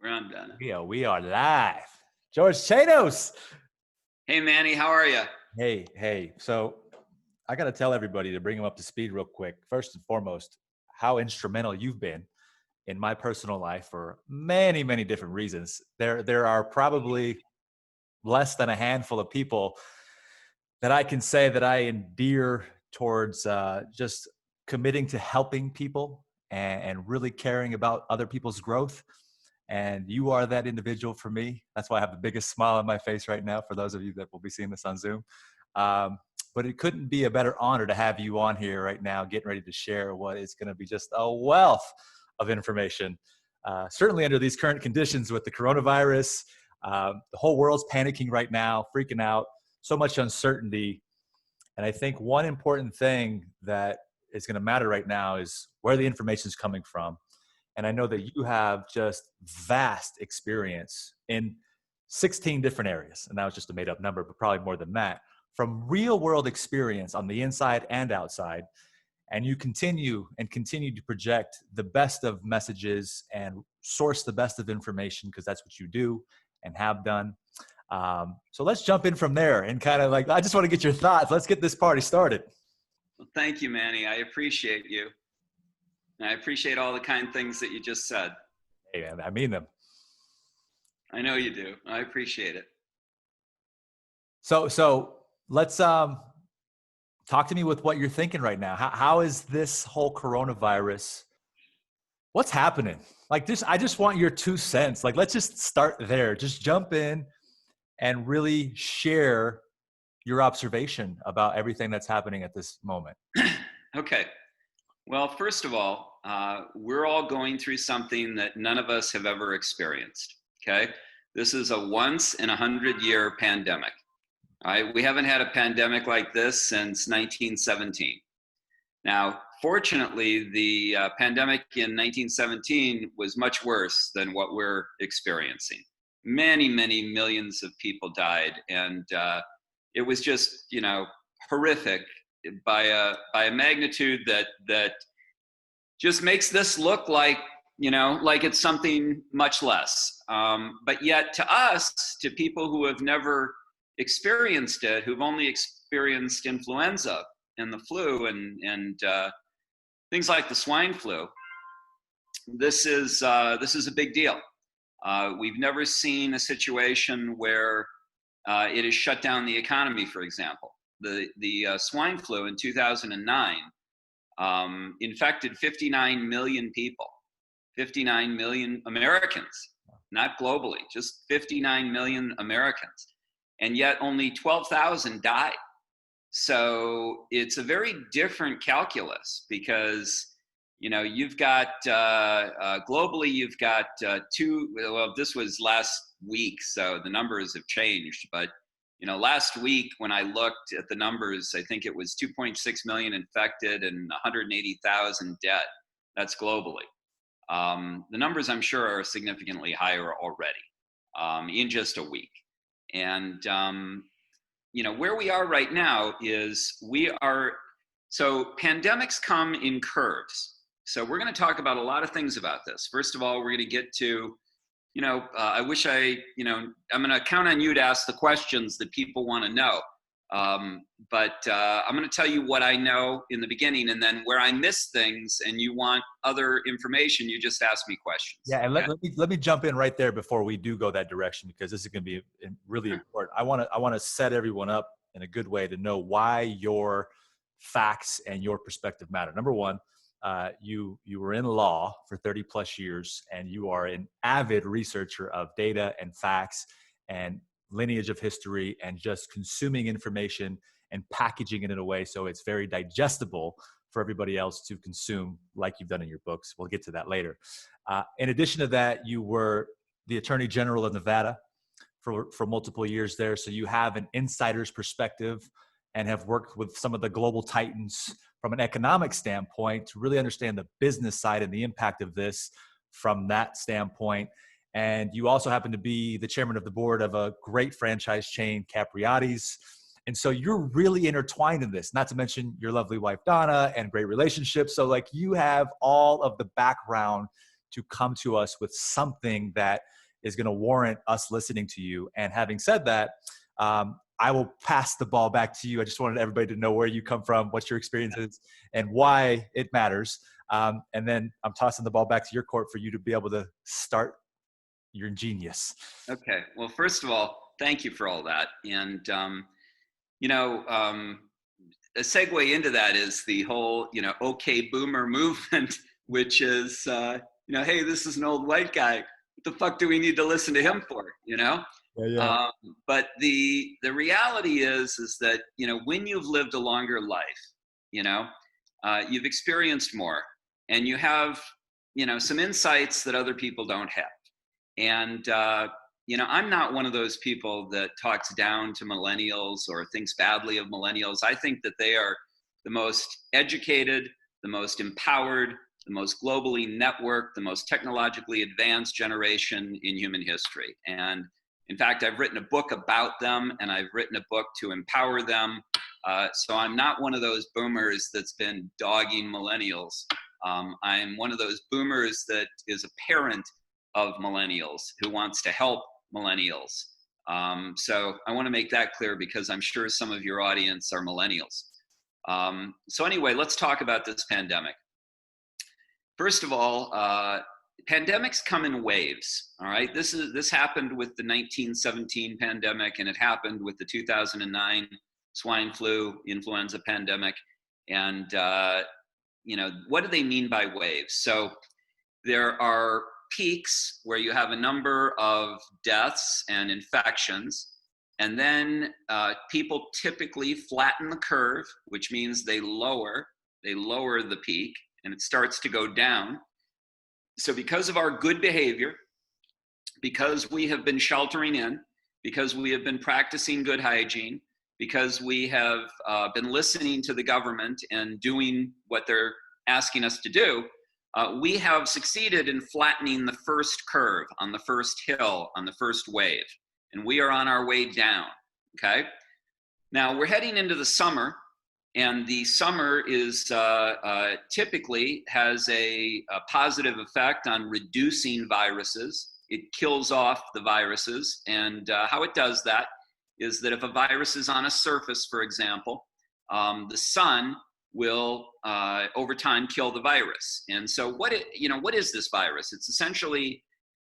We're on, Donna. We are live. George Chanos. Hey, Manny, how are you? Hey. So I got to tell everybody to bring them up to speed real quick. First and foremost, how instrumental you've been in my personal life for many, many different reasons. There are probably less than a handful of people that I can say that I endear towards just committing to helping people and really caring about other people's growth. And you are that individual for me. That's why I have the biggest smile on my face right now for those of you that will be seeing this on Zoom. But it couldn't be a better honor to have you on here right now, getting ready to share what is going to be just a wealth of information. Certainly under these current conditions with the coronavirus, the whole world's panicking right now, freaking out, so much uncertainty. And I think one important thing that is going to matter right now is where the information is coming from. And I know that you have just vast experience in 16 different areas. And that was just a made up number, but probably more than that, from real world experience on the inside and outside. And you continue to project the best of messages and source the best of information because that's what you do and have done. So let's jump in from there and kind of like, I just want to get your thoughts. Let's get this party started. Well, thank you, Manny. I appreciate you. And I appreciate all the kind things that you just said. Hey, man, I mean them. I know you do. I appreciate it. So let's talk to me with what you're thinking right now. How is this whole coronavirus? What's happening? Like this, I just want your 2 cents. Like, let's just start there. Just jump in and really share your observation about everything that's happening at this moment. Okay. Well, first of all, we're all going through something that none of us have ever experienced. Okay. This is a once in 100-year pandemic. All right. We haven't had a pandemic like this since 1917. Now, fortunately, the pandemic in 1917 was much worse than what we're experiencing. Many, many millions of people died. And it was just, horrific by a magnitude that just makes this look like, like it's something much less. But yet to us, to people who have never experienced it, who've only experienced influenza and the flu and things like the swine flu, this is a big deal. We've never seen a situation where it has shut down the economy, for example. The swine flu in 2009 infected 59 million people, 59 million Americans, not globally, just 59 million Americans. And yet only 12,000 died. So it's a very different calculus because, you've got, globally, you've got this was last week, so the numbers have changed, but last week when I looked at the numbers, I think it was 2.6 million infected and 180,000 dead. That's globally. The numbers I'm sure are significantly higher already in just a week. And, where we are right now is so pandemics come in curves. So we're going to talk about a lot of things about this. First of all, we're going to get to I wish I'm going to count on you to ask the questions that people want to know. But I'm going to tell you what I know in the beginning, and then where I miss things and you want other information, you just ask me questions. Yeah, and let me jump in right there before we do go that direction, because this is going to be really important. I want to set everyone up in a good way to know why your facts and your perspective matter. Number one, you were in law for 30 plus years, and you are an avid researcher of data and facts and lineage of history and just consuming information and packaging it in a way so it's very digestible for everybody else to consume, like you've done in your books. We'll get to that later. In addition to that, you were the Attorney General of Nevada for multiple years there. So you have an insider's perspective and have worked with some of the global titans from an economic standpoint to really understand the business side and the impact of this from that standpoint. And you also happen to be the chairman of the board of a great franchise chain, Capriati's. And so you're really intertwined in this, not to mention your lovely wife, Donna, and great relationships. So like you have all of the background to come to us with something that is going to warrant us listening to you. And having said that, I will pass the ball back to you. I just wanted everybody to know where you come from, what your experience is, and why it matters. And then I'm tossing the ball back to your court for you to be able to start your genius. Okay. Well, first of all, thank you for all that. And, a segue into that is the whole, okay boomer movement, which is, hey, this is an old white guy. What the fuck do we need to listen to him for? Yeah. But the reality is that, when you've lived a longer life, you've experienced more, and you have, some insights that other people don't have. And, I'm not one of those people that talks down to millennials or thinks badly of millennials. I think that they are the most educated, the most empowered, the most globally networked, the most technologically advanced generation in human history. And in fact, I've written a book about them, and I've written a book to empower them. So I'm not one of those boomers that's been dogging millennials. I'm one of those boomers that is a parent of millennials who wants to help millennials. So I want to make that clear, because I'm sure some of your audience are millennials. So anyway, let's talk about this pandemic. First of all, pandemics come in waves. All right, this happened with the 1917 pandemic, and it happened with the 2009 swine flu influenza pandemic. And what do they mean by waves? So there are peaks where you have a number of deaths and infections, and then people typically flatten the curve, which means they lower the peak, and it starts to go down. So because of our good behavior, because we have been sheltering in, because we have been practicing good hygiene, because we have been listening to the government and doing what they're asking us to do, we have succeeded in flattening the first curve on the first hill, on the first wave, and we are on our way down, okay? Now, we're heading into the summer, and the summer is typically has a positive effect on reducing viruses. It kills off the viruses, and how it does that is that if a virus is on a surface, for example, the sun will over time kill the virus. And so what is this virus? It's essentially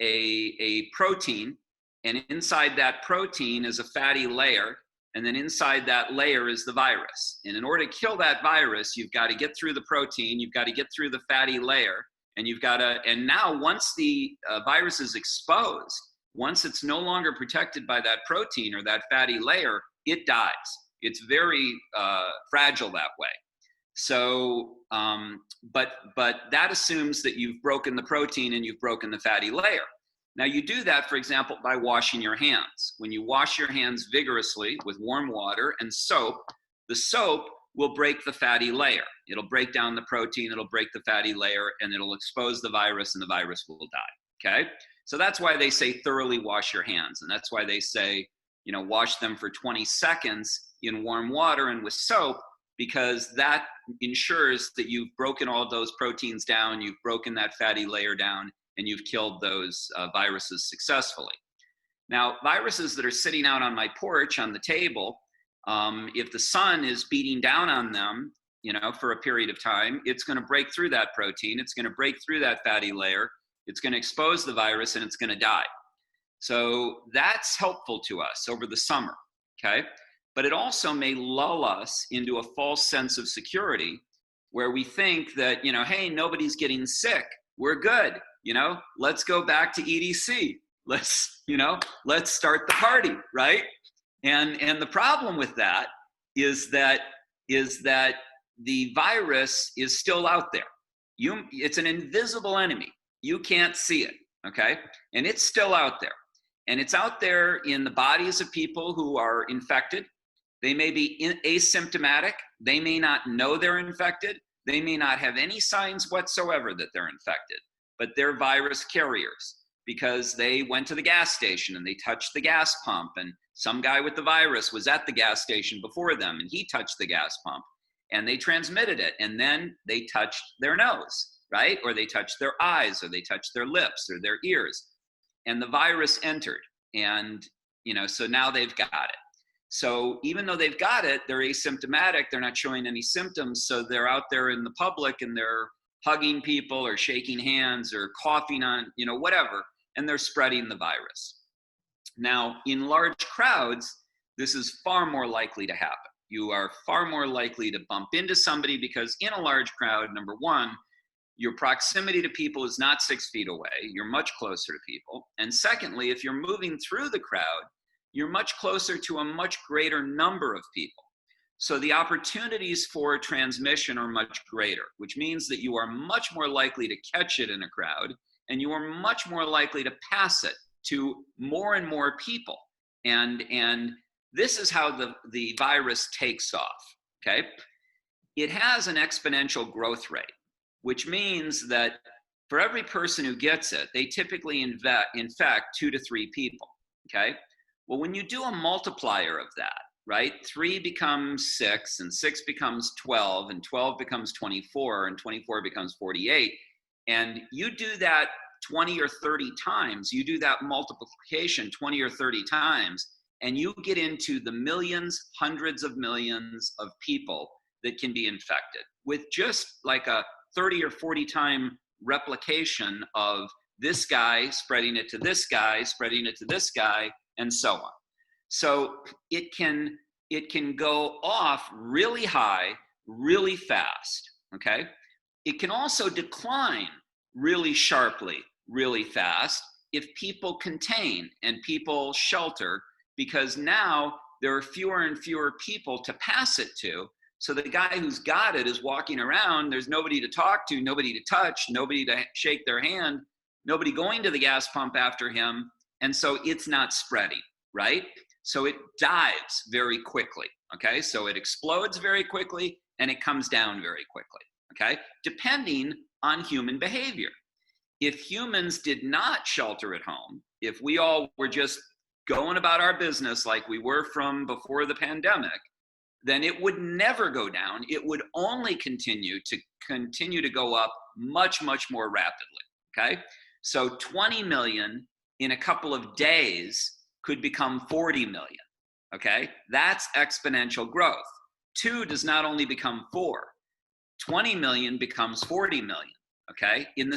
a protein, and inside that protein is a fatty layer, and then inside that layer is the virus. And in order to kill that virus, you've got to get through the protein, you've got to get through the fatty layer, and now once the virus is exposed, once it's no longer protected by that protein or that fatty layer, it dies. It's very fragile that way. So, but that assumes that you've broken the protein and you've broken the fatty layer. Now you do that, for example, by washing your hands. When you wash your hands vigorously with warm water and soap, the soap will break the fatty layer. It'll break down the protein, it'll break the fatty layer, and it'll expose the virus, and the virus will die, okay? So that's why they say thoroughly wash your hands, and that's why they say, wash them for 20 seconds in warm water and with soap, because that ensures that you've broken all those proteins down, you've broken that fatty layer down, and you've killed those viruses successfully. Now, viruses that are sitting out on my porch on the table, if the sun is beating down on them, for a period of time, it's going to break through that protein, it's going to break through that fatty layer, it's going to expose the virus, and it's going to die. So that's helpful to us over the summer, okay? But it also may lull us into a false sense of security where we think that, hey, nobody's getting sick. We're good. Let's go back to EDC. Let's start the party, right? And the problem with that is that the virus is still out there. It's an invisible enemy. You can't see it, okay? And it's still out there. And it's out there in the bodies of people who are infected. They may be asymptomatic. They may not know they're infected. They may not have any signs whatsoever that they're infected, but they're virus carriers because they went to the gas station and they touched the gas pump, and some guy with the virus was at the gas station before them and he touched the gas pump and they transmitted it, and then they touched their nose right? Or they touched their eyes, or they touched their lips or their ears, and the virus entered. And, so now they've got it. So even though they've got it, they're asymptomatic, they're not showing any symptoms. So they're out there in the public and they're hugging people or shaking hands or coughing on, whatever, and they're spreading the virus. Now, in large crowds, this is far more likely to happen. You are far more likely to bump into somebody because in a large crowd, number one, your proximity to people is not 6 feet away. You're much closer to people. And secondly, if you're moving through the crowd, you're much closer to a much greater number of people. So the opportunities for transmission are much greater, which means that you are much more likely to catch it in a crowd, and you are much more likely to pass it to more and more people. And this is how the virus takes off, okay? It has an exponential growth rate, which means that for every person who gets it, they typically infect 2 to 3 people, okay? Well, when you do a multiplier of that, right, 3 becomes 6, and 6 becomes 12, and 12 becomes 24, and 24 becomes 48, and you do that 20 or 30 times, you do that multiplication 20 or 30 times, and you get into the millions, hundreds of millions of people that can be infected with just like a 30 or 40 time replication of this guy spreading it to this guy, spreading it to this guy, and so on. So it can go off really high, really fast, okay? It can also decline really sharply, really fast if people contain and people shelter, because now there are fewer and fewer people to pass it to. So the guy who's got it is walking around, there's nobody to talk to, nobody to touch, nobody to shake their hand, nobody going to the gas pump after him, and so it's not spreading, right? So it dives very quickly, okay? So it explodes very quickly and it comes down very quickly, okay? Depending on human behavior. If humans did not shelter at home, if we all were just going about our business like we were from before the pandemic, then it would never go down. It would only continue to go up much, much more rapidly, okay? So 20 million in a couple of days could become 40 million, okay? That's exponential growth. 2 does not only become 4, 20 million becomes 40 million, okay? In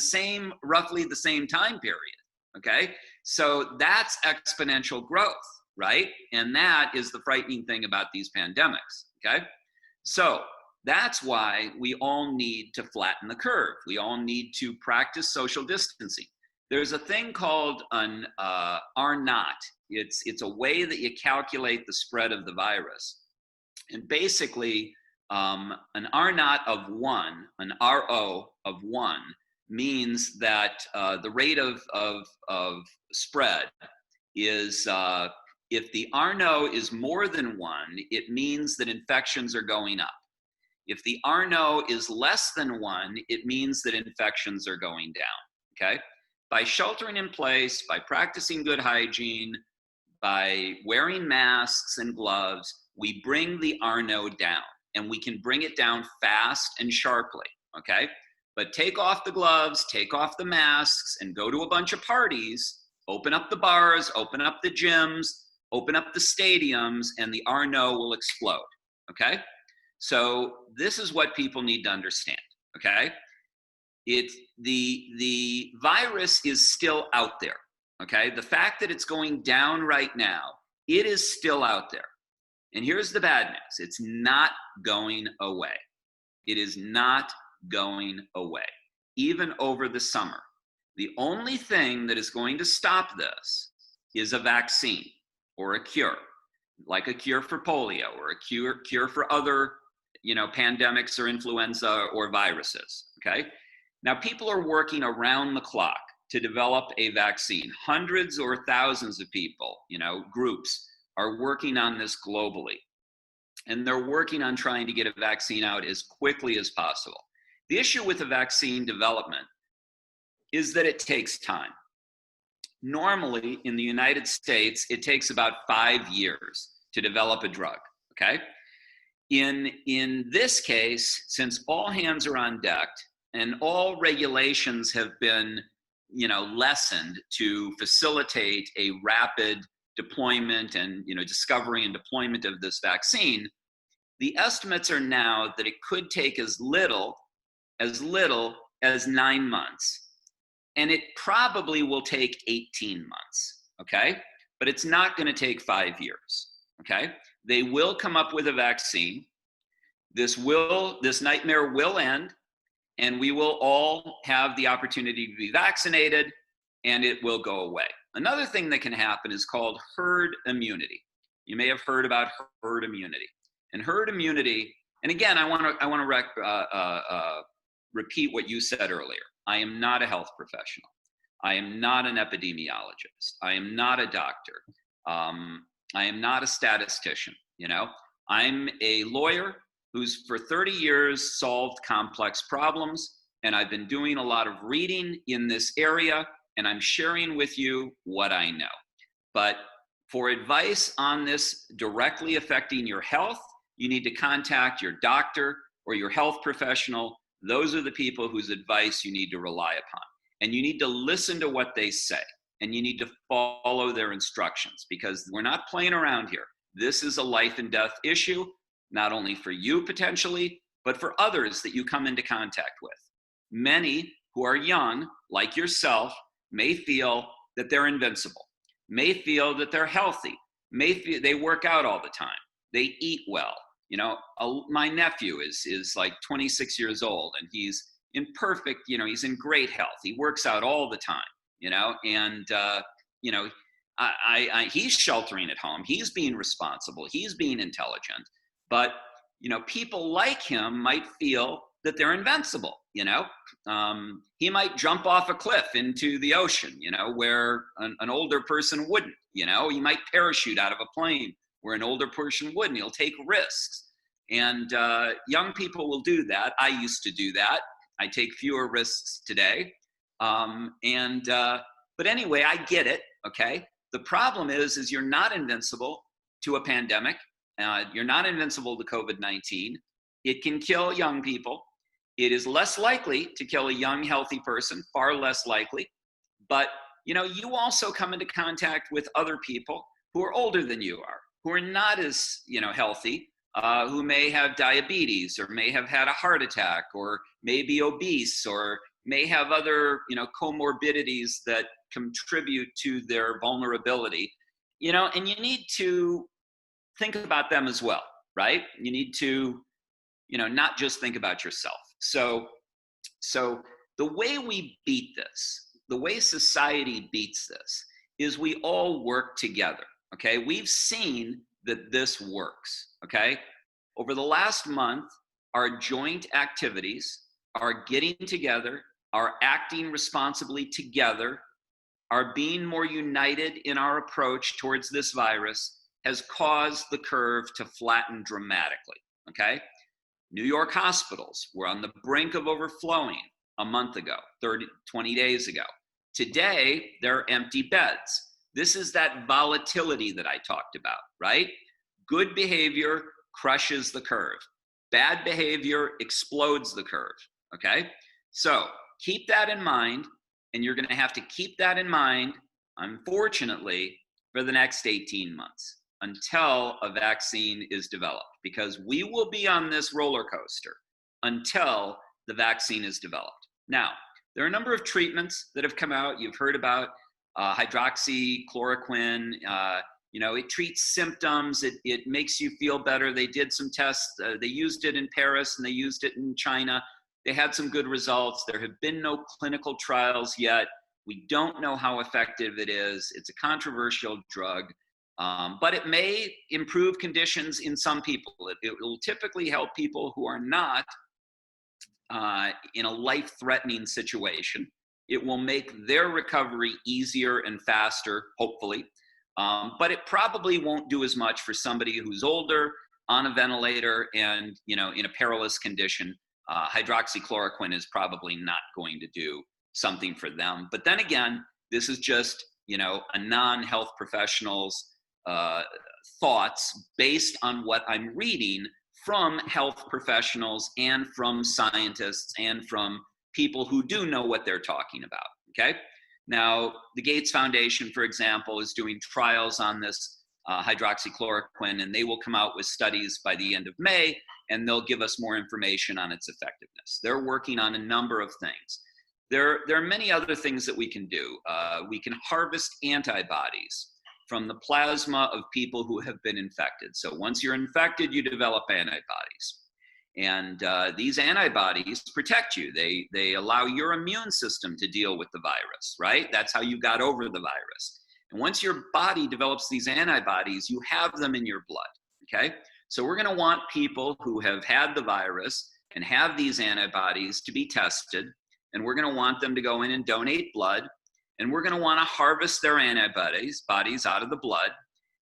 roughly the same time period, okay? So that's exponential growth, right? And that is the frightening thing about these pandemics, okay? So that's why we all need to flatten the curve. We all need to practice social distancing. There's a thing called an R0. It's a way that you calculate the spread of the virus. And basically, an R0 of 1, an RO of 1, means that the rate of spread is, if the R0 is more than 1, it means that infections are going up. If the R0 is less than 1, it means that infections are going down, okay? By sheltering in place, by practicing good hygiene, by wearing masks and gloves, we bring the R0 down, and we can bring it down fast and sharply, okay? But take off the gloves, take off the masks, and go to a bunch of parties, open up the bars, open up the gyms, open up the stadiums, and the R0 will explode, okay? So this is what people need to understand, okay? The virus is still out there, okay? The fact that it's going down right now, it is still out there. And here's the bad news. It's not going away. It is not going away, even over the summer. The only thing that is going to stop this is a vaccine or a cure, like a cure for polio or a cure for other, pandemics or influenza or viruses, okay? Now, people are working around the clock to develop a vaccine. Hundreds or thousands of people, groups are working on this globally. And they're working on trying to get a vaccine out as quickly as possible. The issue with the vaccine development is that it takes time. Normally, in the United States, it takes about 5 years to develop a drug, okay? In this case, since all hands are on deck, and all regulations have been, lessened to facilitate a rapid deployment and, discovery and deployment of this vaccine. The estimates are now that it could take as 9 months, and it probably will take 18 months, okay? But it's not going to take 5 years, okay? They will come up with a vaccine. This nightmare will end, and we will all have the opportunity to be vaccinated, and it will go away. Another thing that can happen is called herd immunity. You may have heard about herd immunity. And herd immunity, and again, I want to repeat what you said earlier. I am not a health professional. I am not an epidemiologist. I am not a doctor. I am not a statistician. I'm a lawyer who's for 30 years solved complex problems, and I've been doing a lot of reading in this area, and I'm sharing with you what I know. But for advice on this directly affecting your health, you need to contact your doctor or your health professional. Those are the people whose advice you need to rely upon. And you need to listen to what they say, and you need to follow their instructions, because we're not playing around here. This is a life and death issue, not only for you potentially, but for others that you come into contact with. Many who are young, like yourself, may feel that they're invincible, may feel that they're healthy, may feel they work out all the time, they eat well. My nephew is like 26 years old, and he's in perfect, he's in great health. He works out all the time, and he's sheltering at home. He's being responsible. He's being intelligent. But, people like him might feel that they're invincible, he might jump off a cliff into the ocean, where an older person wouldn't, he might parachute out of a plane where an older person wouldn't. He'll take risks. And young people will do that. I used to do that. I take fewer risks today. But anyway, I get it, okay? The problem is you're not invincible to a pandemic. You're not invincible to COVID-19. It can kill young people. It is less likely to kill a young, healthy person, far less likely. But, you also come into contact with other people who are older than you are, who are not as, healthy, who may have diabetes or may have had a heart attack or may be obese or may have other, comorbidities that contribute to their vulnerability, and you need to think about them as well, right? You need to, not just think about yourself. So the way we beat this, the way society beats this, is we all work together, okay? We've seen that this works, okay? Over the last month, our joint activities, our getting together, our acting responsibly together, our being more united in our approach towards this virus has caused the curve to flatten dramatically, okay? New York hospitals were on the brink of overflowing a month ago, 20 days ago. Today, there are empty beds. This is that volatility that I talked about, right? Good behavior crushes the curve. Bad behavior explodes the curve, okay? So keep that in mind, and you're gonna have to keep that in mind, unfortunately, for the next 18 months until a vaccine is developed, because we will be on this roller coaster until the vaccine is developed. Now, there are a number of treatments that have come out. You've heard about hydroxychloroquine. It treats symptoms. It makes you feel better. They did some tests. They used it in Paris and they used it in China. They had some good results. There have been no clinical trials yet. We don't know how effective it is. It's a controversial drug, but it may improve conditions in some people. It will typically help people who are not in a life-threatening situation. It will make their recovery easier and faster, hopefully. But it probably won't do as much for somebody who's older, on a ventilator, and in a perilous condition. Hydroxychloroquine is probably not going to do something for them. But then again, this is just a non-health professional's thoughts based on what I'm reading from health professionals and from scientists and from people who do know what they're talking about, okay? Now, the Gates Foundation, for example, is doing trials on this hydroxychloroquine, and they will come out with studies by the end of May, and they'll give us more information on its effectiveness. They're working on a number of things. There are many other things that we can do. We can harvest antibodies from the plasma of people who have been infected. So once you're infected, you develop antibodies. And these antibodies protect you. They allow your immune system to deal with the virus, right? That's how you got over the virus. And once your body develops these antibodies, you have them in your blood, okay? So we're gonna want people who have had the virus and have these antibodies to be tested, and we're gonna want them to go in and donate blood, and we're gonna wanna harvest their antibodies out of the blood,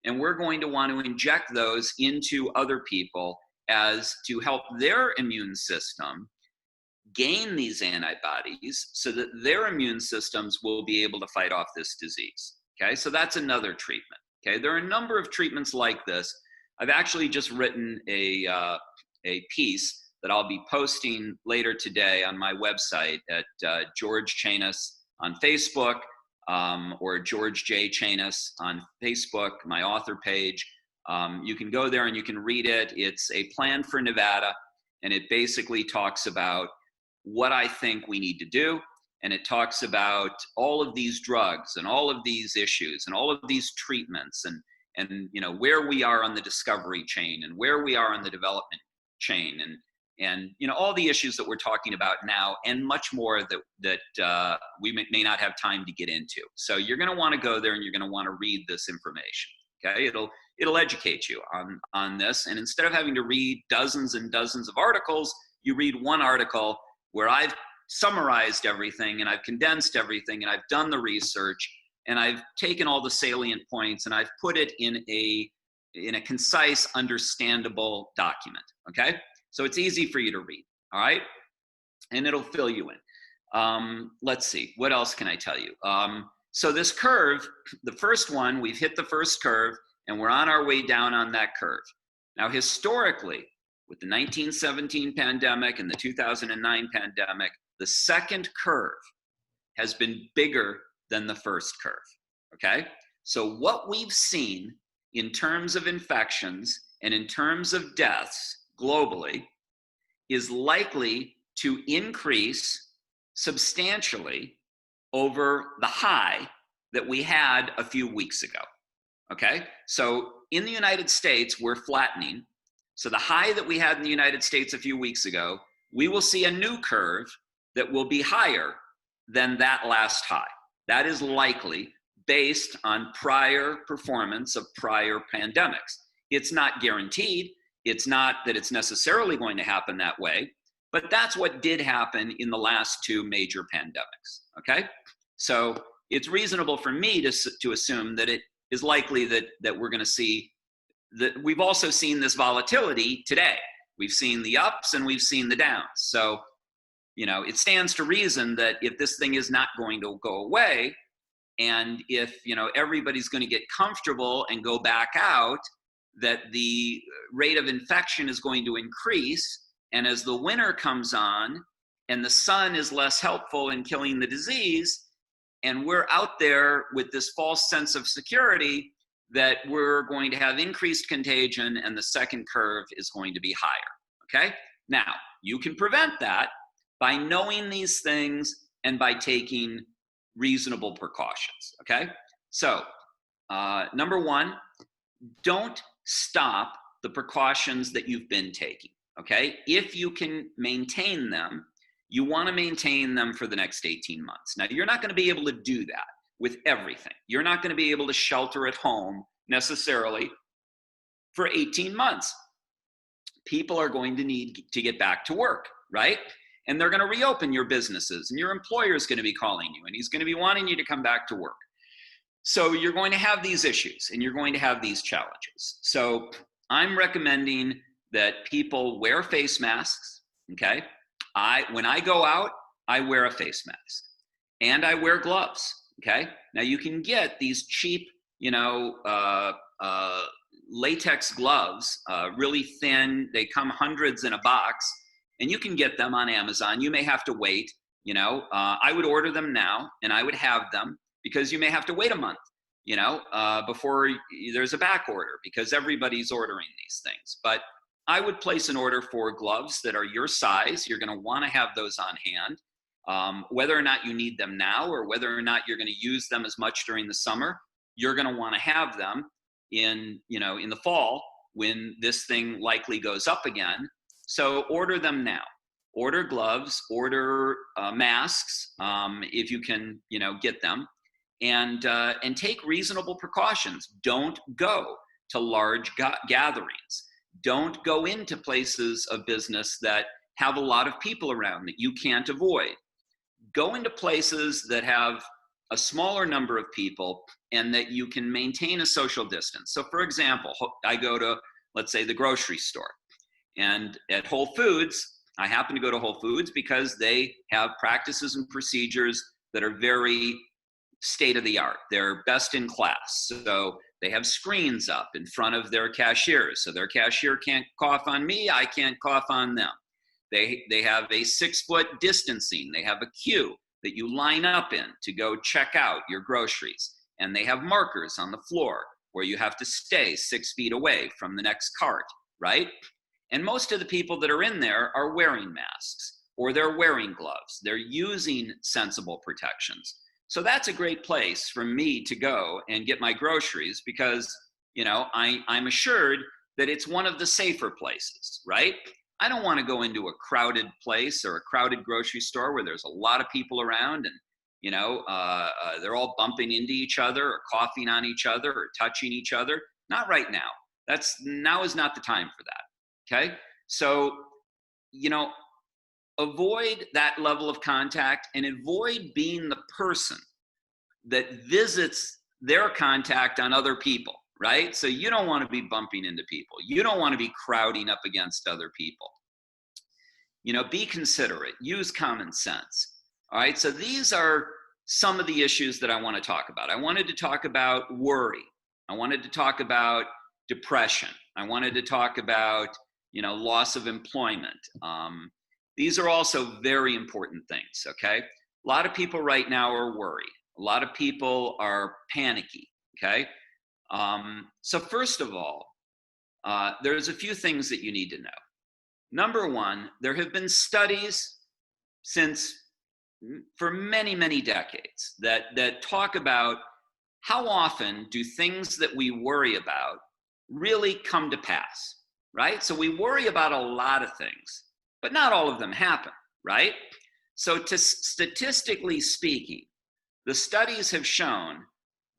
and we're going to want to inject those into other people as to help their immune system gain these antibodies so that their immune systems will be able to fight off this disease. Okay, so that's another treatment. Okay, there are a number of treatments like this. I've actually just written a piece that I'll be posting later today on my website at George Chanos on Facebook, or George J. Chanos on Facebook, my author page. You can go there and you can read it. It's a plan for Nevada, and it basically talks about what I think we need to do, and it talks about all of these drugs and all of these issues and all of these treatments, and you know, where we are on the discovery chain and where we are on the development chain, and you know, all the issues that we're talking about now, and much more that we may not have time to get into. So you're going to want to go there and you're going to want to read this information. Okay, it'll educate you on this, and instead of having to read dozens and dozens of articles, you read one article where I've summarized everything and I've condensed everything and I've done the research and I've taken all the salient points and I've put it in a concise, understandable document. Okay, so it's easy for you to read. All right, and it'll fill you in. Let's see, what else can I tell you? So this curve, the first one, we've hit the first curve and we're on our way down on that curve. Now, historically, with the 1917 pandemic and the 2009 pandemic, the second curve has been bigger than the first curve, okay? So what we've seen in terms of infections and in terms of deaths globally is likely to increase substantially over the high that we had a few weeks ago, okay? So in the United States, we're flattening. So the high that we had in the United States a few weeks ago, we will see a new curve that will be higher than that last high. That is likely based on prior performance of prior pandemics. It's not guaranteed. It's not that it's necessarily going to happen that way, but that's what did happen in the last two major pandemics, okay? So it's reasonable for me to assume that it is likely that we're gonna see that. We've also seen this volatility today. We've seen the ups and we've seen the downs. So, you know, it stands to reason that if this thing is not going to go away, and if, you know, everybody's going to get comfortable and go back out, that the rate of infection is going to increase. And as the winter comes on and the sun is less helpful in killing the disease, and we're out there with this false sense of security, that we're going to have increased contagion and the second curve is going to be higher, okay? Now, you can prevent that by knowing these things and by taking reasonable precautions, okay? So, number one, don't stop the precautions that you've been taking, okay? If you can maintain them, you wanna maintain them for the next 18 months. Now, you're not gonna be able to do that with everything. You're not gonna be able to shelter at home necessarily for 18 months. People are going to need to get back to work, right? And they're gonna reopen your businesses, and your employer is gonna be calling you, and he's gonna be wanting you to come back to work. So you're going to have these issues, and you're going to have these challenges. So I'm recommending that people wear face masks, okay? When I go out, I wear a face mask, and I wear gloves, okay? Now you can get these cheap, you know, latex gloves, really thin. They come hundreds in a box, and you can get them on Amazon. You may have to wait, I would order them now and I would have them, because you may have to wait a month, before there's a back order, because everybody's ordering these things. But I would place an order for gloves that are your size. You're going to want to have those on hand. Whether or not you need them now, or whether or not you're going to use them as much during the summer, you're going to want to have them in the fall, when this thing likely goes up again. So order them now. Order gloves, order masks, if you can, get them, and take reasonable precautions. Don't go to large gatherings. Don't go into places of business that have a lot of people around that you can't avoid. Go into places that have a smaller number of people and that you can maintain a social distance. So for example, I go to, let's say, the grocery store, and at Whole Foods, I happen to go to Whole Foods because they have practices and procedures that are very state of the art. They're best in class. So they have screens up in front of their cashiers, so their cashier can't cough on me, I can't cough on them. They have a 6-foot distancing. They have a queue that you line up in to go check out your groceries. And they have markers on the floor where you have to stay 6 feet away from the next cart, right? And most of the people that are in there are wearing masks, or they're wearing gloves. They're using sensible protections. So that's a great place for me to go and get my groceries, because, I'm assured that it's one of the safer places, right? I don't want to go into a crowded place or a crowded grocery store where there's a lot of people around and, they're all bumping into each other or coughing on each other or touching each other. Not right now. Now is not the time for that. Okay? So, avoid that level of contact and avoid being the person that visits their contact on other people, right? So you don't want to be bumping into people. You don't want to be crowding up against other people. Be considerate, use common sense. All right, so these are some of the issues that I want to talk about. I wanted to talk about worry. I wanted to talk about depression. I wanted to talk about, loss of employment. These are also very important things, okay? A lot of people right now are worried. A lot of people are panicky, okay? So first of all, there's a few things that you need to know. Number one, there have been studies for many, many decades that talk about how often do things that we worry about really come to pass, right? So we worry about a lot of things, but not all of them happen, right? So statistically speaking, the studies have shown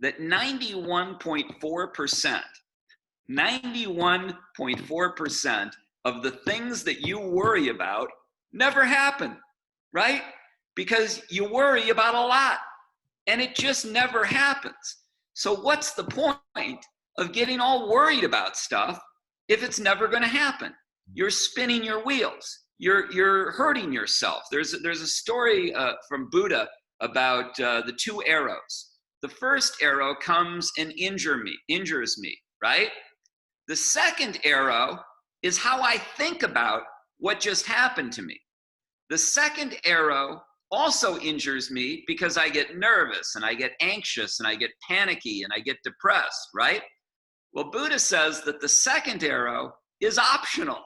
that 91.4% of the things that you worry about never happen, right? Because you worry about a lot and it just never happens. So what's the point of getting all worried about stuff if it's never going to happen? You're spinning your wheels. You're hurting yourself. There's a story from Buddha about the 2 arrows. The first arrow comes and injures me, right? The second arrow is how I think about what just happened to me. The second arrow also injures me because I get nervous and I get anxious and I get panicky and I get depressed, right? Well, Buddha says that the second arrow is optional,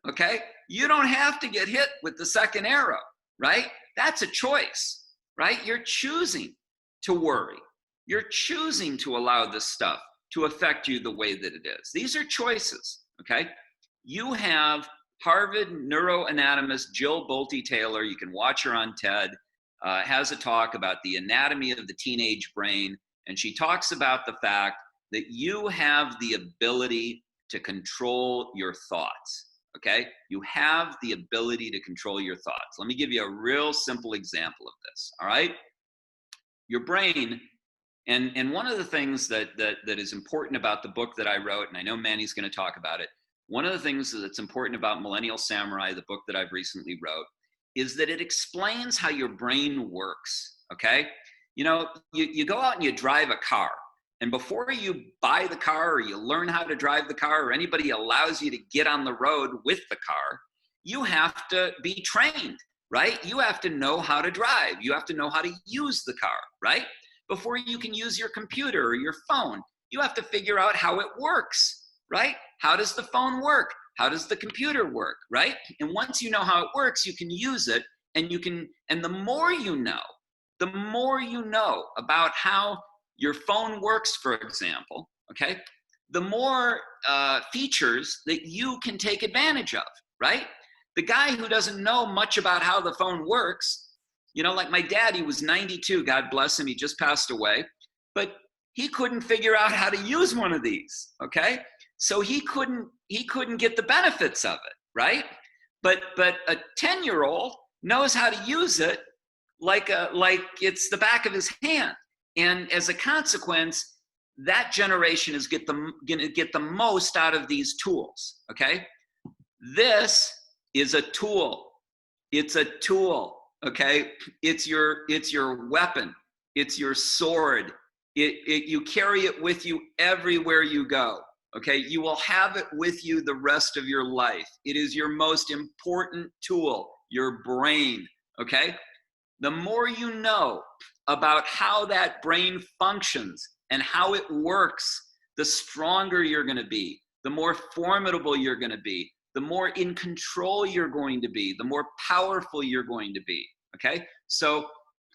okay? You don't have to get hit with the second arrow, right? That's a choice, right? You're choosing to worry. You're choosing to allow this stuff to affect you the way that it is. These are choices, okay? You have Harvard neuroanatomist Jill Bolte Taylor, you can watch her on TED, has a talk about the anatomy of the teenage brain, and she talks about the fact that you have the ability to control your thoughts, okay? You have the ability to control your thoughts. Let me give you a real simple example of this, all right? Your brain, and one of the things that is important about the book that I wrote, and I know Manny's going to talk about it, one of the things that's important about Millennial Samurai, the book that I've recently wrote, is that it explains how your brain works, okay? You go out and you drive a car, and before you buy the car or you learn how to drive the car or anybody allows you to get on the road with the car, you have to be trained. right? You have to know how to drive. You have to know how to use the car, right? Before you can use your computer or your phone, you have to figure out how it works, right? How does the phone work? How does the computer work, right? And once you know how it works, you can use it, and the more you know about how your phone works, for example, okay, the more features that you can take advantage of, right? The guy who doesn't know much about how the phone works, like my dad, he was 92, God bless him, he just passed away, but he couldn't figure out how to use one of these, okay? So he couldn't get the benefits of it, right? But a 10-year-old knows how to use it like it's the back of his hand. And as a consequence, that generation is going to get the most out of these tools, okay? This is a tool. It's a tool, okay? It's your weapon. It's your sword. You carry it with you everywhere you go, okay? You will have it with you the rest of your life. It is your most important tool, your brain, okay? The more you know about how that brain functions and how it works, the stronger you're going to be, the more formidable you're going to be, the more in control you're going to be, the more powerful you're going to be, okay? So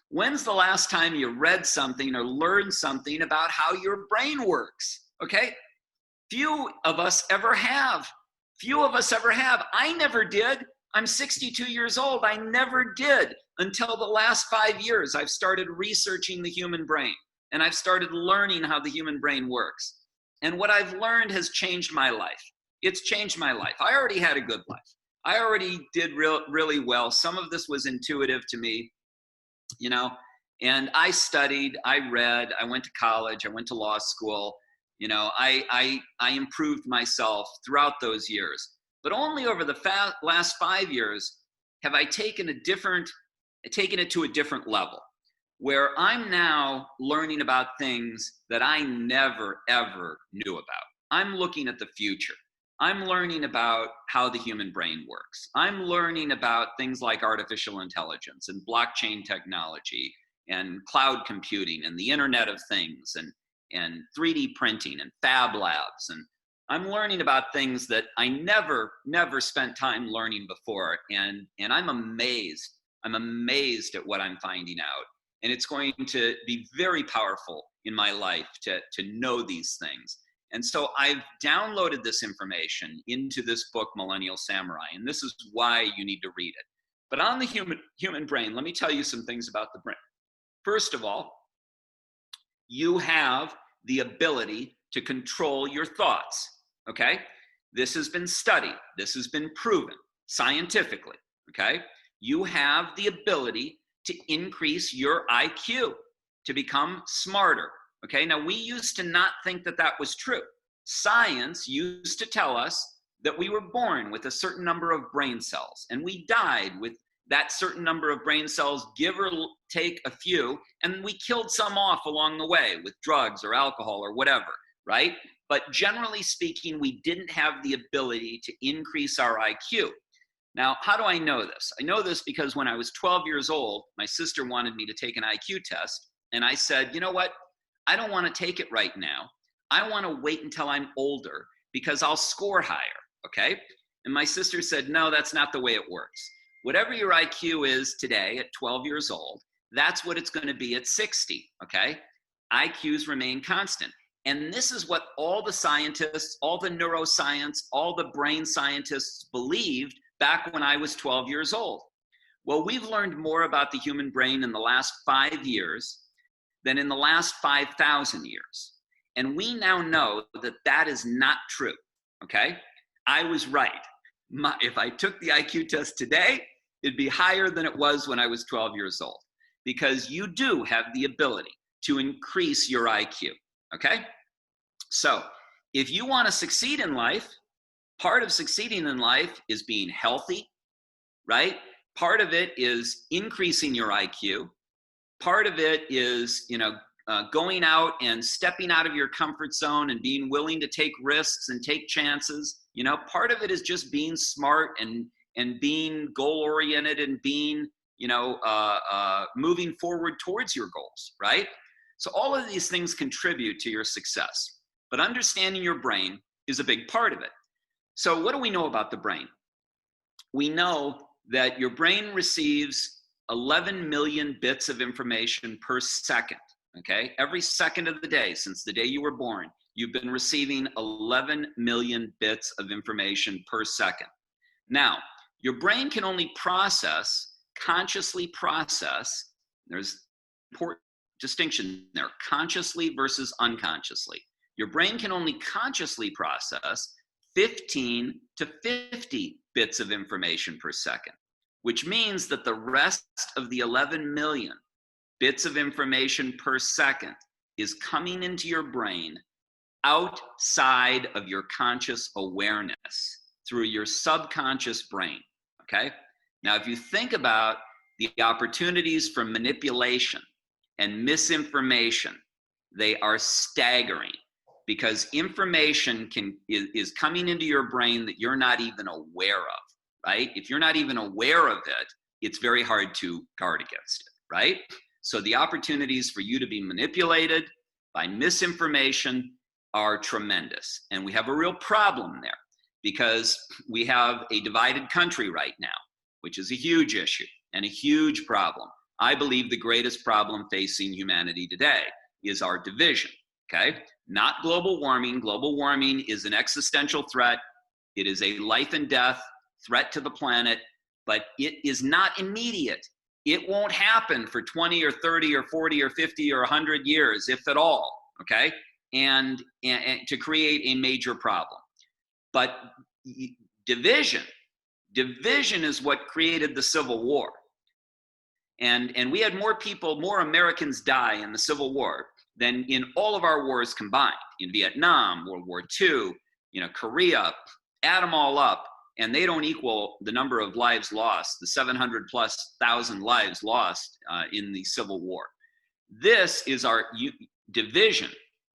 when's the last time you read something or learned something about how your brain works, okay? Few of us ever have. I never did. I'm 62 years old. I never did until the last 5 years. I've started researching the human brain, and I've started learning how the human brain works. And what I've learned has changed my life. It's changed my life. I already had a good life. I already did really well. Some of this was intuitive to me, and I studied, I read, I went to college, I went to law school. I improved myself throughout those years. But only over the last 5 years have I taken it to a different level, where I'm now learning about things that I never, ever knew about. I'm looking at the future. I'm learning about how the human brain works. I'm learning about things like artificial intelligence and blockchain technology and cloud computing and the Internet of Things and 3D printing and fab labs. And I'm learning about things that I never spent time learning before. And I'm amazed. I'm amazed at what I'm finding out. And it's going to be very powerful in my life to know these things. And so I've downloaded this information into this book, Millennial Samurai, and this is why you need to read it. But on the human brain, let me tell you some things about the brain. First of all, you have the ability to control your thoughts, okay? This has been studied. This has been proven scientifically, okay? You have the ability to increase your IQ, to become smarter. Okay, now we used to not think that that was true. Science used to tell us that we were born with a certain number of brain cells, and we died with that certain number of brain cells, give or take a few, and we killed some off along the way with drugs or alcohol or whatever, right? But generally speaking, we didn't have the ability to increase our IQ. Now, how do I know this? I know this because when I was 12 years old, my sister wanted me to take an IQ test, and I said, you know what? I don't want to take it right now. I want to wait until I'm older because I'll score higher, okay? And my sister said, no, that's not the way it works. Whatever your IQ is today at 12 years old, that's what it's going to be at 60, okay? IQs remain constant. And this is what all the scientists, all the neuroscience, all the brain scientists believed back when I was 12 years old. Well, we've learned more about the human brain in the last 5 years than in the last 5,000 years. And we now know that that is not true, okay? I was right. If I took the IQ test today, it'd be higher than it was when I was 12 years old, because you do have the ability to increase your IQ, okay? So if you want to succeed in life, part of succeeding in life is being healthy, right? Part of it is increasing your IQ. Part of it is, going out and stepping out of your comfort zone and being willing to take risks and take chances. Part of it is just being smart and and being goal-oriented and being, moving forward towards your goals, right? So all of these things contribute to your success, but understanding your brain is a big part of it. So what do we know about the brain? We know that your brain receives 11 million bits of information per second, okay? Every second of the day, since the day you were born, you've been receiving 11 million bits of information per second. Now, your brain can only consciously process, there's important distinction there, consciously versus unconsciously. Your brain can only consciously process 15 to 50 bits of information per second, which means that the rest of the 11 million bits of information per second is coming into your brain outside of your conscious awareness through your subconscious brain, okay? Now, if you think about the opportunities for manipulation and misinformation, they are staggering, because information is coming into your brain that you're not even aware of, right? If you're not even aware of it, it's very hard to guard against it, right? So the opportunities for you to be manipulated by misinformation are tremendous. And we have a real problem there, because we have a divided country right now, which is a huge issue and a huge problem. I believe the greatest problem facing humanity today is our division, okay? Not global warming. Global warming is an existential threat. It is a life and death threat to the planet, but it is not immediate. It won't happen for 20 or 30 or 40 or 50 or 100 years, if at all, okay? And to create a major problem. But division is what created the Civil War. And we had more Americans die in the Civil War than in all of our wars combined. In Vietnam, World War II, Korea, add them all up, and they don't equal the number of lives lost, the 700,000+ lives lost in the Civil War. Division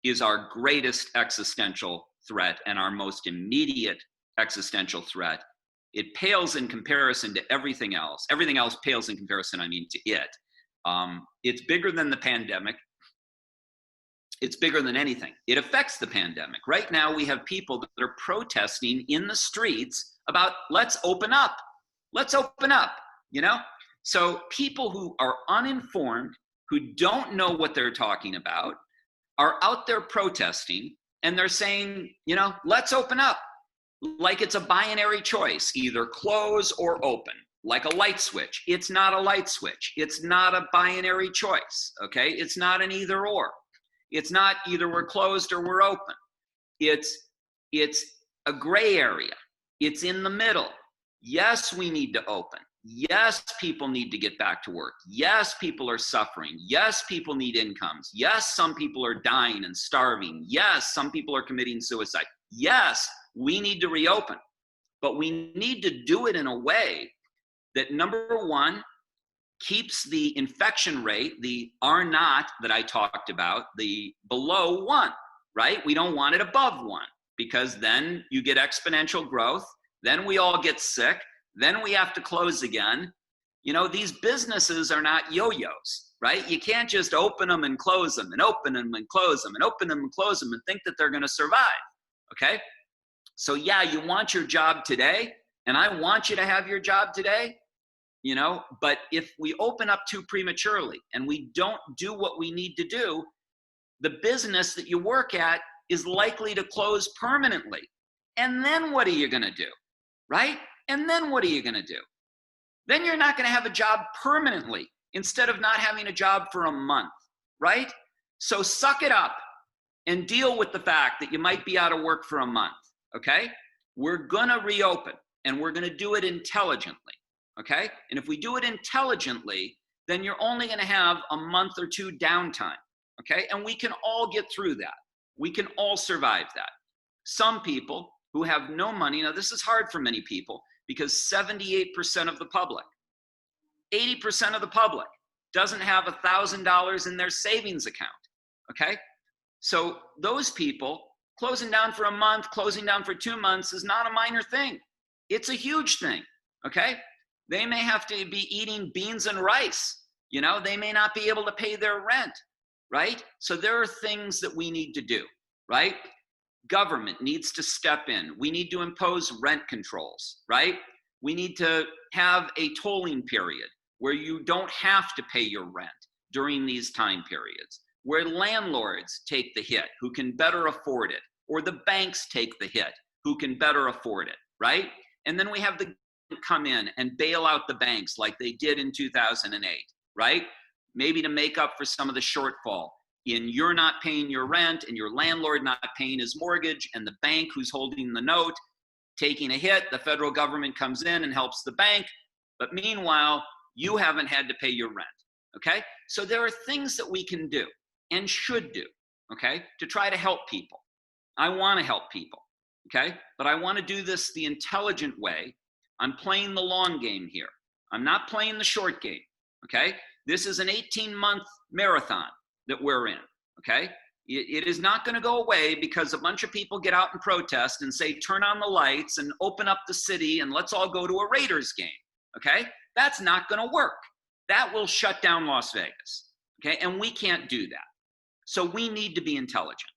is our greatest existential threat and our most immediate existential threat. It pales in comparison to everything else. Everything else pales in comparison, to it. It's bigger than the pandemic. It's bigger than anything. It affects the pandemic. Right now, we have people that are protesting in the streets about, let's open up. Let's open up, So people who are uninformed, who don't know what they're talking about, are out there protesting, and they're saying, let's open up. Like it's a binary choice, either close or open, like a light switch. It's not a light switch. It's not a binary choice, okay? It's not an either or. It's not either we're closed or we're open. It's a gray area. It's in the middle. Yes, we need to open. Yes, people need to get back to work. Yes, people are suffering. Yes, people need incomes. Yes, some people are dying and starving. Yes, some people are committing suicide. Yes, we need to reopen, but we need to do it in a way that, number one, keeps the infection rate, the R naught that I talked about, the below 1, right? We don't want it above 1, because then you get exponential growth. Then we all get sick. Then we have to close again. These businesses are not yo-yos, right? You can't just open them and close them and open them and close them and open them and close them and think that they're going to survive, okay? So yeah, you want your job today, and I want you to have your job today, but if we open up too prematurely and we don't do what we need to do, the business that you work at is likely to close permanently. And then what are you going to do, right? And then what are you going to do? Then you're not going to have a job permanently, instead of not having a job for a month, right? So suck it up and deal with the fact that you might be out of work for a month, okay? We're going to reopen, and we're going to do it intelligently, okay? And if we do it intelligently, then you're only going to have a month or two downtime, okay? And we can all get through that. We can all survive that. Some people who have no money, now this is hard for many people, because 78% of the public, 80% of the public doesn't have $1,000 in their savings account, okay? So those people, closing down for a month, closing down for 2 months is not a minor thing. It's a huge thing, okay? They may have to be eating beans and rice. They may not be able to pay their rent, right? So there are things that we need to do, right? Government needs to step in. We need to impose rent controls, right? We need to have a tolling period where you don't have to pay your rent during these time periods, where landlords take the hit who can better afford it, or the banks take the hit who can better afford it, right? And then we have the come in and bail out the banks like they did in 2008, right? Maybe to make up for some of the shortfall in you're not paying your rent and your landlord not paying his mortgage and the bank who's holding the note taking a hit. The federal government comes in and helps the bank, but meanwhile, you haven't had to pay your rent, okay? So there are things that we can do and should do, okay, to try to help people. I want to help people, okay? But I want to do this the intelligent way. I'm playing the long game here. I'm not playing the short game, okay? This is an 18-month marathon that we're in, okay? It is not going to go away because a bunch of people get out and protest and say, turn on the lights and open up the city and let's all go to a Raiders game, okay? That's not going to work. That will shut down Las Vegas, okay? And we can't do that. So we need to be intelligent,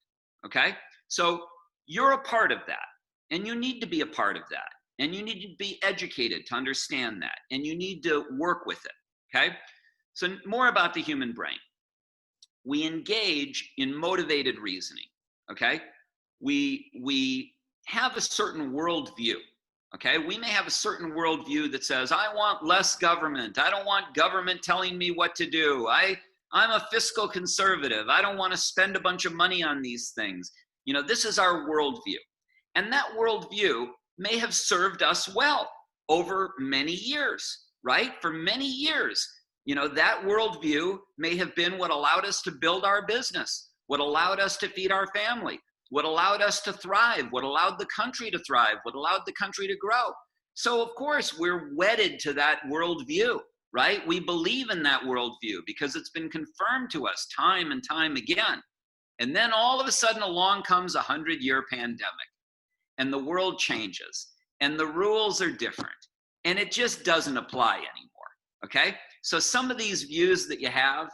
okay? So you're a part of that, and you need to be a part of that, and you need to be educated to understand that, and you need to work with it, okay? So more about the human brain. We engage in motivated reasoning, okay? We have a certain worldview, okay? We may have a certain worldview that says, I want less government. I don't want government telling me what to do. I'm a fiscal conservative. I don't want to spend a bunch of money on these things. This is our worldview. And that worldview may have served us well over many years, right? For many years. That worldview may have been what allowed us to build our business, what allowed us to feed our family, what allowed us to thrive, what allowed the country to thrive, what allowed the country to grow. So of course, we're wedded to that worldview, right? We believe in that worldview because it's been confirmed to us time and time again. And then all of a sudden along comes a 100-year pandemic and the world changes and the rules are different and it just doesn't apply anymore, okay? So some of these views that you have,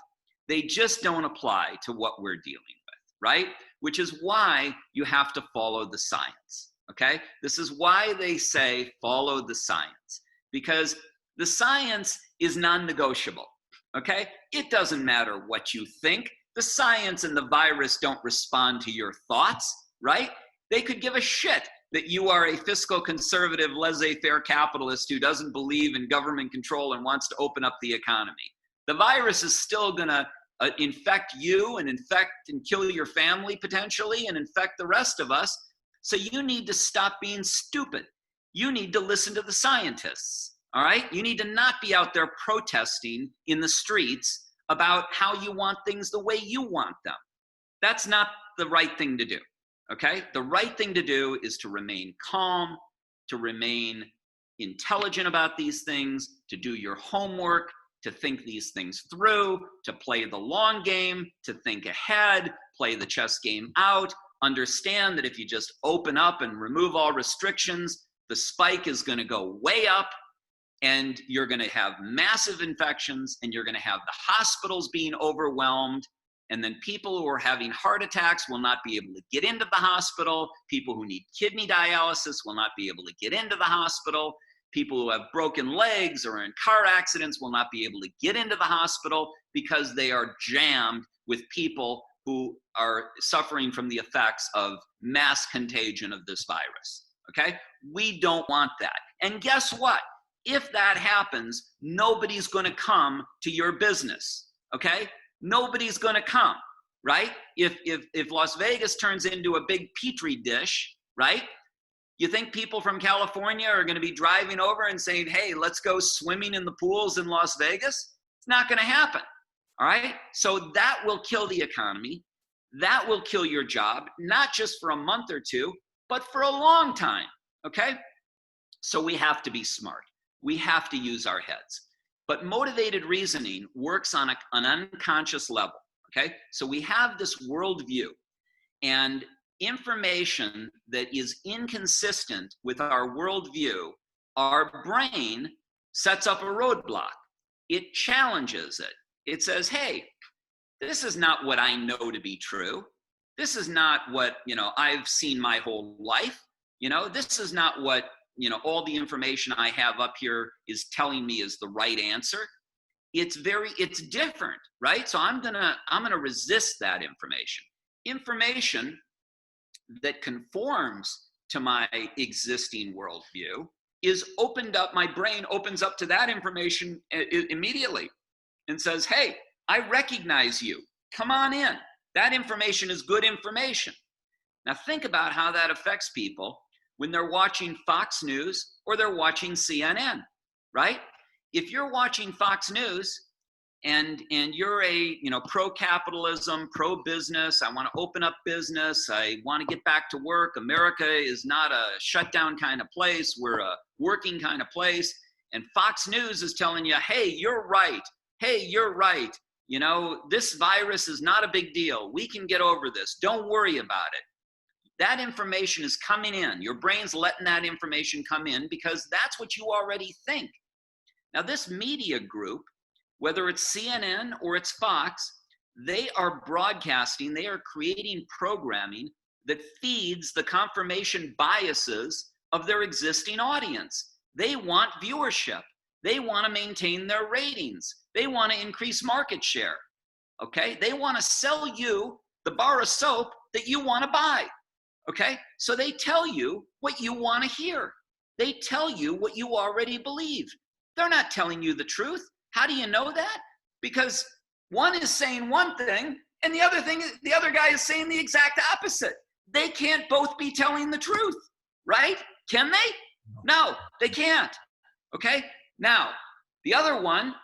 they just don't apply to what we're dealing with, right? Which is why you have to follow the science, okay? This is why they say follow the science, because the science is non-negotiable, okay? It doesn't matter what you think. The science and the virus don't respond to your thoughts, right? They could give a shit that you are a fiscal conservative, laissez-faire capitalist who doesn't believe in government control and wants to open up the economy. The virus is still gonna infect you and infect and kill your family potentially and infect the rest of us. So you need to stop being stupid. You need to listen to the scientists, all right? You need to not be out there protesting in the streets about how you want things the way you want them. That's not the right thing to do. Okay, the right thing to do is to remain calm, to remain intelligent about these things, to do your homework, to think these things through, to play the long game, to think ahead, play the chess game out, understand that if you just open up and remove all restrictions, the spike is going to go way up and you're going to have massive infections and you're going to have the hospitals being overwhelmed. And then people who are having heart attacks will not be able to get into the hospital. People who need kidney dialysis will not be able to get into the hospital. People who have broken legs or are in car accidents will not be able to get into the hospital because they are jammed with people who are suffering from the effects of mass contagion of this virus, okay? We don't want that. And guess what? If that happens, nobody's gonna come to your business, okay? Nobody's going to come, right? If Las Vegas turns into a big petri dish, right? You think people from California are going to be driving over and saying, hey, let's go swimming in the pools in Las Vegas? It's not going to happen, all right? So that will kill the economy. That will kill your job, not just for a month or two, but for a long time, okay? So we have to be smart. We have to use our heads. But motivated reasoning works on an unconscious level, okay? So we have this worldview and information that is inconsistent with our worldview our brain sets up a roadblock. It challenges it. It says, hey, this is not what I know to be true. This is not what, I've seen my whole life. This is not what, all the information I have up here is telling me is the right answer. It's different, right? So I'm gonna resist that information that conforms to my existing worldview is opened up. My brain opens up to that information immediately and says, hey, I recognize you. Come on in. That information is good information. Now think about how that affects people when they're watching Fox News or they're watching CNN, right? If you're watching Fox News and you're a pro-capitalism, pro-business, I want to open up business, I want to get back to work, America is not a shutdown kind of place, we're a working kind of place, and Fox News is telling you, hey, you're right, this virus is not a big deal, we can get over this, don't worry about it. That information is coming in. Your brain's letting that information come in because that's what you already think. Now, this media group, whether it's CNN or it's Fox, they are broadcasting, they are creating programming that feeds the confirmation biases of their existing audience. They want viewership. They want to maintain their ratings. They want to increase market share. Okay? They want to sell you the bar of soap that you want to buy. Okay? So they tell you what you want to hear. They tell you what you already believe. They're not telling you the truth. How do you know that? Because one is saying one thing and the other guy is saying the exact opposite. They can't both be telling the truth, right? Can they? No, they can't. Okay? Now, the other one,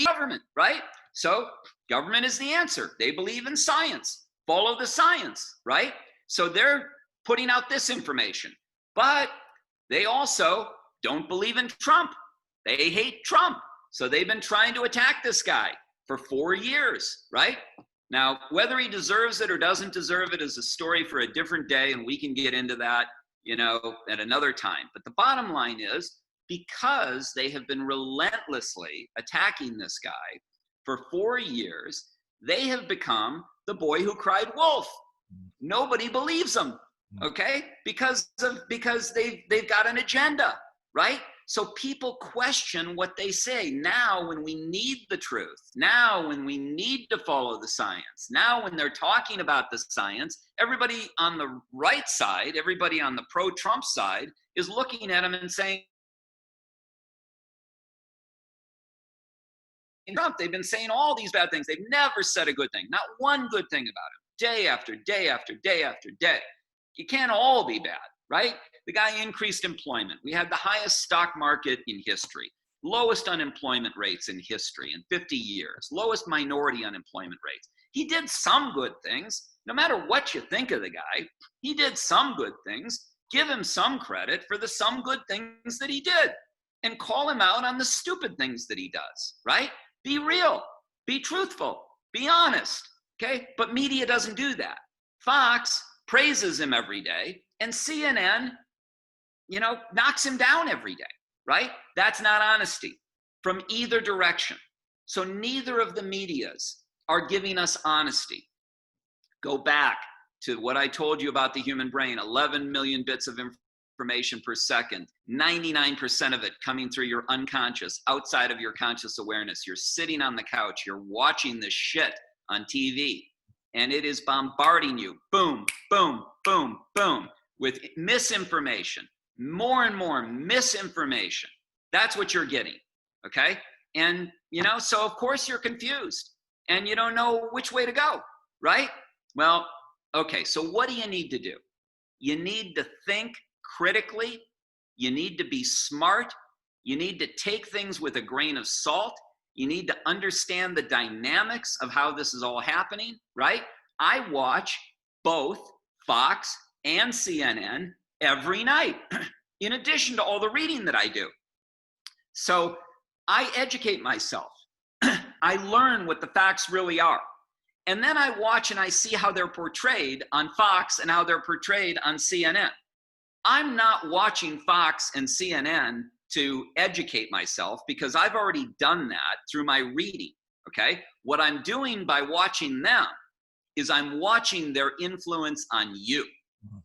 government, right? So government is the answer. They believe in science. Follow the science, right? So they're putting out this information. But they also don't believe in Trump. They hate Trump. So they've been trying to attack this guy for 4 years, right? Now, whether he deserves it or doesn't deserve it is a story for a different day, and we can get into that, at another time. But the bottom line is, because they have been relentlessly attacking this guy for 4 years, they have become the boy who cried wolf. Nobody believes them, okay? Because they've got an agenda, right? So people question what they say. Now when we need the truth, now when we need to follow the science, now when they're talking about the science, everybody on the right side, everybody on the pro-Trump side is looking at them and saying, Trump, they've been saying all these bad things. They've never said a good thing, not one good thing about him, day after day after day after day. You can't all be bad, right? The guy increased employment. We had the highest stock market in history, lowest unemployment rates in history in 50 years, lowest minority unemployment rates. He did some good things. No matter what you think of the guy, he did some good things. Give him some credit for the some good things that he did and call him out on the stupid things that he does, right? Be real, be truthful, be honest, okay? But media doesn't do that. Fox praises him every day, and CNN, knocks him down every day, right? That's not honesty from either direction. So neither of the medias are giving us honesty. Go back to what I told you about the human brain, 11 million bits of information per second, 99% of it coming through your unconscious, outside of your conscious awareness. You're sitting on the couch, you're watching this shit on TV, and it is bombarding you, boom, boom, boom, boom, with misinformation, more and more misinformation. That's what you're getting, okay? And, so of course you're confused, and you don't know which way to go, right? Well, okay, so what do you need to do? You need to think critically, you need to be smart, you need to take things with a grain of salt, you need to understand the dynamics of how this is all happening, right? I watch both Fox and CNN every night, in addition to all the reading that I do. So I educate myself. I learn what the facts really are. And then I watch and I see how they're portrayed on Fox and how they're portrayed on CNN. I'm not watching Fox and CNN to educate myself because I've already done that through my reading, okay? What I'm doing by watching them is I'm watching their influence on you,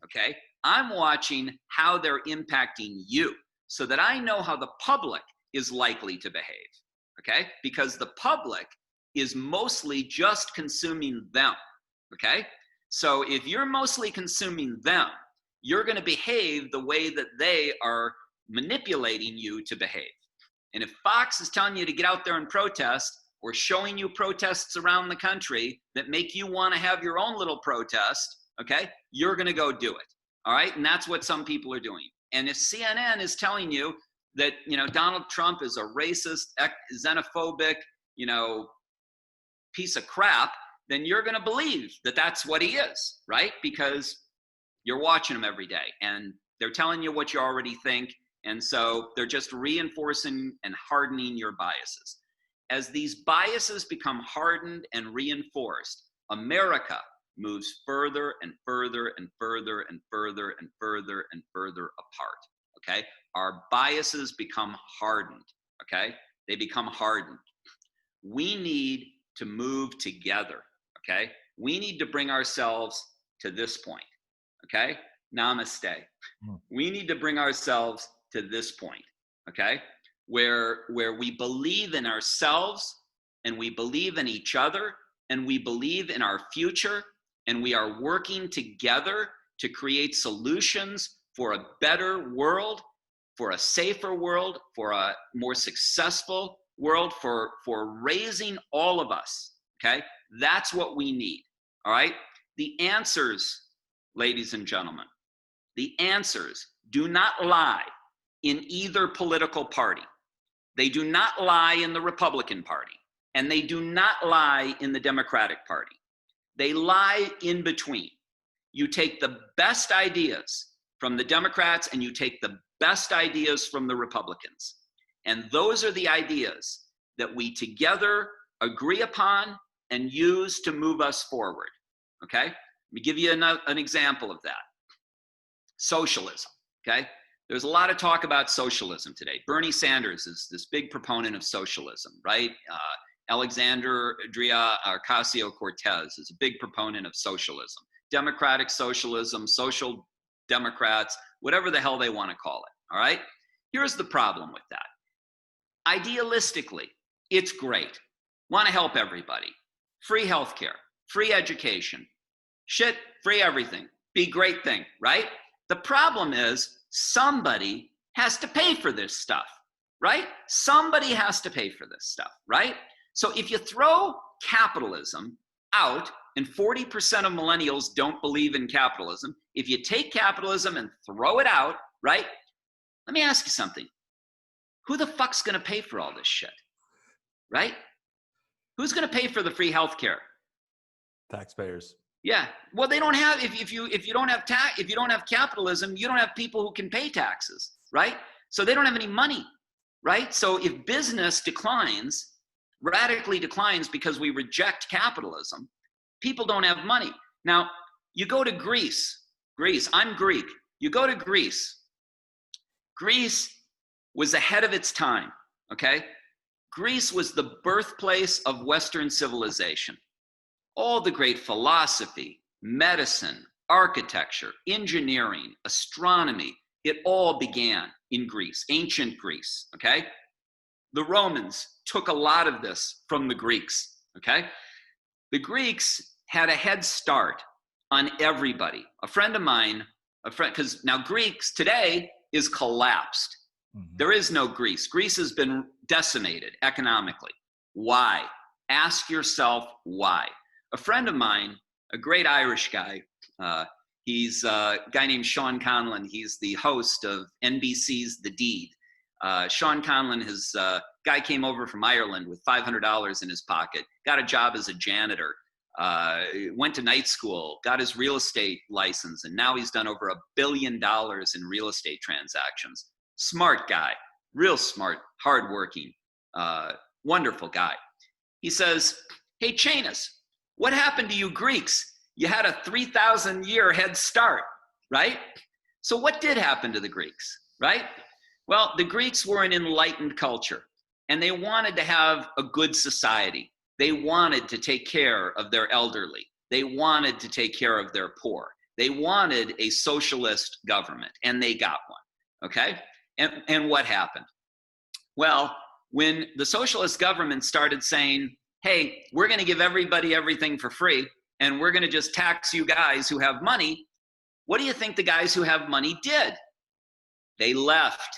okay? I'm watching how they're impacting you so that I know how the public is likely to behave, okay? Because the public is mostly just consuming them, okay? So if you're mostly consuming them, you're going to behave the way that they are manipulating you to behave. And if Fox is telling you to get out there and protest, or showing you protests around the country that make you want to have your own little protest, okay, you're going to go do it. All right. And that's what some people are doing. And if CNN is telling you that, you know, Donald Trump is a racist, xenophobic, you know, piece of crap, then you're going to believe that that's what he is, right? Because you're watching him every day and they're telling you what you already think. And so they're just reinforcing and hardening your biases. As these biases become hardened and reinforced, America moves further and further and further and further and further and further apart, okay? Our biases become hardened, okay? They become hardened. We need to move together, okay? We need to bring ourselves to this point, okay? Namaste. We need to bring ourselves to this point, okay? Where we believe in ourselves and we believe in each other and we believe in our future and we are working together to create solutions for a better world, for a safer world, for a more successful world, for raising all of us, okay? That's what we need, all right? The answers, ladies and gentlemen, the answers do not lie in either political party. They do not lie in the Republican Party, and they do not lie in the Democratic Party. They lie in between. You take the best ideas from the Democrats and you take the best ideas from the Republicans. And those are the ideas that we together agree upon and use to move us forward, okay? Let me give you an example of that. Socialism, okay? There's a lot of talk about socialism today. Bernie Sanders is this big proponent of socialism, right? Alexandria Ocasio-Cortez is a big proponent of socialism. Democratic socialism, social democrats, whatever the hell they want to call it, all right? Here's the problem with that. Idealistically, it's great. Want to help everybody. Free healthcare, free education, shit, free everything. Be great thing, right? The problem is somebody has to pay for this stuff, right? Somebody has to pay for this stuff, right? So if you throw capitalism out, and 40% of millennials don't believe in capitalism, if you take capitalism and throw it out, right? Let me ask you something. Who the fuck's gonna pay for all this shit, right? Who's gonna pay for the free healthcare? Taxpayers. Yeah, well, they don't have. If you don't have capitalism, you don't have people who can pay taxes, right? So they don't have any money, right? So if business declines, radically declines because we reject capitalism, people don't have money. Now you go to Greece. I'm Greek. You go to Greece. Greece was ahead of its time. Okay, Greece was the birthplace of Western civilization. All the great philosophy, medicine, architecture, engineering, astronomy, it all began in Greece, ancient Greece, okay? The Romans took a lot of this from the Greeks, okay? The Greeks had a head start on everybody. A friend of mine, because now Greece today is collapsed. Mm-hmm. There is no Greece. Greece has been decimated economically. Why? Ask yourself why. A friend of mine, a great Irish guy, he's a guy named Sean Conlon. He's the host of NBC's The Deed. Sean Conlon, his guy came over from Ireland with $500 in his pocket, got a job as a janitor, went to night school, got his real estate license, and now he's done over $1 billion in real estate transactions. Smart guy, real smart, hardworking, wonderful guy. He says, "Hey, Chanos, What happened to you Greeks? You had a 3,000 year head start, right? So what did happen to the Greeks, right? Well, the Greeks were an enlightened culture, and they wanted to have a good society. They wanted to take care of their elderly. They wanted to take care of their poor. They wanted a socialist government, and they got one, okay? And what happened? Well, when the socialist government started saying, hey, we're going to give everybody everything for free, and we're going to just tax you guys who have money, what do you think the guys who have money did? They left.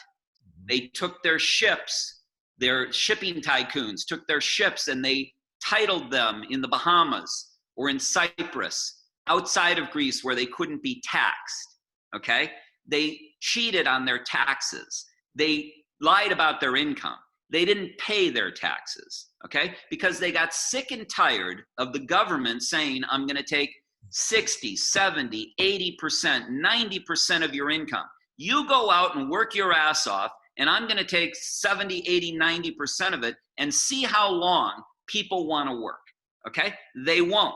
They took their ships, their shipping tycoons took their ships and they titled them in the Bahamas or in Cyprus, outside of Greece where they couldn't be taxed, okay? They cheated on their taxes. They lied about their income. They didn't pay their taxes, okay? Because they got sick and tired of the government saying, I'm gonna take 60, 70, 80%, 90% of your income. You go out and work your ass off, and I'm gonna take 70, 80, 90% of it and see how long people wanna work, okay? They won't,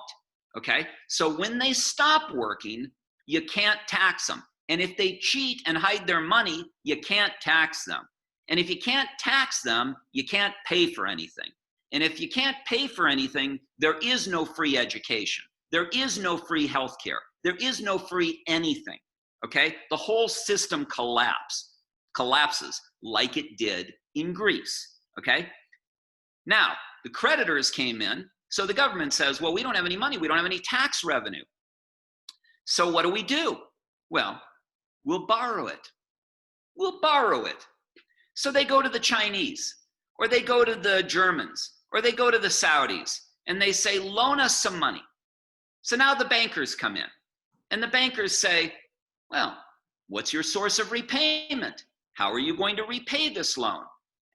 okay? So when they stop working, you can't tax them. And if they cheat and hide their money, you can't tax them. And if you can't tax them, you can't pay for anything. And if you can't pay for anything, there is no free education. There is no free healthcare. There is no free anything, okay? The whole system collapses like it did in Greece, okay? Now, the creditors came in, so the government says, well, we don't have any money. We don't have any tax revenue. So what do? Well, we'll borrow it. We'll borrow it. So they go to the Chinese, or they go to the Germans, or they go to the Saudis, and they say, loan us some money. So now the bankers come in, and the bankers say, well, what's your source of repayment? How are you going to repay this loan?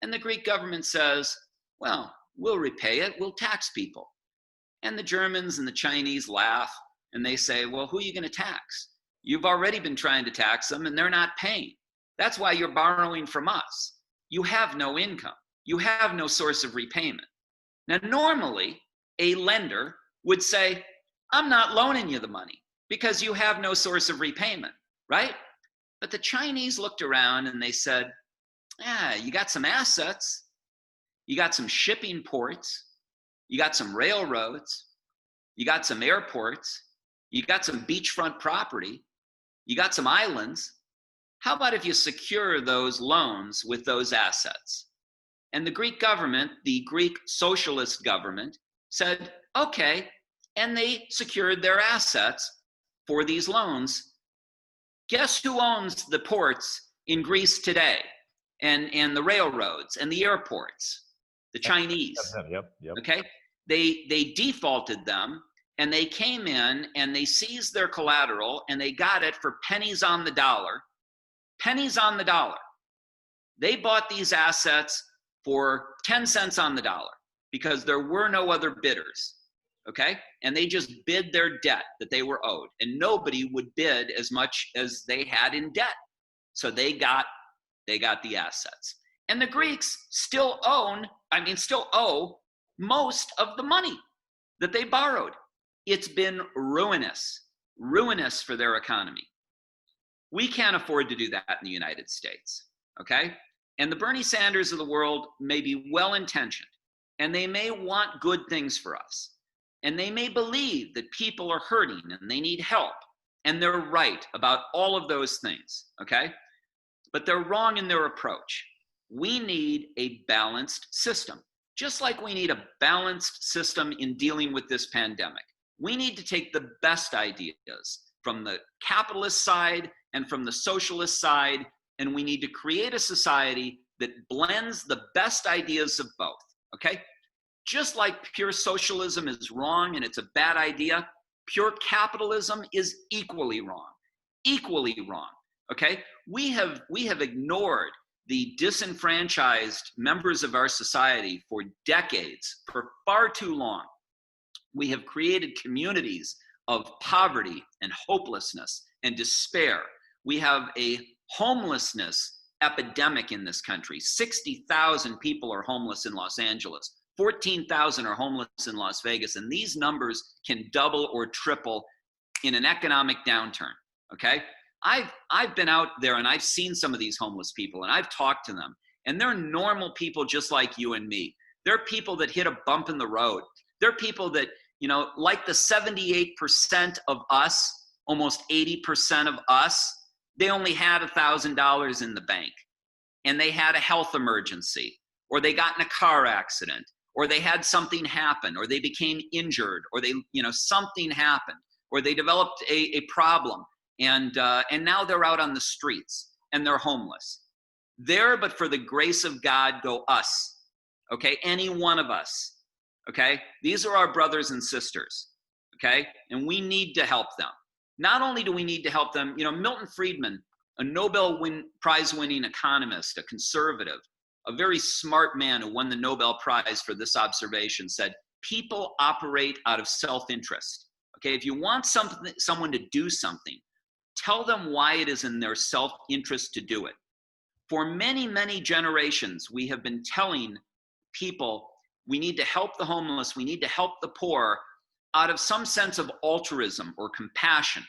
And the Greek government says, well, we'll repay it, we'll tax people. And the Germans and the Chinese laugh, and they say, well, who are you going to tax? You've already been trying to tax them, and they're not paying. That's why you're borrowing from us. You have no income. You have no source of repayment. Now, normally, a lender would say, I'm not loaning you the money because you have no source of repayment, right? But the Chinese looked around and they said, you got some assets. You got some shipping ports. You got some railroads. You got some airports. You got some beachfront property. You got some islands. How about if you secure those loans with those assets? And the Greek government, the Greek socialist government, said, okay, and they secured their assets for these loans. Guess who owns the ports in Greece today, and the railroads and the airports? The Chinese. Yep. Okay, they defaulted them, and they came in and they seized their collateral and they got it for pennies on the dollar. Pennies on the dollar. They bought these assets for 10 cents on the dollar because there were no other bidders, okay? And they just bid their debt that they were owed, and nobody would bid as much as they had in debt. So they got the assets. And the Greeks still owe most of the money that they borrowed. It's been ruinous for their economy. We can't afford to do that in the United States, okay? And the Bernie Sanders of the world may be well-intentioned, and they may want good things for us, and they may believe that people are hurting and they need help, and they're right about all of those things, okay? But they're wrong in their approach. We need a balanced system, just like we need a balanced system in dealing with this pandemic. We need to take the best ideas from the capitalist side and from the socialist side, and we need to create a society that blends the best ideas of both, okay? Just like pure socialism is wrong and it's a bad idea, pure capitalism is equally wrong, okay? We have ignored the disenfranchised members of our society for decades, for far too long. We have created communities of poverty and hopelessness and despair. We have a homelessness epidemic in this country. 60,000 people are homeless in Los Angeles. 14,000 are homeless in Las Vegas, and these numbers can double or triple in an economic downturn. Okay, I've been out there and I've seen some of these homeless people, and I've talked to them, and they're normal people just like you and me. They're people that hit a bump in the road. They're people that, like the 78% of us, almost 80% of us, they only had $1,000 in the bank, and they had a health emergency, or they got in a car accident, or they had something happen, or they became injured, or something happened, or they developed a problem, and now they're out on the streets and they're homeless. There, but for the grace of God, go us. Okay, any one of us. Okay, these are our brothers and sisters. Okay, and we need to help them. Not only do we need to help them, Milton Friedman, a Nobel Prize-winning economist, a conservative, a very smart man who won the Nobel Prize for this observation, said, people operate out of self-interest. Okay, if you want someone to do something, tell them why it is in their self-interest to do it. For many, many generations, we have been telling people we need to help the homeless, we need to help the poor out of some sense of altruism or compassion.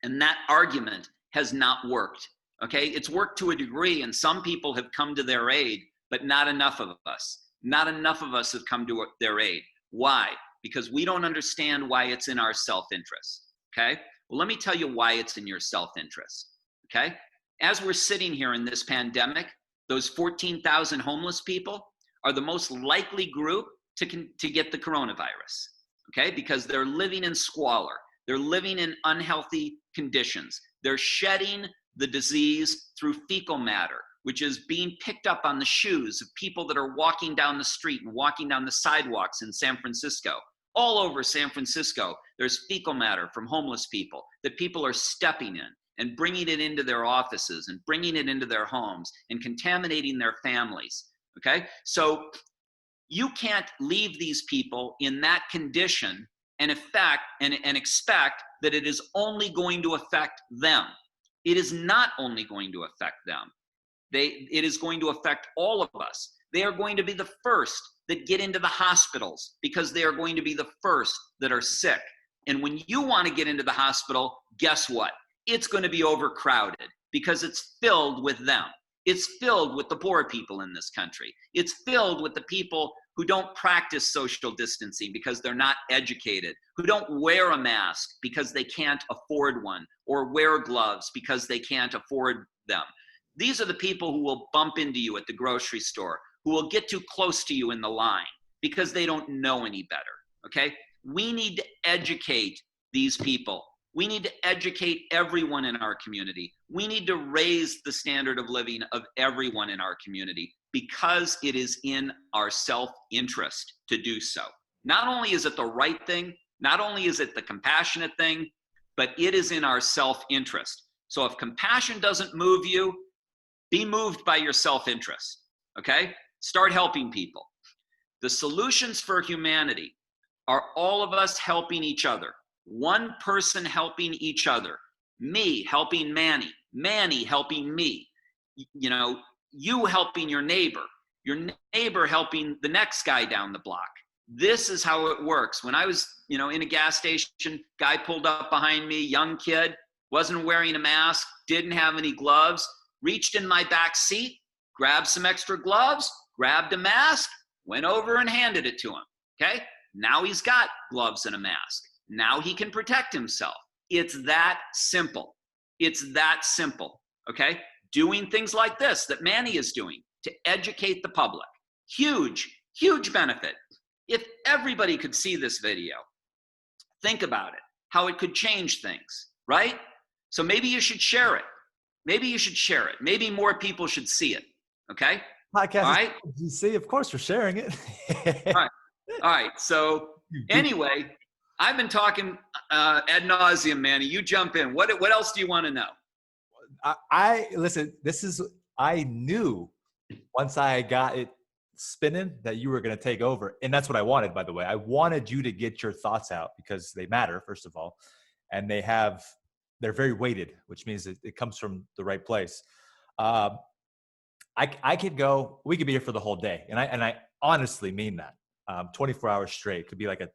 And that argument has not worked. Okay, it's worked to a degree, and some people have come to their aid, but not enough of us. Not enough of us have come to their aid. Why? Because we don't understand why it's in our self-interest. Okay, well, let me tell you why it's in your self-interest. Okay, as we're sitting here in this pandemic, those 14,000 homeless people are the most likely group to get the coronavirus. Okay, because they're living in squalor. They're living in unhealthy conditions. They're shedding the disease through fecal matter, which is being picked up on the shoes of people that are walking down the street and walking down the sidewalks in San Francisco. All over San Francisco, there's fecal matter from homeless people that people are stepping in and bringing it into their offices and bringing it into their homes and contaminating their families. Okay, so you can't leave these people in that condition and expect that it is only going to affect them. It is not only going to affect them. It is going to affect all of us. They are going to be the first that get into the hospitals because they are going to be the first that are sick. And when you want to get into the hospital, guess what? It's going to be overcrowded because it's filled with them. It's filled with the poor people in this country. It's filled with the people who don't practice social distancing because they're not educated, who don't wear a mask because they can't afford one, or wear gloves because they can't afford them. These are the people who will bump into you at the grocery store, who will get too close to you in the line because they don't know any better, okay? We need to educate these people. We need to educate everyone in our community. We need to raise the standard of living of everyone in our community because it is in our self-interest to do so. Not only is it the right thing, not only is it the compassionate thing, but it is in our self-interest. So if compassion doesn't move you, be moved by your self-interest, okay? Start helping people. The solutions for humanity are all of us helping each other. One person helping each other. Me helping Manny. Manny helping me. You helping your neighbor helping the next guy down the block. This is how it works. When I was, in a gas station, guy pulled up behind me, young kid, wasn't wearing a mask, didn't have any gloves, reached in my back seat, grabbed some extra gloves, grabbed a mask, went over and handed it to him, okay? Now he's got gloves and a mask. Now he can protect himself. It's that simple. It's that simple, okay? Doing things like this that Manny is doing to educate the public. Huge, huge benefit. If everybody could see this video, think about it, how it could change things, right? So maybe you should share it. Maybe you should share it. Maybe more people should see it, okay? Podcast. All right? You see, of course we're sharing it. All right. So anyway, I've been talking ad nauseum, Manny. You jump in. What else do you want to know? Listen, I knew once I got it spinning that you were going to take over. And that's what I wanted, by the way. I wanted you to get your thoughts out because they matter, first of all. And they're very weighted, which means it comes from the right place. We could be here for the whole day. And I honestly mean that. 24 hours straight. Could be like a,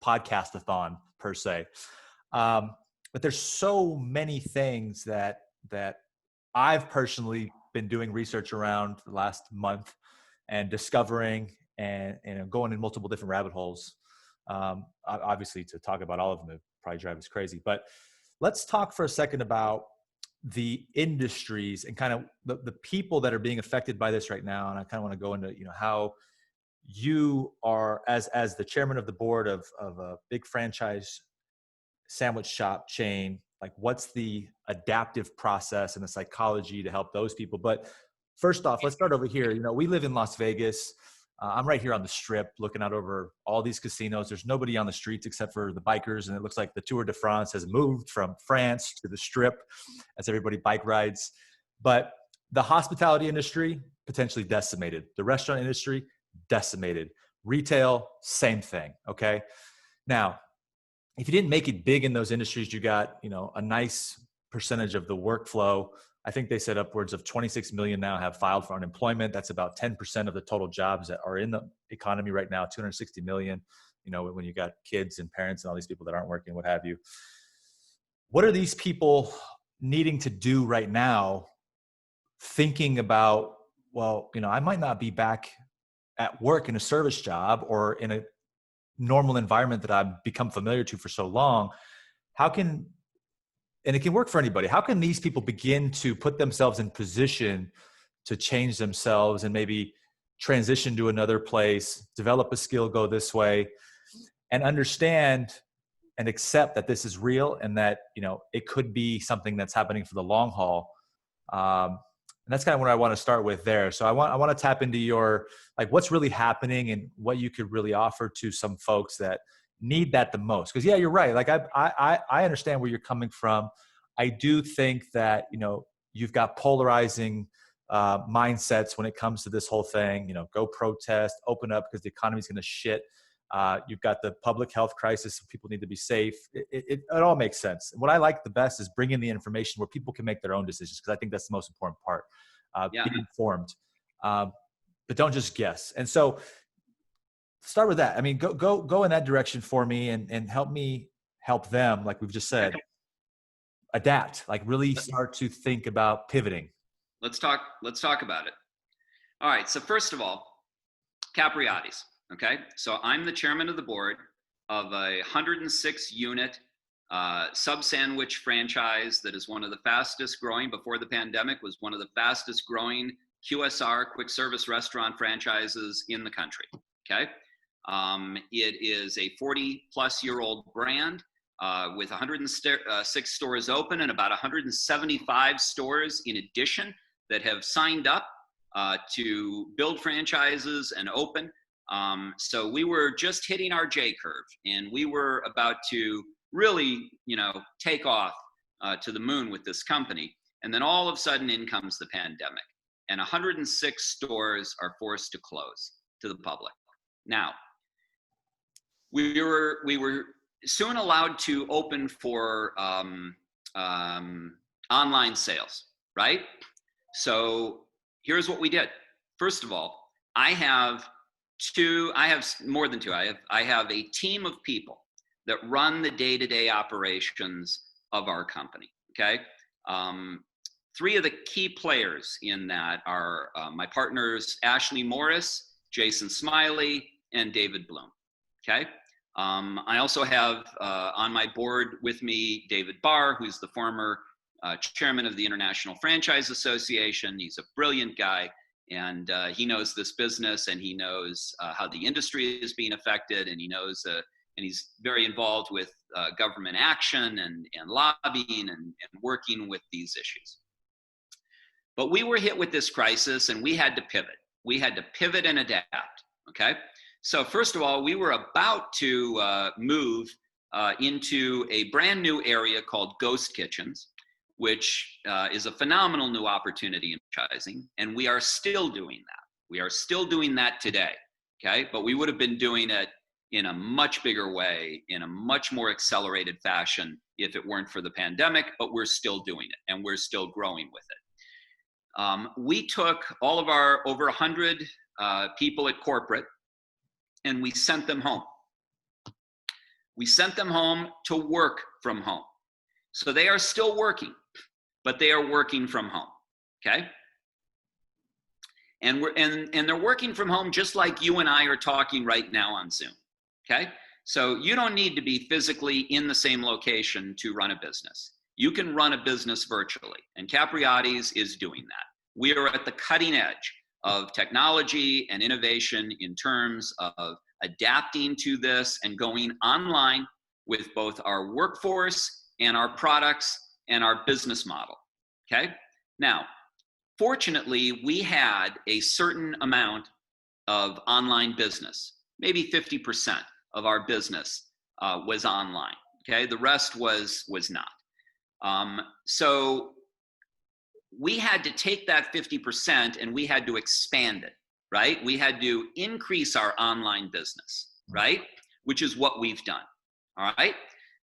podcast-a-thon per se. But there's so many things that I've personally been doing research around the last month and discovering and going in multiple different rabbit holes. Obviously, to talk about all of them would probably drive us crazy. But let's talk for a second about the industries and kind of the people that are being affected by this right now. And I kind of want to go into, how you are as the chairman of the board of a big franchise sandwich shop chain, like what's the adaptive process and the psychology to help those people. But first off, let's start over here. We live in Las Vegas. I'm right here on the Strip looking out over all these casinos. There's nobody on the streets except for the bikers. And it looks like the Tour de France has moved from France to the Strip as everybody bike rides. But the hospitality industry, potentially decimated. The restaurant industry, decimated. Retail, same thing. Okay. Now, if you didn't make it big in those industries, you got, a nice percentage of the workflow. I think they said upwards of 26 million now have filed for unemployment. That's about 10% of the total jobs that are in the economy right now, 260 million, when you got kids and parents and all these people that aren't working, what have you. What are these people needing to do right now, thinking about, well, I might not be back at work in a service job or in a normal environment that I've become familiar to for so long. And it can work for anybody. How can these people begin to put themselves in position to change themselves and maybe transition to another place, develop a skill, go this way, and understand and accept that this is real and that, it could be something that's happening for the long haul. And that's kind of where I want to start with there. So I want to tap into your, like, what's really happening and what you could really offer to some folks that need that the most. Because yeah, you're right. Like I understand where you're coming from. I do think that, you've got polarizing mindsets when it comes to this whole thing, go protest, open up because the economy's going to shit. You've got the public health crisis. So people need to be safe. It all makes sense. And what I like the best is bringing the information where people can make their own decisions, because I think that's the most important part. Be informed, but don't just guess. And so start with that. I mean, go in that direction for me and help me help them. Like we've just said, adapt, like really start to think about pivoting. Let's talk about it. All right. So first of all, Capriati's. Okay. So I'm the chairman of the board of a 106 unit sub sandwich franchise that is one of the fastest growing, before the pandemic, was one of the fastest growing QSR, quick service restaurant franchises in the country. Okay. It is a 40-plus-year-old brand with 106 stores open and about 175 stores in addition that have signed up to build franchises and open. So we were just hitting our J curve, and we were about to really, take off to the moon with this company. And then all of a sudden in comes the pandemic, and 106 stores are forced to close to the public. Now, we were soon allowed to open for online sales, right? So here's what we did. First of all, I have more than two. I have a team of people that run the day-to-day operations of our company, okay? Three of the key players in that are my partners, Ashley Morris, Jason Smiley, and David Bloom, okay? I also have on my board with me David Barr, who's the former chairman of the International Franchise Association. He's a brilliant guy, and he knows this business, and he knows how the industry is being affected, and he knows, and he's very involved with government action and lobbying and working with these issues. But we were hit with this crisis, and we had to pivot. We had to pivot and adapt, okay? So first of all, we were about to move into a brand new area called Ghost Kitchens, which is a phenomenal new opportunity in franchising, and we are still doing that. We are still doing that today, okay? But we would have been doing it in a much bigger way, in a much more accelerated fashion if it weren't for the pandemic, but we're still doing it, and we're still growing with it. We took all of our over 100 people at corporate, and we sent them home. We sent them home to work from home. So they are still working, but they are working from home, okay? And they're working from home just like you and I are talking right now on Zoom, okay? So you don't need to be physically in the same location to run a business. You can run a business virtually, and Capriati's is doing that. We are at the cutting edge of technology and innovation in terms of adapting to this and going online with both our workforce and our products and our business model, okay? Now, fortunately, we had a certain amount of online business. Maybe 50% of our business was online, okay? The rest was not. So we had to take that 50% and we had to expand it, right? We had to increase our online business, right? Which is what we've done, all right?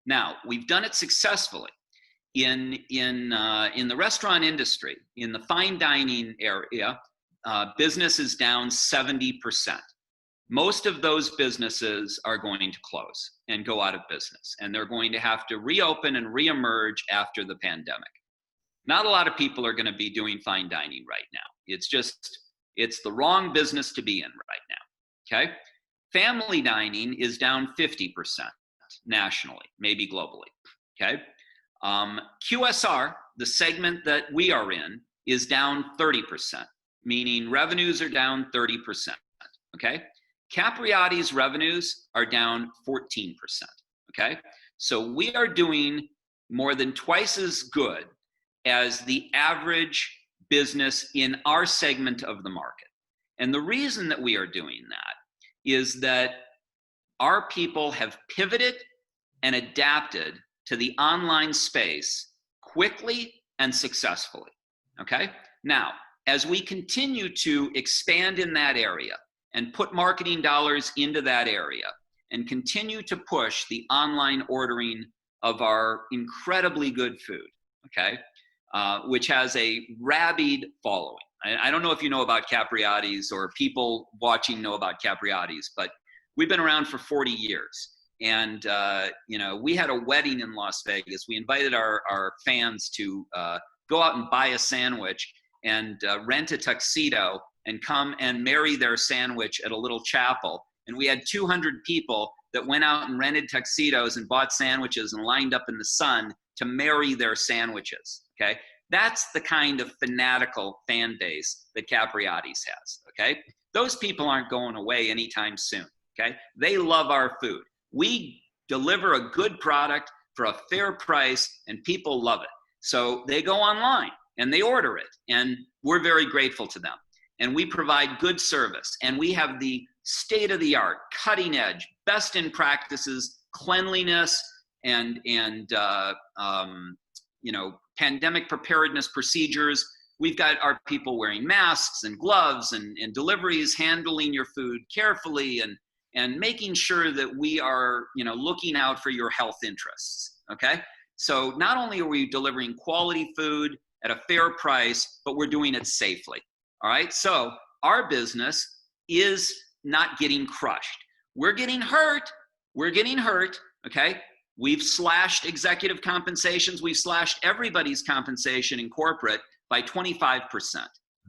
Now, we've done it successfully. In the restaurant industry, in the fine dining area, business is down 70%. Most of those businesses are going to close and go out of business, and they're going to have to reopen and reemerge after the pandemic. Not a lot of people are going to be doing fine dining right now. It's the wrong business to be in right now, okay? Family dining is down 50% nationally, maybe globally, okay? QSR, the segment that we are in, is down 30%, meaning revenues are down 30%, okay? Capriati's revenues are down 14%, okay? So we are doing more than twice as good as the average business in our segment of the market. And the reason that we are doing that is that our people have pivoted and adapted to the online space quickly and successfully, okay? Now, as we continue to expand in that area and put marketing dollars into that area and continue to push the online ordering of our incredibly good food, okay, which has a rabid following. I don't know if you know about Capriati's or people watching know about Capriati's, but we've been around for 40 years. And, we had a wedding in Las Vegas. We invited our fans to go out and buy a sandwich and rent a tuxedo and come and marry their sandwich at a little chapel. And we had 200 people that went out and rented tuxedos and bought sandwiches and lined up in the sun to marry their sandwiches, okay? That's the kind of fanatical fan base that Capriati's has, okay? Those people aren't going away anytime soon, okay? They love our food. We deliver a good product for a fair price and people love it. So they go online and they order it, and we're very grateful to them. And we provide good service, and we have the state-of-the-art, cutting-edge, best-in practices, cleanliness, and pandemic preparedness procedures. We've got our people wearing masks and gloves and deliveries, handling your food carefully and making sure that we are, looking out for your health interests, okay? So not only are we delivering quality food at a fair price, but we're doing it safely, all right? So our business is not getting crushed. We're getting hurt, okay? We've slashed executive compensations. We've slashed everybody's compensation in corporate by 25%,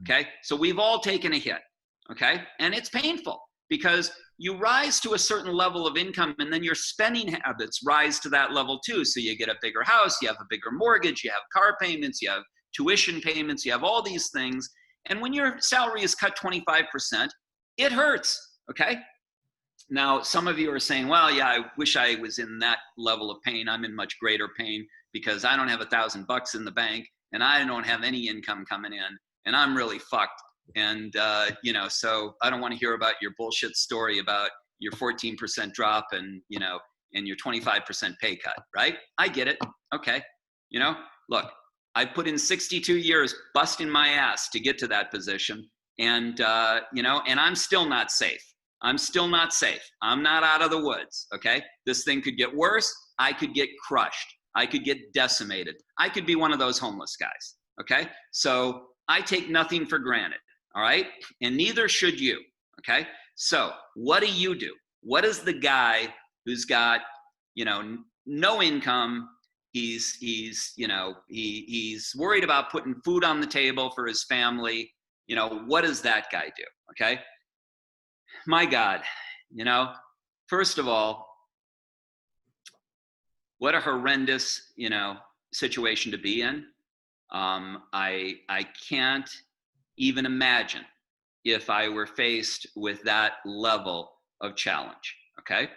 okay? So we've all taken a hit, okay? And it's painful because you rise to a certain level of income and then your spending habits rise to that level too. So you get a bigger house, you have a bigger mortgage, you have car payments, you have tuition payments, you have all these things. And when your salary is cut 25%, it hurts, okay? Now, some of you are saying, well, yeah, I wish I was in that level of pain. I'm in much greater pain because I don't have $1,000 in the bank and I don't have any income coming in and I'm really fucked. And, so I don't want to hear about your bullshit story about your 14% drop and your 25% pay cut, right? I get it. Okay. Look, I put in 62 years busting my ass to get to that position. And, and I'm still not safe. I'm still not safe. I'm not out of the woods, okay? This thing could get worse. I could get crushed. I could get decimated. I could be one of those homeless guys, okay? So I take nothing for granted, all right? And neither should you, okay? So what do? What is the guy who's got, no income? He's worried about putting food on the table for his family. What does that guy do? Okay. My God, first of all, what a horrendous, situation to be in. I can't even imagine if I were faced with that level of challenge. Okay.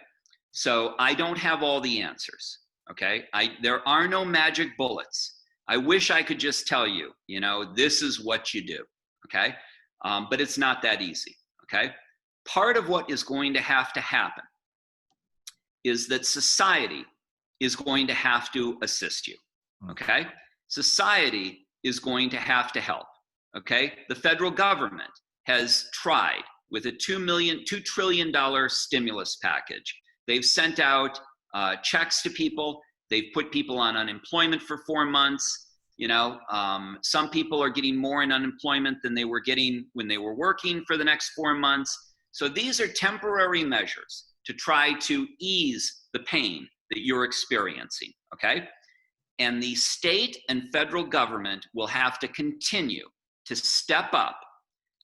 So I don't have all the answers. Okay. There are no magic bullets. I wish I could just tell you, this is what you do. Okay. But it's not that easy. Okay. Part of what is going to happen is that society is going to have to assist you. Okay. Society is going to have to help. Okay. The federal government has tried with a $2 trillion stimulus package. They've sent out checks to people. They've put people on unemployment for 4 months. Some people are getting more in unemployment than they were getting when they were working for the next 4 months. So these are temporary measures to try to ease the pain that you're experiencing, okay? And the state and federal government will have to continue to step up.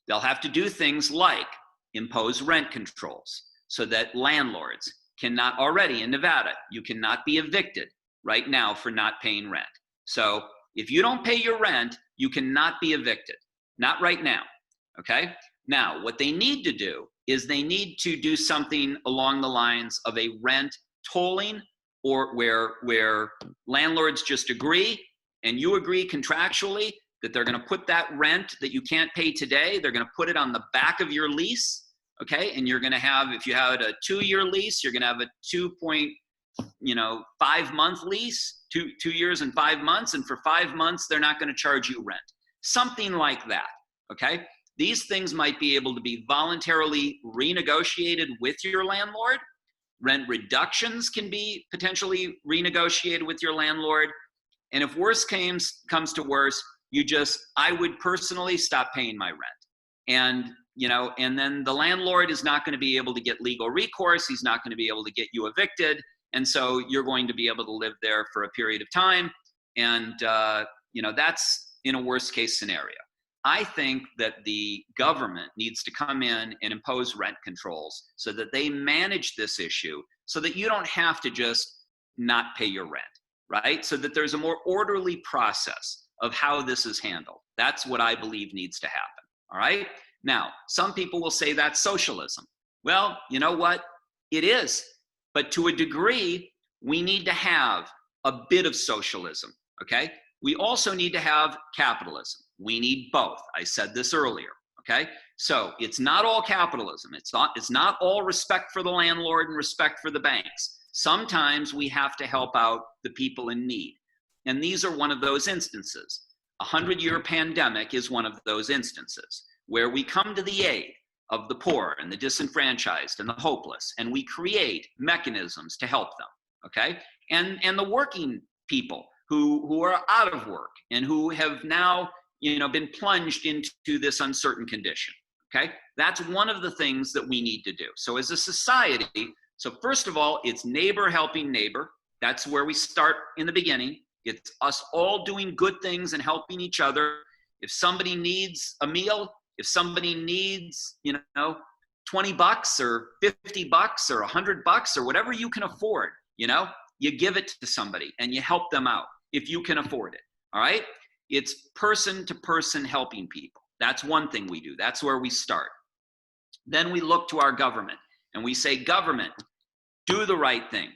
They'll have to do things like impose rent controls so that landlords cannot, already in Nevada, you cannot be evicted right now for not paying rent. So if you don't pay your rent, you cannot be evicted. Not right now, okay? Now, what they need to do is they need to do something along the lines of a rent tolling, or where landlords just agree and you agree contractually that they're going to put that rent that you can't pay today, they're going to put it on the back of your lease, okay? And you're going to have, if you had a 2-year lease, you're going to have a 5-month lease, 2 years and 5 months, and for 5 months they're not going to charge you rent. Something like that, okay? These things might be able to be voluntarily renegotiated with your landlord. Rent reductions can be potentially renegotiated with your landlord. And if worse comes to worse, I would personally stop paying my rent. And then the landlord is not going to be able to get legal recourse. He's not going to be able to get you evicted. And so you're going to be able to live there for a period of time. And, that's in a worst case scenario. I think that the government needs to come in and impose rent controls so that they manage this issue so that you don't have to just not pay your rent, right? So that there's a more orderly process of how this is handled. That's what I believe needs to happen, all right? Now, some people will say that's socialism. Well, you know what? It is. But to a degree, we need to have a bit of socialism, okay? We also need to have capitalism. We need both. I said this earlier, okay? So it's not all capitalism. It's not all respect for the landlord and respect for the banks. Sometimes we have to help out the people in need. And these are one of those instances. A 100-year pandemic is one of those instances where we come to the aid of the poor and the disenfranchised and the hopeless, and we create mechanisms to help them, okay? And the working people who are out of work and who have now been plunged into this uncertain condition, okay? That's one of the things that we need to do. So as a society, so first of all, it's neighbor helping neighbor. That's where we start in the beginning. It's us all doing good things and helping each other. If somebody needs a meal, if somebody needs, $20 or $50 or $100 or whatever you can afford, you give it to somebody and you help them out if you can afford it, all right? It's person to person helping people. That's one thing we do. That's where we start. Then we look to our government and we say, government, do the right thing.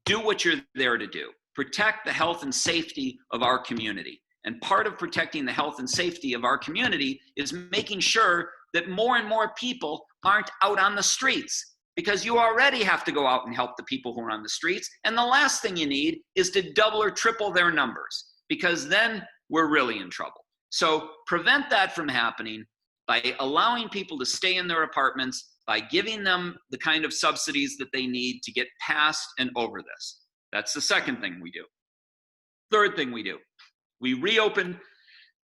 Do what you're there to do. Protect the health and safety of our community. And part of protecting the health and safety of our community is making sure that more and more people aren't out on the streets, because you already have to go out and help the people who are on the streets. And the last thing you need is to double or triple their numbers, because then we're really in trouble. So prevent that from happening by allowing people to stay in their apartments, by giving them the kind of subsidies that they need to get past and over this. That's the second thing we do. Third thing we do, we reopen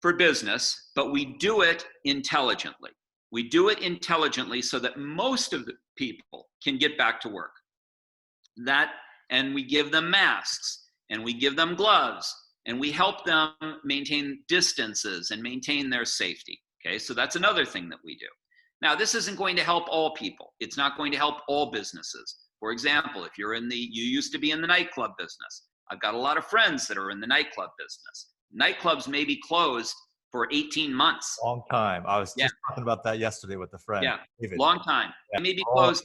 for business, but we do it intelligently. We do it intelligently so that most of the people can get back to work. And we give them masks, and we give them gloves, and we help them maintain distances and maintain their safety. Okay, so that's another thing that we do. Now, this isn't going to help all people. It's not going to help all businesses. For example, if you used to be in the nightclub business. I've got a lot of friends that are in the nightclub business. Nightclubs may be closed for 18 months. Long time. I was Yeah. just talking about that yesterday with a friend. Yeah, David. long time. Yeah. They may be closed.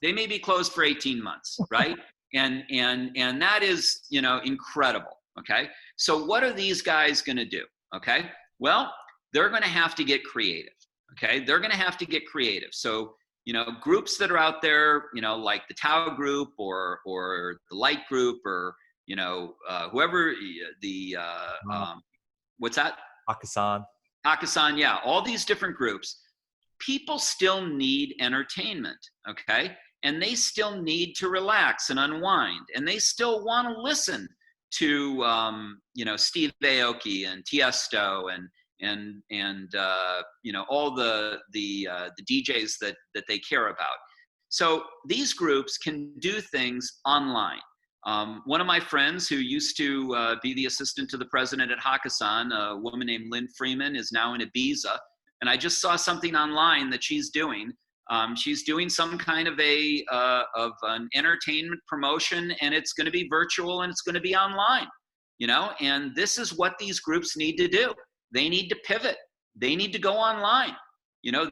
They may be closed for 18 months, right? and that is, incredible. Okay. So what are these guys going to do? Okay. Well, they're going to have to get creative. Okay. They're going to have to get creative. So, groups that are out there, like the Tau group or the Light group or, whoever what's that? Hakkasan. Yeah. All these different groups, people still need entertainment. Okay. And they still need to relax and unwind. And they still want to listen to, Steve Aoki and Tiesto and all the DJs that they care about. So these groups can do things online. One of my friends who used to be the assistant to the president at Hakkasan, a woman named Lynn Freeman, is now in Ibiza. And I just saw something online that she's doing. She's doing some kind of an entertainment promotion, and it's going to be virtual and it's going to be online, and this is what these groups need to do. They need to pivot. They need to go online.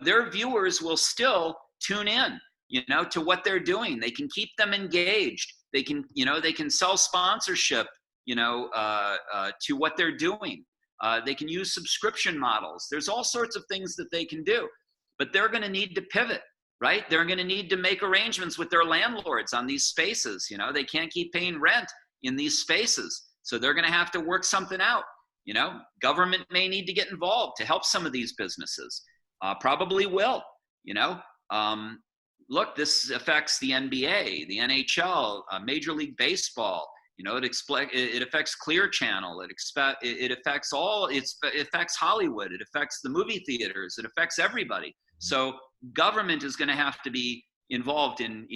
Their viewers will still tune in, to what they're doing. They can keep them engaged. They can, they can sell sponsorship, to what they're doing. They can use subscription models. There's all sorts of things that they can do, but they're going to need to pivot, right? They're going to need to make arrangements with their landlords on these spaces. They can't keep paying rent in these spaces. So they're going to have to work something out. Government may need to get involved to help some of these businesses. Probably will, look, this affects the NBA, the NHL, Major League Baseball. It affects Clear Channel. It affects it affects Hollywood. It affects the movie theaters. It affects everybody. So government is going to have to be involved in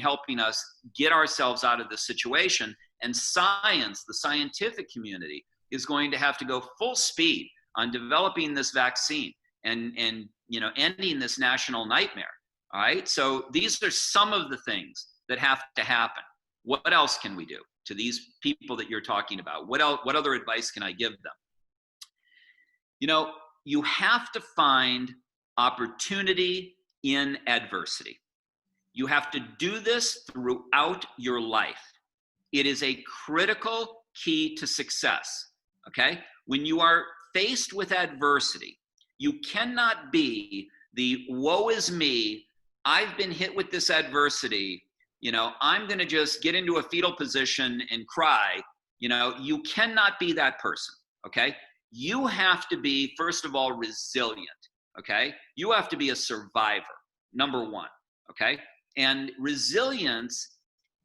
helping us get ourselves out of this situation. And science, the scientific community, is going to have to go full speed on developing this vaccine and ending this national nightmare. All right. So these are some of the things that have to happen. What else can we do to these people that you're talking about? What other advice can I give them? You have to find opportunity in adversity. You have to do this throughout your life. It is a critical key to success. Okay? When you are faced with adversity, you cannot be the woe is me, I've been hit with this adversity, I'm going to just get into a fetal position and cry. You cannot be that person. Okay? You have to be, first of all, resilient. Okay? You have to be a survivor, number one. Okay? And resilience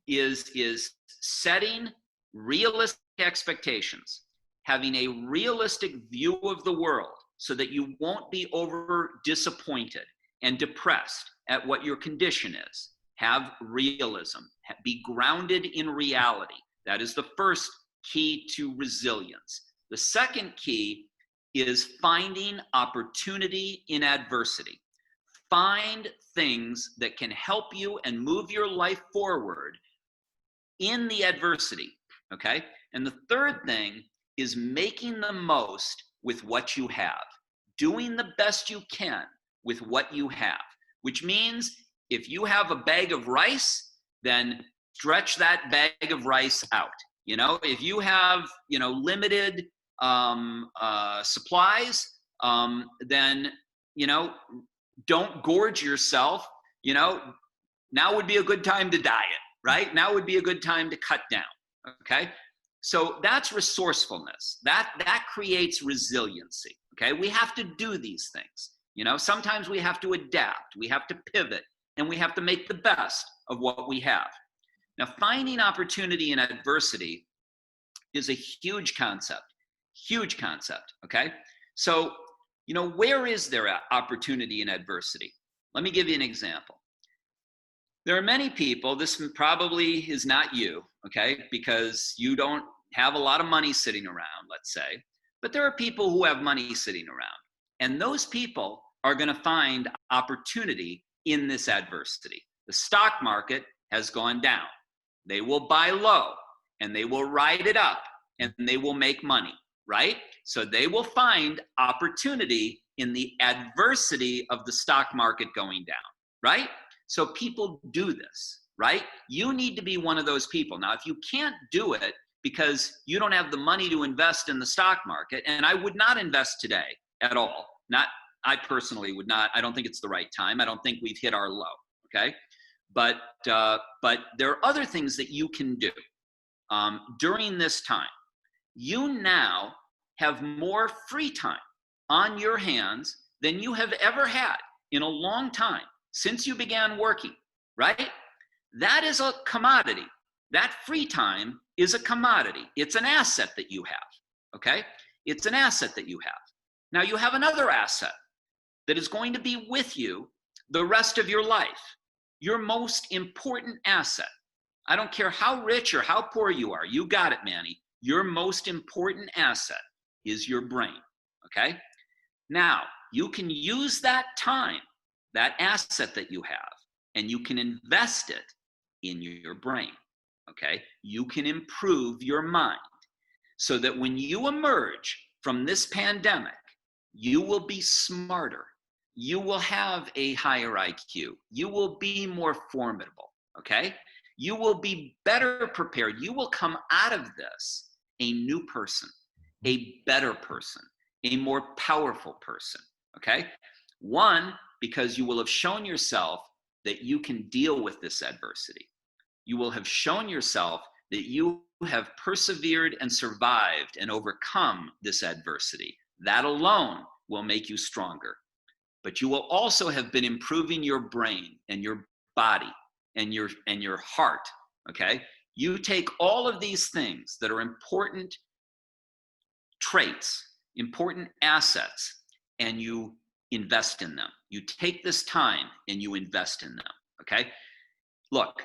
is setting realistic expectations, having a realistic view of the world so that you won't be over disappointed and depressed at what your condition is. Have realism, be grounded in reality. That is the first key to resilience. The second key is finding opportunity in adversity. Find things that can help you and move your life forward in the adversity, okay? And the third thing is making the most with what you have, doing the best you can with what you have, which means if you have a bag of rice, then stretch that bag of rice out. If you have, limited supplies, then, don't gorge yourself. Now would be a good time to diet, right? Now would be a good time to cut down. Okay. So that's resourcefulness. That creates resiliency. Okay. We have to do these things. Sometimes we have to adapt, we have to pivot, and we have to make the best of what we have. Now, finding opportunity in adversity is a huge concept, okay? So Where is there opportunity in adversity? Let me give you an example. There are many people, this probably is not you, okay, because you don't have a lot of money sitting around, let's say, but there are people who have money sitting around. And those people are going to find opportunity in this adversity. The stock market has gone down. They will buy low and they will ride it up and they will make money, right? So they will find opportunity in the adversity of the stock market going down, right? So people do this, right? You need to be one of those people. Now, if you can't do it because you don't have the money to invest in the stock market, and I would not invest today at all. I personally would not. I don't think it's the right time. I don't think we've hit our low, okay? But there are other things that you can do during this time. You now have more free time on your hands than you have ever had in a long time since you began working, right? That is a commodity. That free time is a commodity. It's an asset that you have, okay? It's an asset that you have. Now you have another asset that is going to be with you the rest of your life. Your most important asset. I don't care how rich or how poor you are. You got it, Manny. Your most important asset is your brain, okay? Now, you can use that time, that asset that you have, and you can invest it in your brain, okay? You can improve your mind so that when you emerge from this pandemic, you will be smarter. You will have a higher IQ. You will be more formidable, okay? You will be better prepared. You will come out of this a new person, a better person, a more powerful person, okay? One, because you will have shown yourself that you can deal with this adversity. You will have shown yourself that you have persevered and survived and overcome this adversity. That alone will make you stronger. But you will also have been improving your brain and your body and your heart, okay? You take all of these things that are important traits, important assets, and you invest in them. You take this time and you invest in them, okay? Look,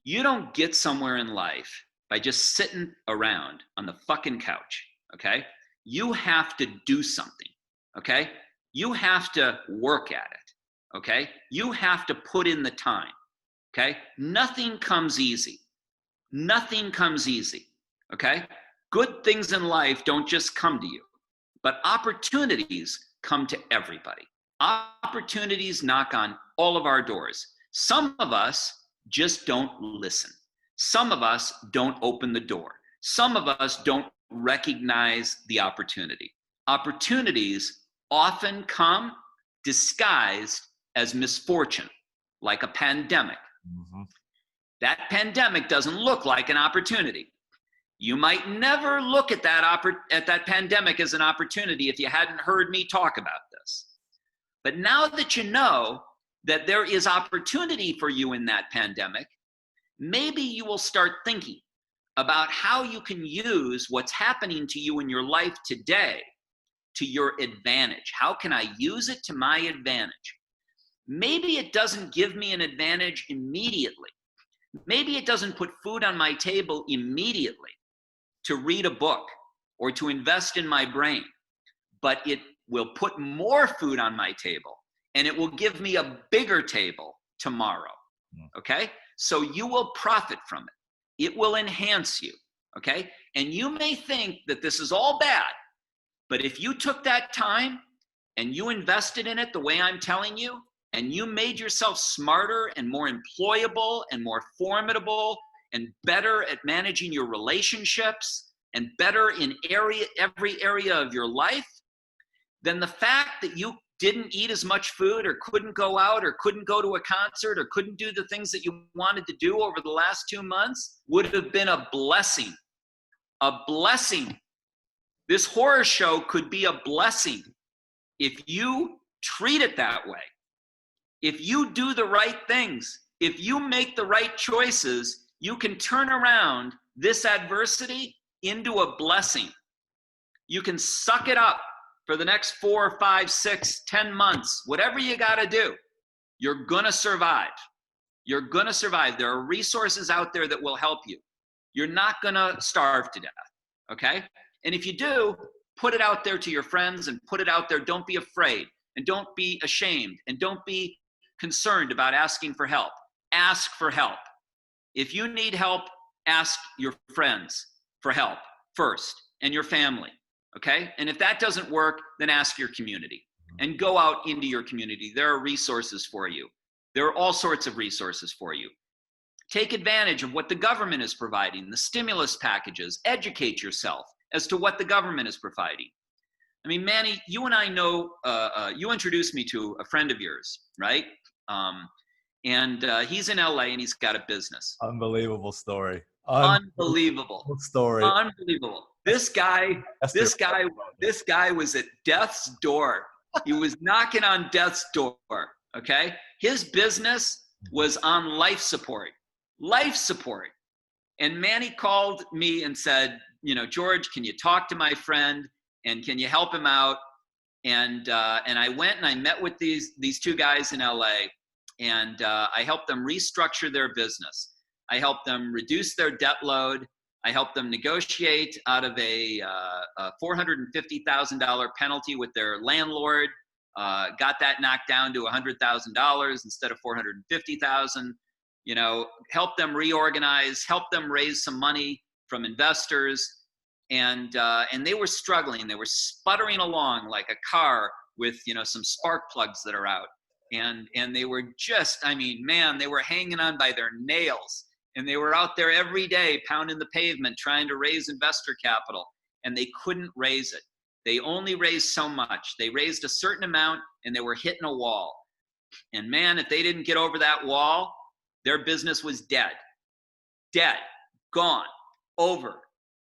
you don't get somewhere in life by just sitting around on the fucking couch, okay? You have to do something, okay? You have to work at it, okay? You have to put in the time, okay? Nothing comes easy. Nothing comes easy, okay? Good things in life don't just come to you, but opportunities come to everybody. Opportunities knock on all of our doors. Some of us just don't listen. Some of us don't open the door. Some of us don't recognize the opportunity. Opportunities often come disguised as misfortune, like a pandemic. Mm-hmm. That pandemic doesn't look like an opportunity. You might never look at that pandemic as an opportunity if you hadn't heard me talk about this. But now that you know that there is opportunity for you in that pandemic, maybe you will start thinking about how you can use what's happening to you in your life today to your advantage. How can I use it to my advantage? Maybe it doesn't give me an advantage immediately. Maybe it doesn't put food on my table immediately to read a book or to invest in my brain, but it will put more food on my table and it will give me a bigger table tomorrow, okay? So you will profit from it. It will enhance you, okay? And you may think that this is all bad, but if you took that time and you invested in it the way I'm telling you, and you made yourself smarter and more employable and more formidable and better at managing your relationships and better in every area of your life, then the fact that you didn't eat as much food or couldn't go out or couldn't go to a concert or couldn't do the things that you wanted to do over the last 2 months would have been a blessing. A blessing. This horror show could be a blessing if you treat it that way. If you do the right things, if you make the right choices, you can turn around this adversity into a blessing. You can suck it up for the next 4, 5, 6, 10 months, whatever you got to do, you're going to survive. You're going to survive. There are resources out there that will help you. You're not going to starve to death. Okay? And if you do, put it out there to your friends and put it out there. Don't be afraid and don't be ashamed and don't be concerned about asking for help. Ask for help. If you need help, ask your friends for help first and your family. Okay? And if that doesn't work, then ask your community and go out into your community. There are resources for you. There are all sorts of resources for you. Take advantage of what the government is providing, the stimulus packages. Educate yourself as to what the government is providing. I mean, Manny, you and I know, you introduced me to a friend of yours, right? And he's in LA and he's got a business. Unbelievable story. Unbelievable story. Unbelievable. This guy was at death's door. He was knocking on death's door. Okay. His business was on life support. And Manny called me and said, George, can you talk to my friend and can you help him out? And I went and I met with these two guys in LA and I helped them restructure their business. I helped them reduce their debt load. I helped them negotiate out of a $450,000 penalty with their landlord. Got that knocked down to $100,000 instead of $450,000. Help them reorganize, help them raise some money from investors, and they were struggling. They were sputtering along like a car with some spark plugs that are out, and they were just, they were hanging on by their nails, and they were out there every day pounding the pavement trying to raise investor capital, and they couldn't raise it. They only raised so much. They raised a certain amount, and they were hitting a wall. And man, if they didn't get over that wall, their business was dead, gone, over,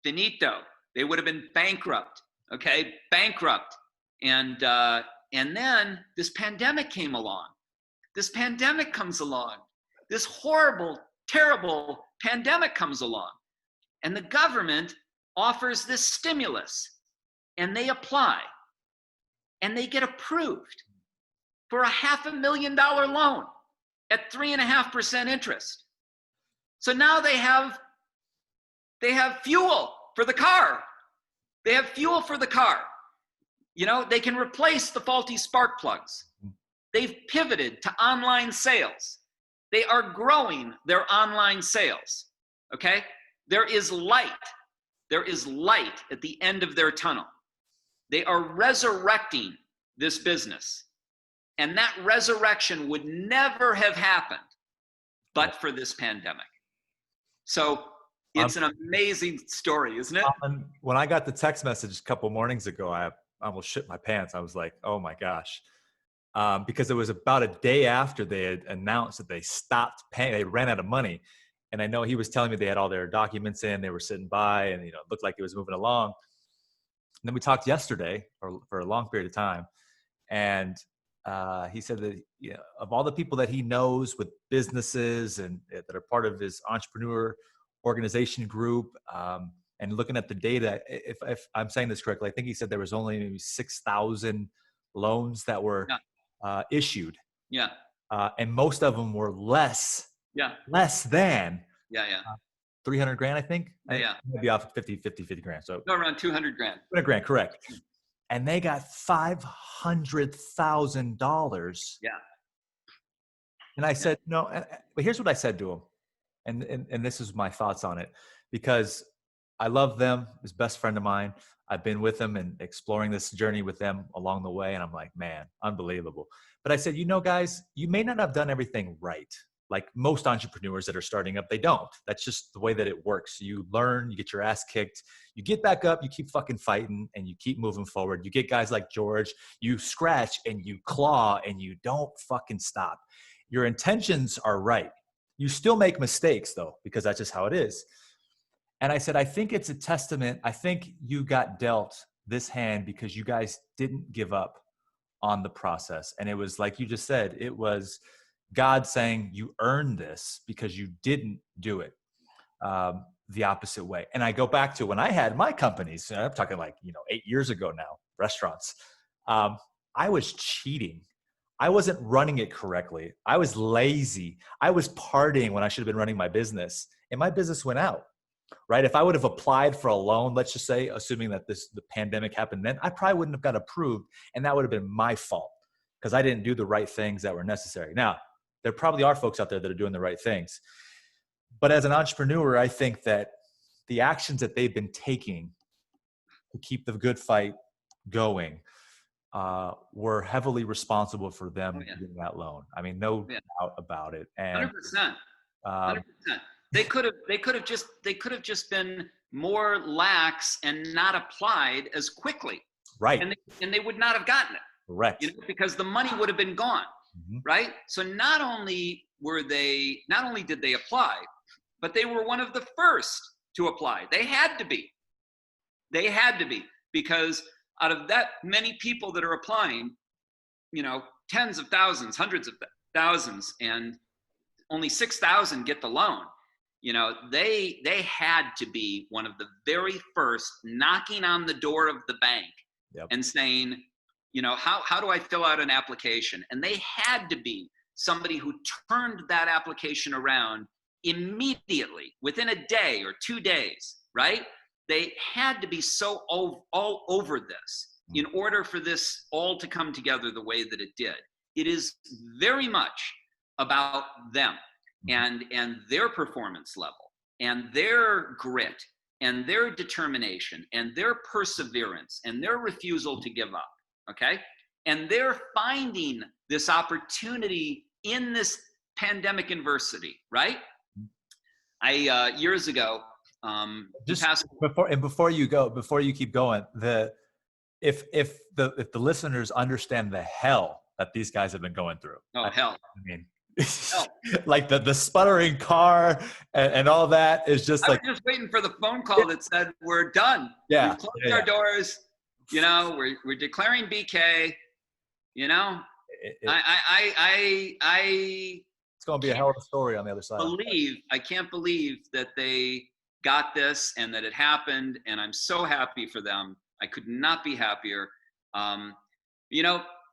finito. They would have been bankrupt, okay? Bankrupt. And then this pandemic came along. This pandemic comes along. This horrible, terrible pandemic comes along. And the government offers this stimulus. And they apply. And they get approved for a $500,000 loan at 3.5% interest. So now they have fuel for the car. They have fuel for the car. They can replace the faulty spark plugs. They've pivoted to online sales. They are growing their online sales. Okay? There is light. There is light at the end of their tunnel. They are resurrecting this business. And that resurrection would never have happened but for this pandemic. So it's an amazing story, isn't it? When I got the text message a couple mornings ago, I almost shit my pants. I was like, oh my gosh. Because it was about a day after they had announced that they stopped paying, they ran out of money. And I know he was telling me they had all their documents in, they were sitting by, and it looked like it was moving along. And then we talked yesterday for a long period of time. And he said that of all the people that he knows with businesses and that are part of his entrepreneur organization group, and looking at the data, if I'm saying this correctly, I think he said there was only maybe 6,000 loans that were issued. Yeah. And most of them were less than 300 grand, I think. Yeah. Maybe off 50 grand. So no, around 200 grand. 200 grand, correct. And they got $500,000. Yeah. And I said, no, but here's what I said to him. And this is my thoughts on it, because I love them, his best friend of mine. I've been with them and exploring this journey with them along the way. And I'm like, man, unbelievable. But I said, guys, you may not have done everything right. Like most entrepreneurs that are starting up, they don't. That's just the way that it works. You learn, you get your ass kicked, you get back up, you keep fucking fighting, and you keep moving forward. You get guys like George, you scratch and you claw and you don't fucking stop. Your intentions are right. You still make mistakes though, because that's just how it is. And I said, I think it's a testament. I think you got dealt this hand because you guys didn't give up on the process. And it was like you just said, it was God saying you earned this because you didn't do it the opposite way. And I go back to when I had my companies, I'm talking like, 8 years ago now, restaurants. I was cheating. I wasn't running it correctly. I was lazy. I was partying when I should have been running my business, and my business went out. Right? If I would have applied for a loan, let's just say, assuming that the pandemic happened then, I probably wouldn't have got approved, and that would have been my fault because I didn't do the right things that were necessary. Now, there probably are folks out there that are doing the right things, but as an entrepreneur, I think that the actions that they've been taking to keep the good fight going were heavily responsible for them getting that loan. I mean, no doubt about it. And 100%. 100%. They could have just been more lax and not applied as quickly. Right. And they would not have gotten it. Correct. Because the money would have been gone. Mm-hmm. Right. So not only did they apply, but they were one of the first to apply. They had to be because out of that many people that are applying, tens of thousands, hundreds of thousands, and only 6,000 get the loan. They had to be one of the very first knocking on the door of the bank and saying, how do I fill out an application? And they had to be somebody who turned that application around immediately within a day or 2 days, right? They had to be so all over this in order for this all to come together the way that it did. It is very much about them and their performance level and their grit and their determination and their perseverance and their refusal to give up, okay? And they're finding this opportunity in this pandemic adversity, right? I years ago, before you keep going, if the listeners understand the hell that these guys have been going through. Hell. I mean, like the sputtering car and all that is just I was just waiting for the phone call that said we're done. Yeah, we've closed our doors. We're declaring BK. It's going to be a hell of a story on the other side. I can't believe that they got this and that it happened, and I'm so happy for them. I could not be happier.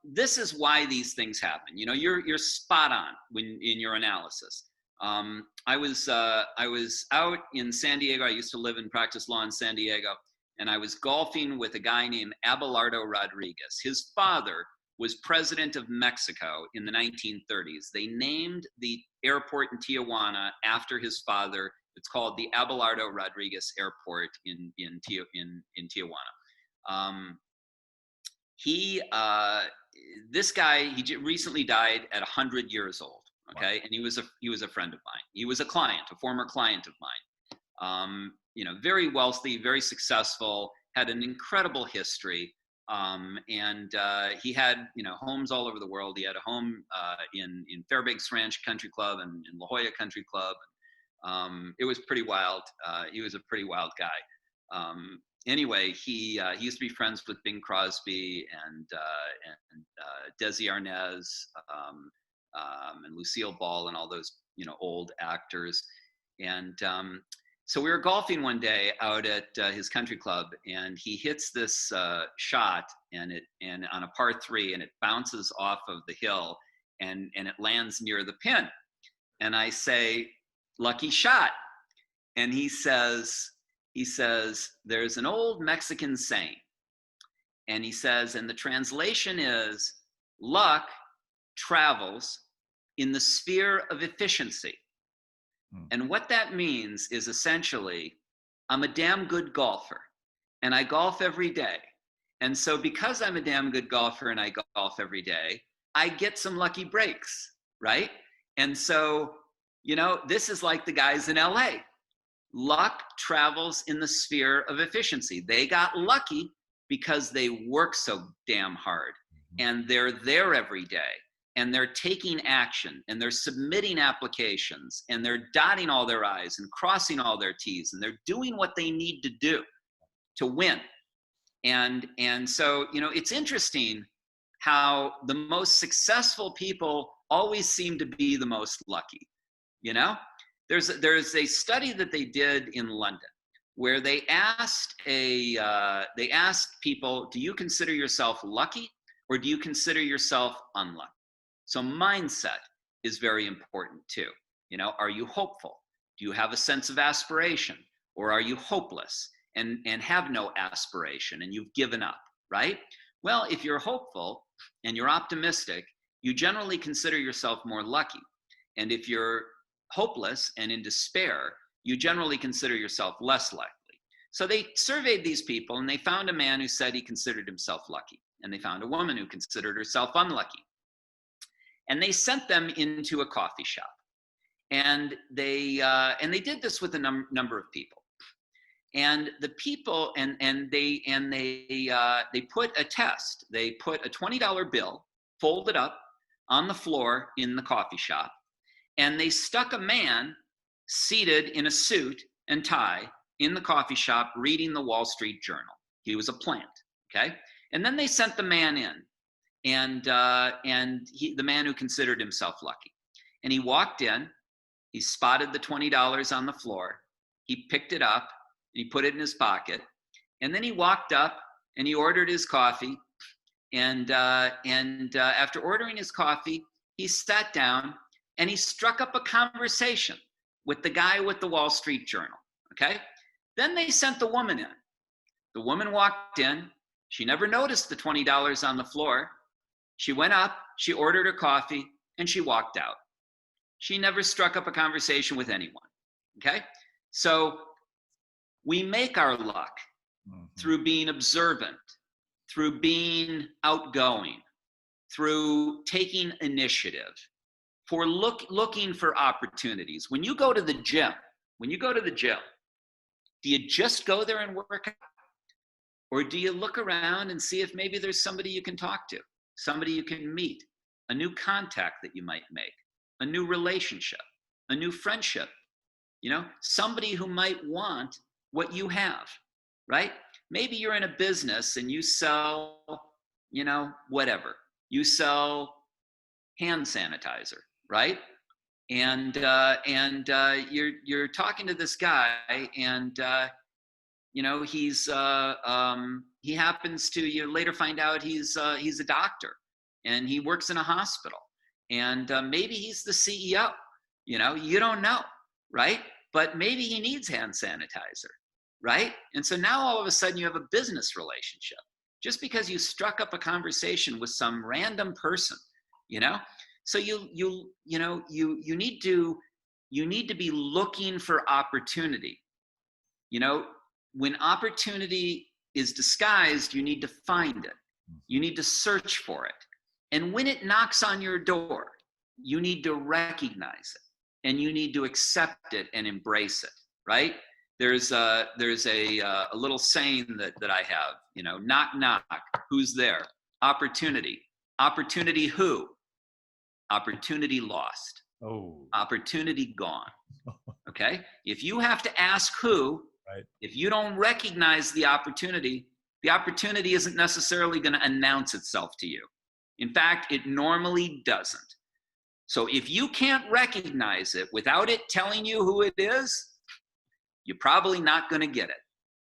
This is why these things happen. You're spot on in your analysis. I was out in San Diego. I used to live and practice law in San Diego, and I was golfing with a guy named Abelardo Rodriguez. His father was president of Mexico in the 1930s. They named the airport in Tijuana after his father. It's called the Abelardo Rodriguez Airport in Tijuana. This guy, he recently died at 100 years old. Okay, wow. And he was a friend of mine. He was a former client of mine. Very wealthy, very successful, had an incredible history. And he had, homes all over the world. He had a home in Fairbanks Ranch Country Club and in La Jolla Country Club. It was pretty wild. He was a pretty wild guy. Anyway, he used to be friends with Bing Crosby and Desi Arnaz and Lucille Ball and all those old actors. And so we were golfing one day out at his country club, and he hits this shot and on a par 3, and it bounces off of the hill and it lands near the pin. And I say, "Lucky shot." And he says, there's an old Mexican saying, and he says, and the translation is, luck travels in the sphere of efficiency. And what that means is essentially, I'm a damn good golfer and I golf every day. And so because I'm a damn good golfer and I golf every day, I get some lucky breaks, right? And so, this is like the guys in LA. Luck travels in the sphere of efficiency. They got lucky because they work so damn hard and they're there every day. And they're taking action and they're submitting applications and they're dotting all their I's and crossing all their T's, and they're doing what they need to do to win. And so, it's interesting how the most successful people always seem to be the most lucky. There's a study that they did in London where they asked people, do you consider yourself lucky or do you consider yourself unlucky? So mindset is very important too. You know, are you hopeful? Do you have a sense of aspiration, or are you hopeless and have no aspiration and you've given up, right? Well, if you're hopeful and you're optimistic, you generally consider yourself more lucky. And if you're hopeless and in despair, you generally consider yourself less likely. So they surveyed these people and they found a man who said he considered himself lucky. And they found a woman who considered herself unlucky. And they sent them into a coffee shop. And they did this with a number of people. And the people they put a test. They put a $20 bill folded up on the floor in the coffee shop, and they stuck a man seated in a suit and tie in the coffee shop reading the Wall Street Journal. He was a plant, okay? And then they sent the man in, and the man who considered himself lucky. And he walked in, he spotted the $20 on the floor, he picked it up, and he put it in his pocket, and then he walked up and he ordered his coffee, and after ordering his coffee, he sat down and he struck up a conversation with the guy with the Wall Street Journal, okay? Then they sent the woman in. The woman walked in. She never noticed the $20 on the floor. She went up, she ordered her coffee, and she walked out. She never struck up a conversation with anyone, okay? So we make our luck through being observant, through being outgoing, through taking initiative, for looking for opportunities. When you go to the gym, do you just go there and work out? Or do you look around and see if maybe there's somebody you can talk to, somebody you can meet, a new contact that you might make, a new relationship, a new friendship, you know, somebody who might want what you have, right? Maybe you're in a business and you sell, you know, whatever. You sell hand sanitizer, right? And you're talking to this guy, and you know, he happens to, you later find out he's a doctor, and he works in a hospital, and maybe he's the CEO. You know, you don't know, right? But maybe he needs hand sanitizer, right? And so now all of a sudden you have a business relationship just because you struck up a conversation with some random person, you know? So you need to be looking for opportunity. You know, when opportunity is disguised, you need to find it. You need to search for it. And when it knocks on your door, you need to recognize it and you need to accept it and embrace it, right? There's a little saying that I have, you know, knock, knock, who's there? Opportunity. Opportunity who? Opportunity lost. Oh. Opportunity gone. Okay? If you have to ask who, right, if you don't recognize the opportunity isn't necessarily going to announce itself to you. In fact, it normally doesn't. So if you can't recognize it without it telling you who it is, you're probably not going to get it,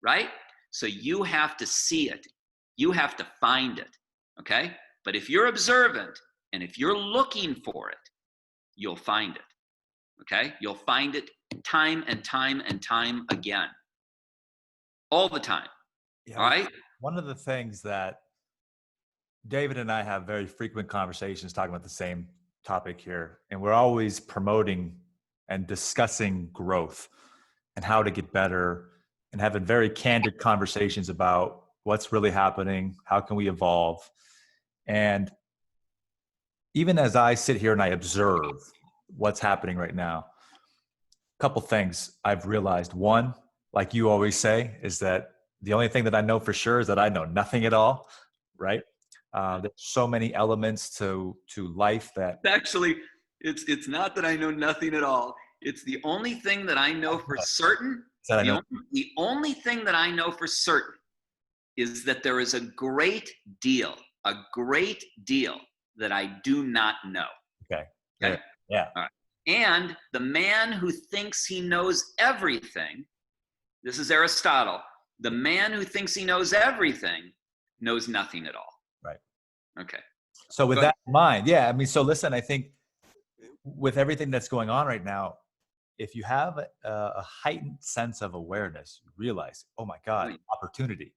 right? So you have to see it. You have to find it, okay? But if you're observant and if you're looking for it, you'll find it, okay? You'll find it time and time and time again, all the time, yeah, all right? One of the things that David and I have very frequent conversations talking about the same topic here, and we're always promoting and discussing growth and how to get better and having very candid conversations about what's really happening, how can we evolve. And even as I sit here and I observe what's happening right now, a couple things I've realized. One, like you always say, is that the only thing that I know for sure is that I know nothing at all, right? There's so many elements to life that actually, it's not that I know nothing at all. It's the only thing that I know for certain. The only thing that I know for certain is that there is a great deal that I do not know. Okay. Yeah. All right. And the man who thinks he knows everything This is Aristotle. The man who thinks he knows everything knows nothing at all. Right. Okay. So with Go that ahead. in mind, yeah, I mean, so listen, I think with everything that's going on right now, if you have a heightened sense of awareness, you realize, oh my God, opportunity,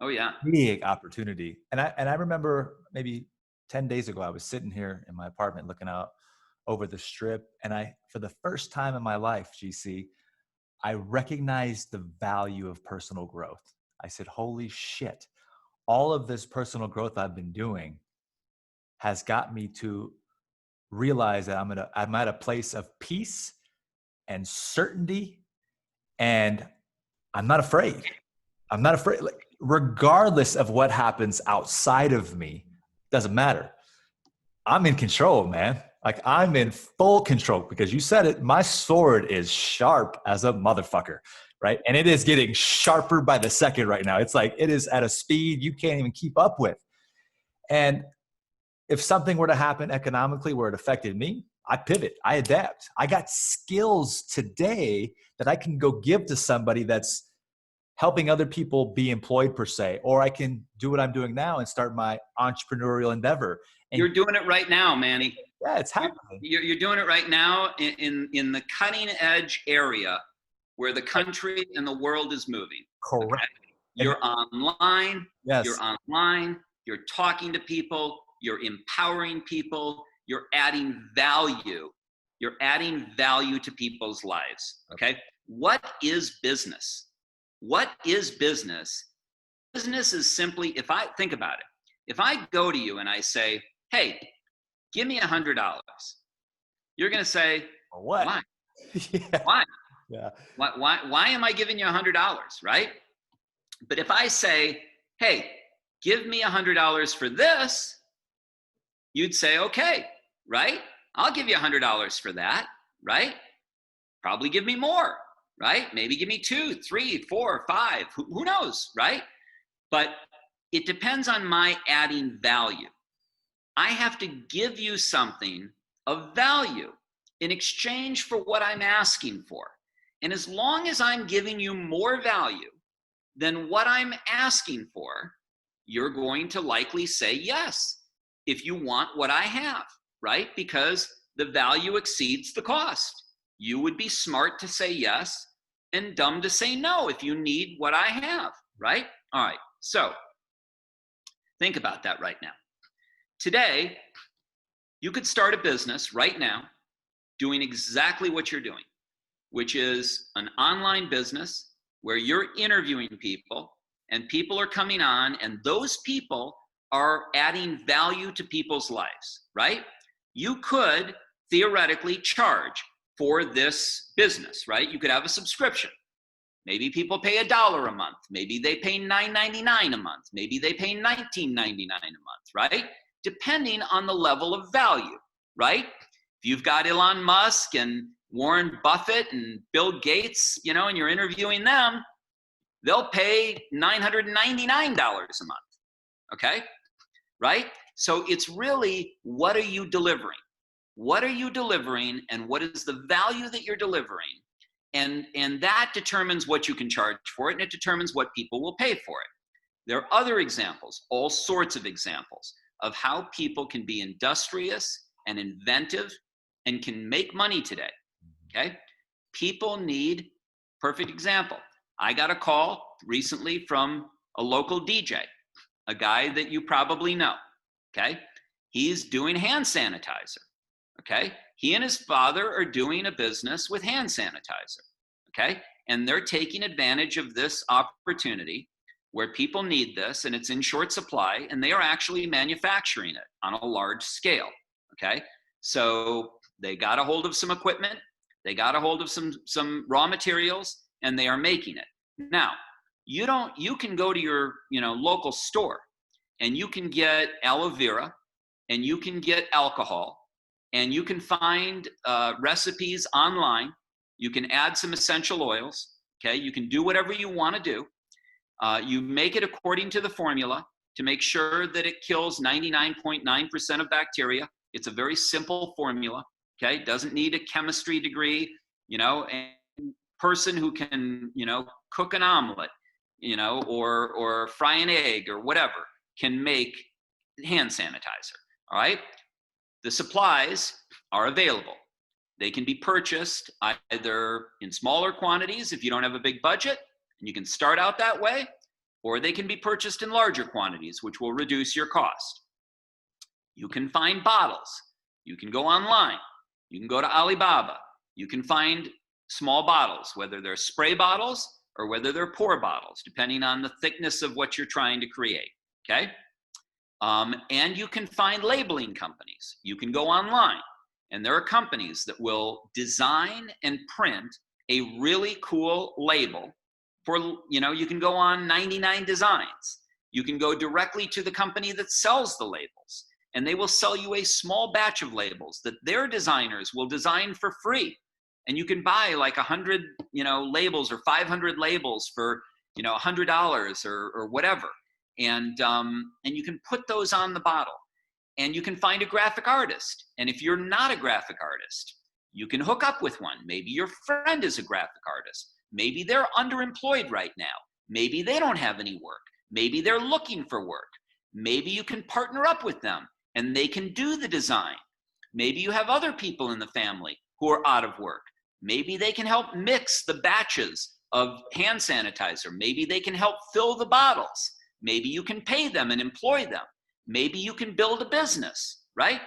Oh yeah. big opportunity. And I remember maybe 10 days ago, I was sitting here in my apartment looking out over the strip. And for the first time in my life, GC, I recognized the value of personal growth. I said, holy shit, all of this personal growth I've been doing has got me to realize that I'm at a place of peace and certainty, and I'm not afraid. I'm not afraid. Like, regardless of what happens outside of me, doesn't matter. I'm in control, man. Like, I'm in full control, because you said it. My sword is sharp as a motherfucker, right? And it is getting sharper by the second right now. It's like it is at a speed you can't even keep up with. And if something were to happen economically where it affected me, I pivot, I adapt. I got skills today that I can go give to somebody that's helping other people be employed per se, or I can do what I'm doing now and start my entrepreneurial endeavor. And You're doing it right now, Manny. yeah, it's happening. You're doing it right now in the cutting edge area where the country and the world is moving. Correct. Okay? You're online. Yes. You're online. You're talking to people. You're empowering people. You're adding value. You're adding value to people's lives. Okay. What is business? What is business? Business is simply, if I think about it, if I go to you and I say, hey, give me $100, you're going to say, what? Why? Yeah. Why? Yeah. Why am I giving you $100, right? But if I say, hey, give me $100 for this, you'd say, okay, right? I'll give you $100 for that, right? Probably give me more, right? Maybe give me 2, 3, 4, 5, who knows, right? But it depends on my adding value. I have to give you something of value in exchange for what I'm asking for. And as long as I'm giving you more value than what I'm asking for, you're going to likely say yes if you want what I have, right? Because the value exceeds the cost. You would be smart to say yes and dumb to say no if you need what I have, right? All right, so think about that right now. Today, you could start a business right now doing exactly what you're doing, which is an online business where you're interviewing people and people are coming on and those people are adding value to people's lives, right? You could theoretically charge for this business, right? You could have a subscription. Maybe people pay $1 a month. Maybe they pay $9.99 a month. Maybe they pay $19.99 a month, right? Depending on the level of value, right? If you've got Elon Musk and Warren Buffett and Bill Gates, and you're interviewing them, they'll pay $999 a month, okay? Right? So it's really, what are you delivering? What are you delivering and what is the value that you're delivering? And that determines what you can charge for it, and it determines what people will pay for it. There are other examples, all sorts of examples of how people can be industrious and inventive and can make money today, okay? People need, perfect example. I got a call recently from a local DJ, a guy that you probably know, okay? He's doing hand sanitizer, okay? He and his father are doing a business with hand sanitizer, okay? And they're taking advantage of this opportunity where people need this and it's in short supply, and they are actually manufacturing it on a large scale, okay? So they got a hold of some equipment, they got a hold of some raw materials, and they are making it. Now, you can go to your local store and you can get aloe vera and you can get alcohol and you can find recipes online. You can add some essential oils, okay? You can do whatever you want to do. You make it according to the formula to make sure that it kills 99.9% of bacteria. It's a very simple formula, okay? Doesn't need a chemistry degree, and person who can, cook an omelet, or fry an egg or whatever can make hand sanitizer. All right. The supplies are available. They can be purchased either in smaller quantities if you don't have a big budget, and you can start out that way, or they can be purchased in larger quantities, which will reduce your cost. You can find bottles. You can go online. You can go to Alibaba. You can find small bottles, whether they're spray bottles or whether they're pour bottles, depending on the thickness of what you're trying to create, okay? And you can find labeling companies. You can go online, and there are companies that will design and print a really cool label for, you can go on 99 Designs. You can go directly to the company that sells the labels, and they will sell you a small batch of labels that their designers will design for free. And you can buy like 100, labels or 500 labels for, $100 or whatever. And you can put those on the bottle, and you can find a graphic artist. And if you're not a graphic artist, you can hook up with one. Maybe your friend is a graphic artist. Maybe they're underemployed right now. Maybe they don't have any work. Maybe they're looking for work. Maybe you can partner up with them and they can do the design. Maybe you have other people in the family who are out of work. Maybe they can help mix the batches of hand sanitizer. Maybe they can help fill the bottles. Maybe you can pay them and employ them. Maybe you can build a business, right?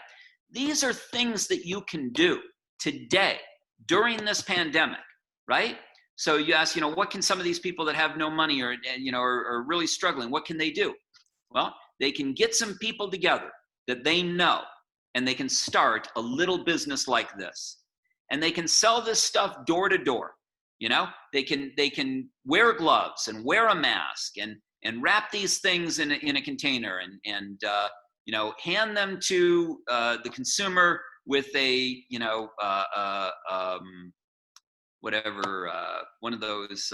These are things that you can do today during this pandemic, right? So you ask, what can some of these people that have no money or, are really struggling, what can they do? Well, they can get some people together that they know, and they can start a little business like this. And they can sell this stuff door to door. They can wear gloves and wear a mask and wrap these things in a container and hand them to the consumer with a one of those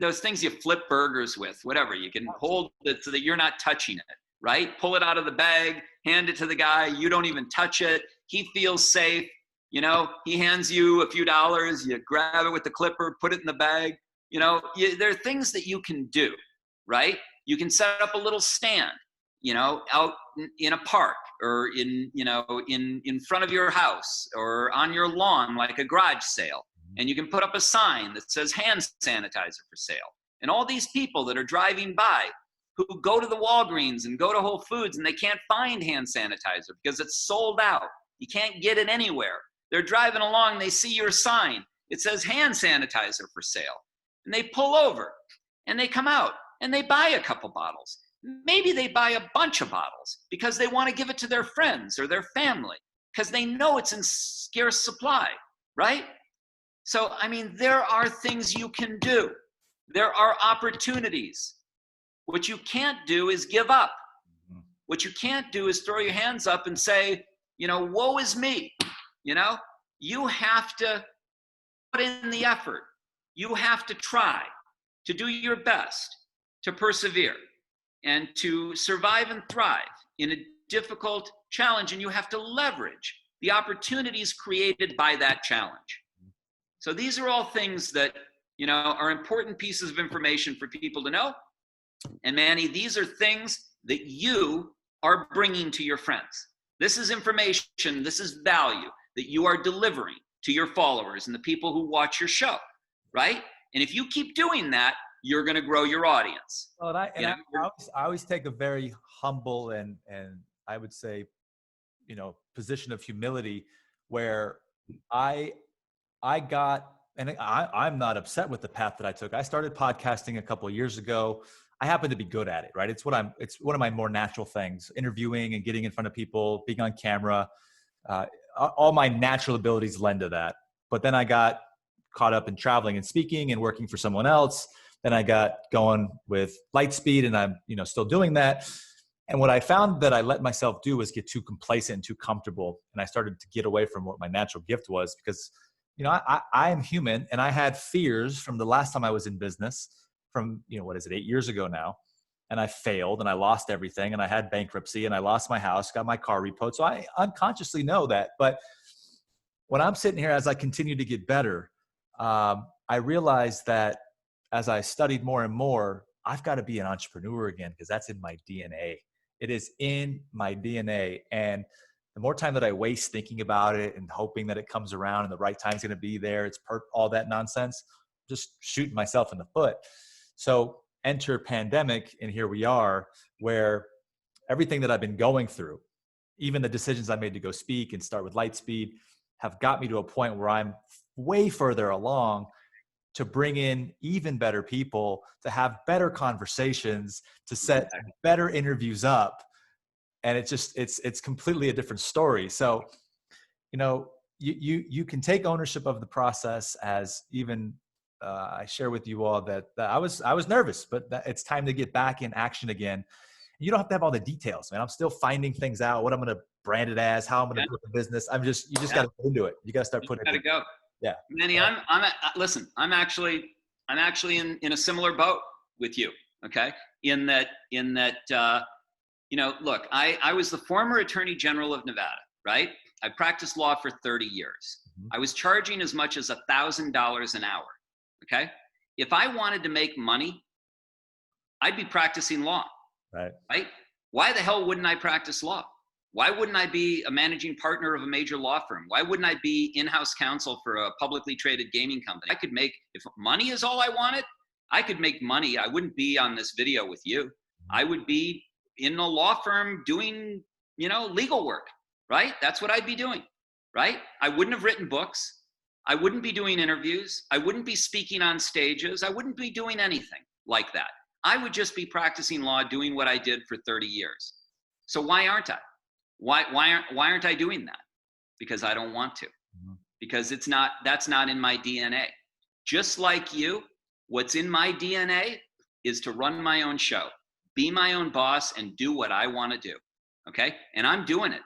those things you flip burgers with, whatever. You can hold it so that you're not touching it, right? Pull it out of the bag, hand it to the guy. You don't even touch it. He feels safe. He hands you a few dollars. You grab it with the clipper, put it in the bag. There are things that you can do, right? You can set up a little stand, out in a park or in front of your house or on your lawn, like a garage sale. And you can put up a sign that says hand sanitizer for sale. And all these people that are driving by who go to the Walgreens and go to Whole Foods and they can't find hand sanitizer because it's sold out. You can't get it anywhere. They're driving along, they see your sign. It says hand sanitizer for sale. And they pull over and they come out and they buy a couple bottles. Maybe they buy a bunch of bottles because they want to give it to their friends or their family because they know it's in scarce supply, right? So, there are things you can do. There are opportunities. What you can't do is give up. What you can't do is throw your hands up and say, woe is me. You have to put in the effort. You have to try to do your best, to persevere, and to survive and thrive in a difficult challenge. And you have to leverage the opportunities created by that challenge. So these are all things that, are important pieces of information for people to know. And Manny, these are things that you are bringing to your friends. This is information, this is value that you are delivering to your followers and the people who watch your show, right? And if you keep doing that, you're going to grow your audience. Well, I always take a very humble and I would say, position of humility where I'm not upset with the path that I took. I started podcasting a couple of years ago. I happen to be good at it, right? It's one of my more natural things, interviewing and getting in front of people, being on camera. All my natural abilities lend to that. But then I got caught up in traveling and speaking and working for someone else. Then I got going with Lightspeed and I'm, still doing that. And what I found that I let myself do was get too complacent and too comfortable. And I started to get away from what my natural gift was because, I am human and I had fears from the last time I was in business from, 8 years ago now. And I failed and I lost everything and I had bankruptcy and I lost my house, got my car repoed. So I unconsciously know that. But when I'm sitting here, as I continue to get better, I realized that as I studied more and more, I've got to be an entrepreneur again, because that's in my DNA. It is in my DNA. And the more time that I waste thinking about it and hoping that it comes around and the right time's going to be there, all that nonsense, just shooting myself in the foot. So enter pandemic, and here we are, where everything that I've been going through, even the decisions I made to go speak and start with Lightspeed, have got me to a point where I'm way further along to bring in even better people, to have better conversations, to set better interviews up. And it's completely a different story. So, you can take ownership of the process, as even I share with you all that I was nervous, but it's time to get back in action again. You don't have to have all the details, man. I'm still finding things out, what I'm going to brand it as, how I'm going to put the business. You just got to get into it. You got to start putting it. Got to go. Yeah. Manny, listen, I'm actually in a similar boat with you. Okay. In that, look, I was the former Attorney General of Nevada, right? I practiced law for 30 years. Mm-hmm. I was charging as much as $1,000 an hour. Okay. If I wanted to make money, I'd be practicing law. Right? Why the hell wouldn't I practice law? Why wouldn't I be a managing partner of a major law firm? Why wouldn't I be in-house counsel for a publicly traded gaming company? I could make, if money is all I wanted, I could make money. I wouldn't be on this video with you. I would be in a law firm doing, legal work, right? That's what I'd be doing, right? I wouldn't have written books. I wouldn't be doing interviews. I wouldn't be speaking on stages. I wouldn't be doing anything like that. I would just be practicing law, doing what I did for 30 years. So why aren't I? Why aren't I doing that? Because I don't want to. Mm-hmm. Because that's not in my DNA. Just like you, what's in my DNA is to run my own show, be my own boss, and do what I want to do. Okay? And I'm doing it.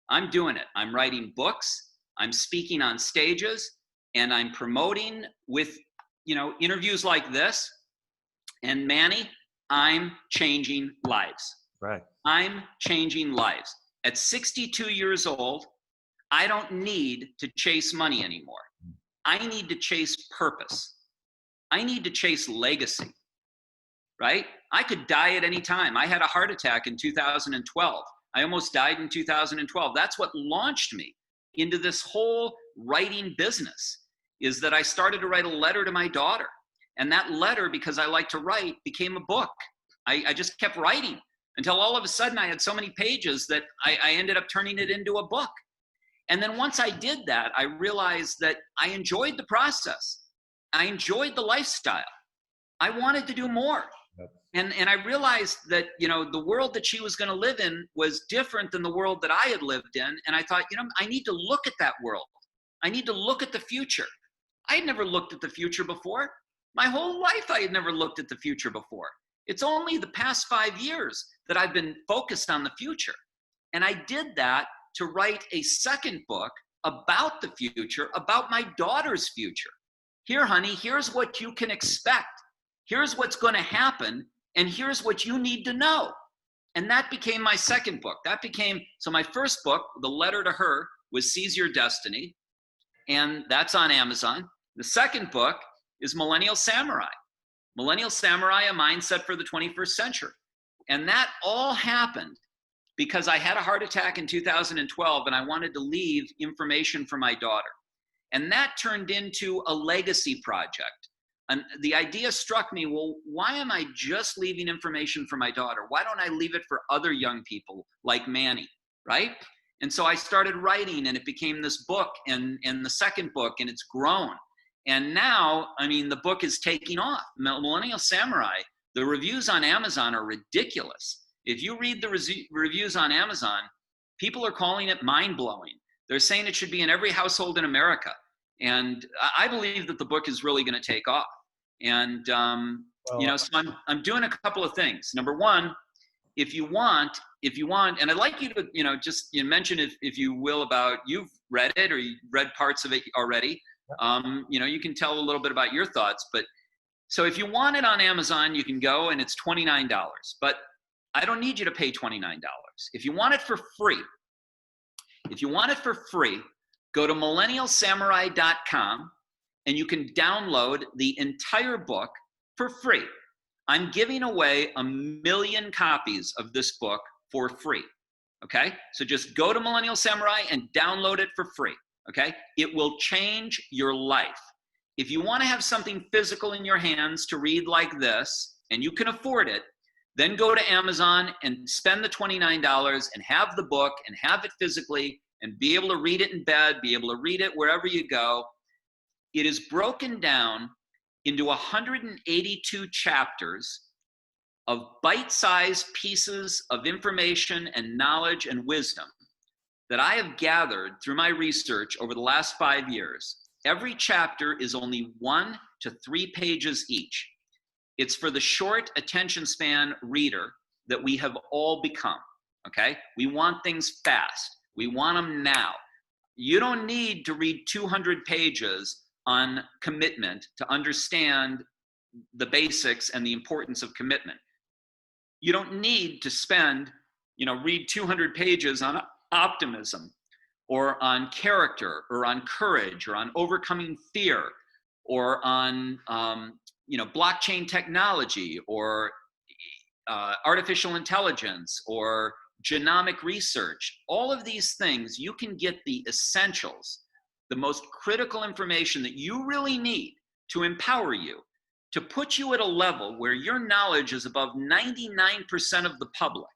I'm writing books, I'm speaking on stages, and I'm promoting with, interviews like this. And Manny, I'm changing lives. Right. I'm changing lives. At 62 years old, I don't need to chase money anymore. I need to chase purpose. I need to chase legacy, right? I could die at any time. I had a heart attack in 2012. I almost died in 2012. That's what launched me into this whole writing business, is that I started to write a letter to my daughter. And that letter, because I like to write, became a book. I just kept writing until all of a sudden I had so many pages that I ended up turning it into a book. And then once I did that, I realized that I enjoyed the process. I enjoyed the lifestyle. I wanted to do more. And I realized that, the world that she was going to live in was different than the world that I had lived in. And I thought, I need to look at that world. I need to look at the future. I had never looked at the future before. My whole life, I had never looked at the future before. It's only the past 5 years that I've been focused on the future. And I did that to write a second book about the future, about my daughter's future. Here, honey, here's what you can expect. Here's what's going to happen. And here's what you need to know. And that became my second book. So my first book, the letter to her, was Seize Your Destiny. And that's on Amazon. The second book is Millennial Samurai. Millennial Samurai, a mindset for the 21st century. And that all happened because I had a heart attack in 2012 and I wanted to leave information for my daughter. And that turned into a legacy project. And the idea struck me, well, why am I just leaving information for my daughter? Why don't I leave it for other young people like Manny, right? And so I started writing and it became this book and the second book, and it's grown. And now, the book is taking off. Millennial Samurai, the reviews on Amazon are ridiculous. If you read the reviews on Amazon, people are calling it mind-blowing. They're saying it should be in every household in America. And I believe that the book is really going to take off. And, so I'm doing a couple of things. Number one, if you want, and I'd like you to, just mention if you will about, you've read it or you read parts of it already. You can tell a little bit about your thoughts, but so if you want it on Amazon, you can go and it's $29, but I don't need you to pay $29. If you want it for free, Go to millennialsamurai.com and you can download the entire book for free. I'm giving away 1 million copies of this book for free. Okay, so just go to Millennial Samurai and download it for free. Okay, it will change your life. If you want to have something physical in your hands to read like this, and you can afford it, then go to Amazon and spend the $29 and have the book and have it physically and be able to read it in bed, be able to read it wherever you go. It is broken down into 182 chapters of bite-sized pieces of information and knowledge and wisdom that I have gathered through my research over the last 5 years. Every chapter is only 1 to 3 pages each. It's for the short attention span reader that we have all become, okay? We want things fast. We want them now. You don't need to read 200 pages on commitment to understand the basics and the importance of commitment. You don't need to read 200 pages on optimism or on character or on courage or on overcoming fear or on blockchain technology or artificial intelligence or genomic research. All of these things, you can get the essentials, the most critical information that you really need to empower you, to put you at a level where your knowledge is above 99% of the public.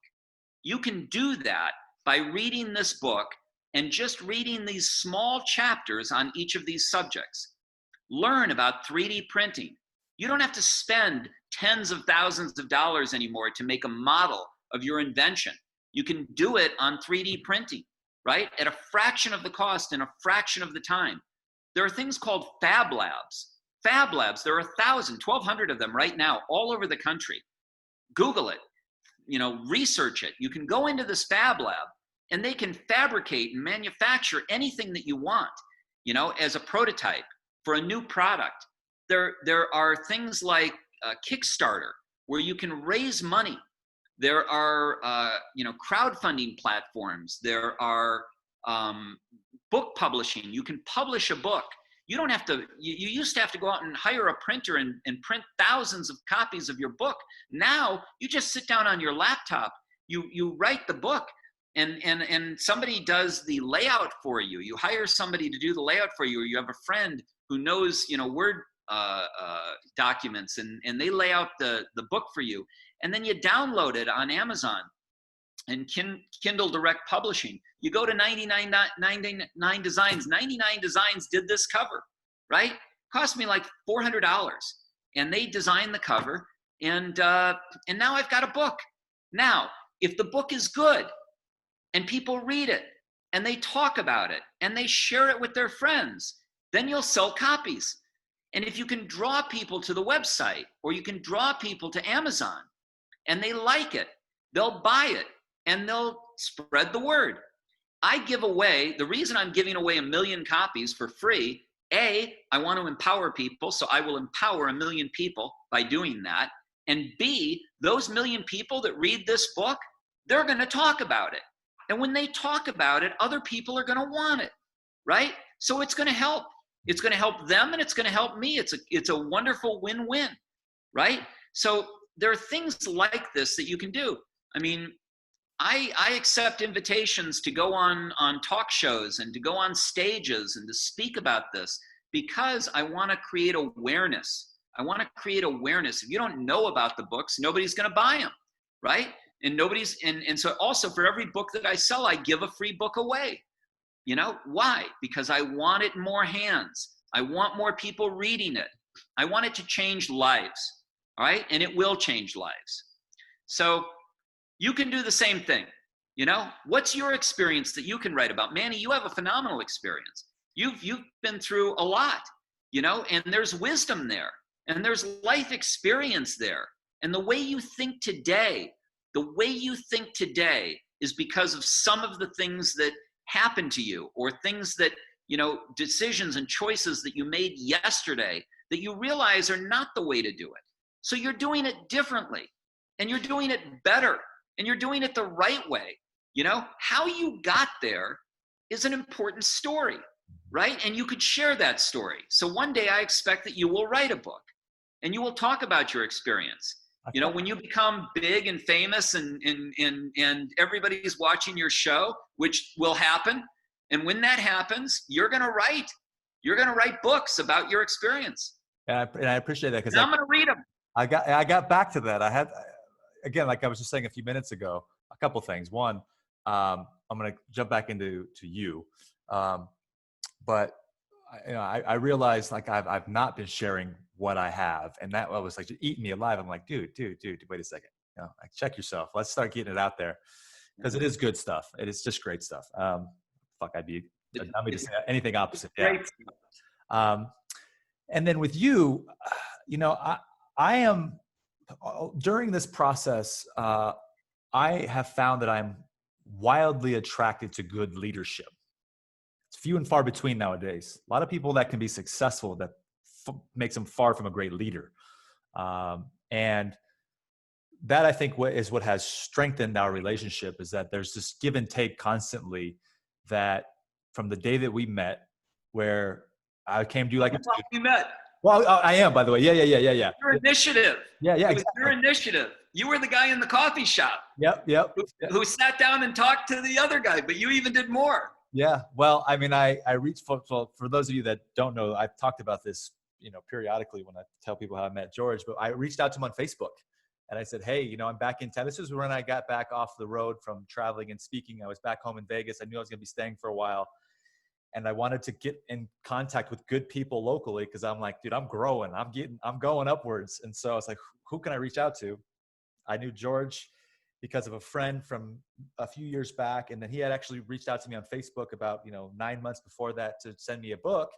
You can do that by reading this book and just reading these small chapters on each of these subjects. Learn about 3D printing. You don't have to spend tens of thousands of dollars anymore to make a model of your invention. You can do it on 3D printing, right? At a fraction of the cost and a fraction of the time. There are things called fab labs. Fab labs, there are 1,000, 1,200 of them right now all over the country. Google it, research it. You can go into this fab lab and they can fabricate and manufacture anything that you want, as a prototype for a new product. There are things like Kickstarter where you can raise money. There are, crowdfunding platforms. There are book publishing. You can publish a book. You don't have to, you used to have to go out and hire a printer and print thousands of copies of your book. Now you just sit down on your laptop, you write the book and somebody does the layout for you. You hire somebody to do the layout for you, or you have a friend who knows, Word documents and they lay out the book for you. And then you download it on Amazon and Kindle Direct Publishing. You go to 99 Designs. 99 Designs did this cover, right? Cost me like $400. And they designed the cover. And now I've got a book. Now, if the book is good and people read it and they talk about it and they share it with their friends, then you'll sell copies. And if you can draw people to the website or you can draw people to Amazon and they like it, they'll buy it and they'll spread the word. The reason I'm giving away 1 million copies for free, A, I want to empower people, so I will empower 1 million people by doing that. And B, those 1 million people that read this book, they're going to talk about it. And when they talk about it, other people are going to want it, right? So it's going to help. It's going to help them and it's going to help me. It's a wonderful win-win, right? So there are things like this that you can do. I mean, I accept invitations to go on talk shows and to go on stages and to speak about this because I want to create awareness. I want to create awareness. If you don't know about the books, nobody's going to buy them, right? And so also for every book that I sell, I give a free book away. Why? Because I want it in more hands. I want more people reading it. I want it to change lives, all right? And it will change lives. So you can do the same thing. What's your experience that you can write about? Manny, you have a phenomenal experience. You've been through a lot, and there's wisdom there, and there's life experience there. And the way you think today is because of some of the things that happened to you, or things that, decisions and choices that you made yesterday that you realize are not the way to do it. So you're doing it differently, and you're doing it better, and you're doing it the right way. How you got there is an important story. right? And you could share that story. So one day I expect that you will write a book and you will talk about your experience. You know, when you become big and famous and everybody's watching your show, which will happen, and when that happens, you're going to write books about your experience. And I appreciate that because And I'm going to read them. I got back to that. I had, again, like I was just saying a few minutes ago, a couple things. One, I'm going to jump back to you, but I realized like I've not been sharing what I have, and that was like eating me alive. I'm like, dude, wait a second, like check yourself. Let's start getting it out there because it is good stuff. It is just great stuff. Fuck, I'd be a dummy to say anything opposite. Yeah. Great. And then with you, I am during this process. I have found that I'm wildly attracted to good leadership. It's few and far between nowadays. A lot of people that can be successful that makes them far from a great leader. And that I think is what has strengthened our relationship is that there's this give and take constantly that from the day that we met, where I came to you like a dude. We met. Well, I am, by the way. Yeah. Your initiative. Yeah. It was Exactly. your initiative. You were the guy in the coffee shop. Yep. Who sat down and talked to the other guy, but you even did more. Yeah. Well, I mean, I reached for those of you that don't know, I've talked about this, periodically when I tell people how I met George, but I reached out to him on Facebook and I said, hey, I'm back in town. This is when I got back off the road from traveling and speaking. I was back home in Vegas. I knew I was going to be staying for a while. And I wanted to get in contact with good people locally because I'm like, dude, I'm growing. I'm going upwards. And so I was like, who can I reach out to? I knew George because of a friend from a few years back. And then he had actually reached out to me on Facebook about, 9 months before that to send me a book.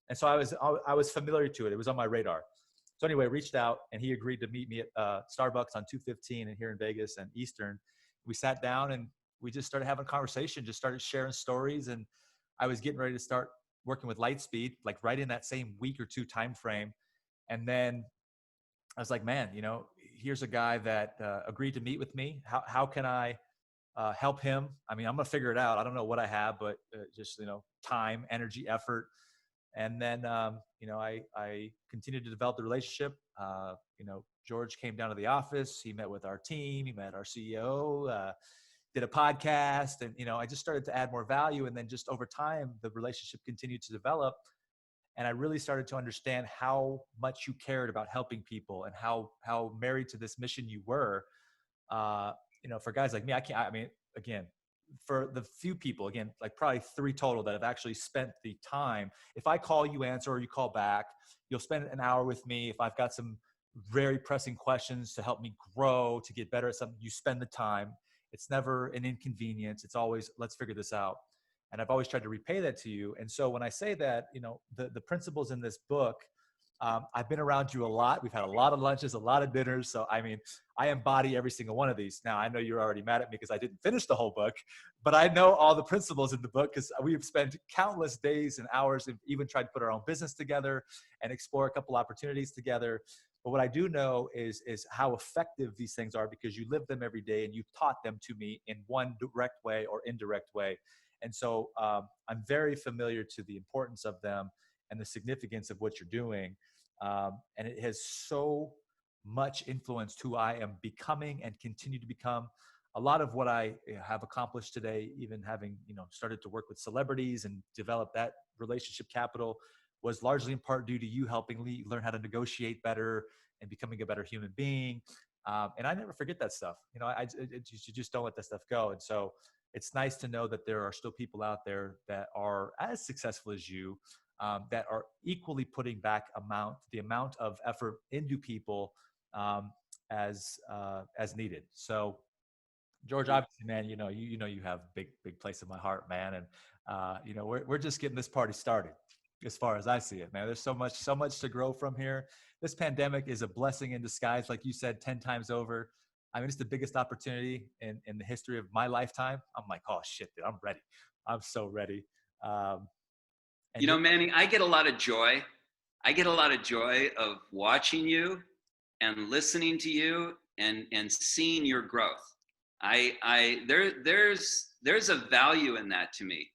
And so I was familiar to it. It was on my radar. So anyway, I reached out and he agreed to meet me at Starbucks on 215 and here in Vegas and Eastern. We sat down and we just started having a conversation, just started sharing stories. And I was getting ready to start working with Lightspeed, like right in that same week or two time frame. And then I was like, man, here's a guy that agreed to meet with me. How can I help him? I mean, I'm going to figure it out. I don't know what I have, but just, time, energy, effort. And then, I continued to develop the relationship. George came down to the office. He met with our team. He met our CEO, did a podcast. And, I just started to add more value. And then just over time, the relationship continued to develop. And I really started to understand how much you cared about helping people and how married to this mission you were. For guys like me, again, for the few people, again, like probably 3 total that have actually spent the time. If I call, you answer, or you call back, you'll spend an hour with me. If I've got some very pressing questions to help me grow, to get better at something, you spend the time. It's never an inconvenience. It's always, let's figure this out. And I've always tried to repay that to you. And so when I say that, the principles in this book, I've been around you a lot. We've had a lot of lunches, a lot of dinners. So, I mean, I embody every single one of these. Now, I know you're already mad at me because I didn't finish the whole book, but I know all the principles in the book because we've spent countless days and hours and even tried to put our own business together and explore a couple opportunities together. But what I do know is how effective these things are because you live them every day and you've taught them to me in one direct way or indirect way. And so I'm very familiar to the importance of them and the significance of what you're doing. And it has so much influenced who I am becoming and continue to become. A lot of what I have accomplished today, even having started to work with celebrities and develop that relationship capital, was largely in part due to you helping me learn how to negotiate better and becoming a better human being. And I never forget that stuff. You just don't let that stuff go. And so it's nice to know that there are still people out there that are as successful as you, that are equally putting back the amount of effort into people as needed. So, George, obviously, man, you have big place in my heart, man, and we're just getting this party started, as far as I see it, man. There's so much to grow from here. This pandemic is a blessing in disguise, like you said, 10 times over. I mean, it's the biggest opportunity in the history of my lifetime. I'm like, oh shit, dude, I'm ready. I'm so ready. Manny, I get a lot of joy. I get a lot of joy of watching you and listening to you and seeing your growth. There's a value in that to me,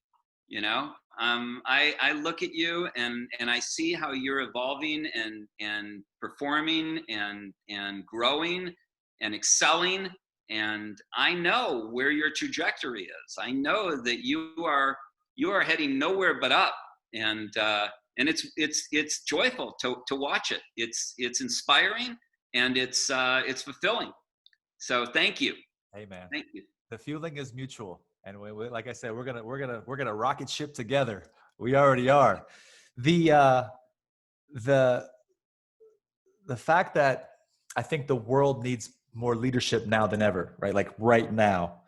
I look at you and I see how you're evolving and performing and growing and excelling. And I know where your trajectory is. I know that you are heading nowhere but up. And it's joyful to watch it. It's inspiring and it's fulfilling. So thank you. Hey man, Thank you. the feeling is mutual, and like I said, we're gonna rocket ship together. We already are. The the the fact that I think the world needs more leadership now than ever, right? Like right now,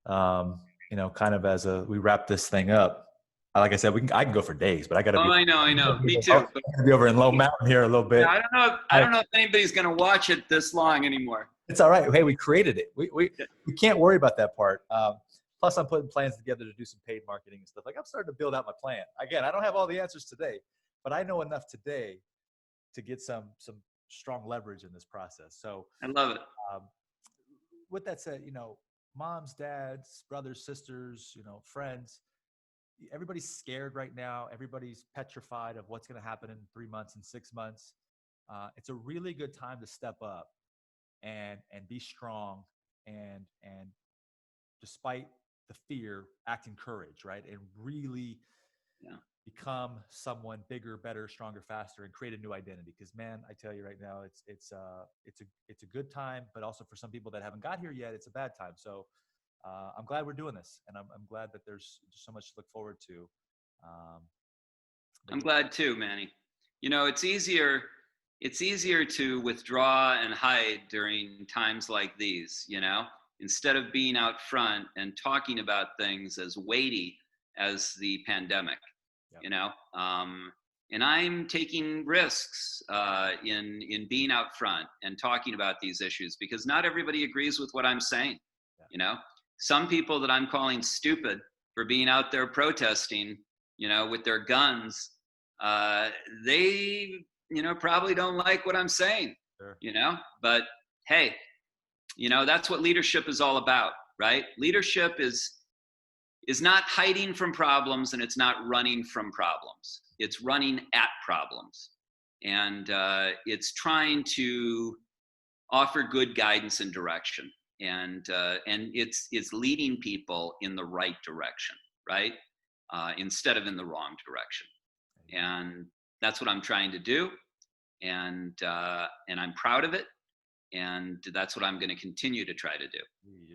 kind of as we wrap this thing up. Like I said, I can go for days, but I got to Oh, be. I know. Me too. But Be over in Low Mountain here a little yeah, bit. I don't know if anybody's going to watch it this long anymore. It's all right. Hey, we created it. We can't worry about that part. Plus, I'm putting plans together to do some paid marketing and stuff. Like I'm starting to build out my plan. Again, I don't have all the answers today, but I know enough today to get some strong leverage in this process. So I love it. um, with that said, moms, dads, brothers, sisters, friends, everybody's scared right now. Everybody's petrified of what's going to happen in 3 months and 6 months. It's a really good time to step up and be strong and despite the fear, act in courage, right? And really become someone bigger, better, stronger, faster, and create a new identity. Because man, I tell you right now, it's a good time, but also for some people that haven't got here yet, it's a bad time. So I'm glad we're doing this, and I'm glad that there's so much to look forward to. I'm glad too, Manny. It's easier to withdraw and hide during times like these, instead of being out front and talking about things as weighty as the pandemic, and I'm taking risks in being out front and talking about these issues because not everybody agrees with what I'm saying. Some people that I'm calling stupid for being out there protesting, with their guns, they, probably don't like what I'm saying, Sure. But hey, that's what leadership is all about, right? Leadership is not hiding from problems and it's not running from problems. It's running at problems. And it's trying to offer good guidance and direction. And it's leading people in the right direction, right? Instead of in the wrong direction. And that's what I'm trying to do. And I'm proud of it. And that's what I'm going to continue to try to do.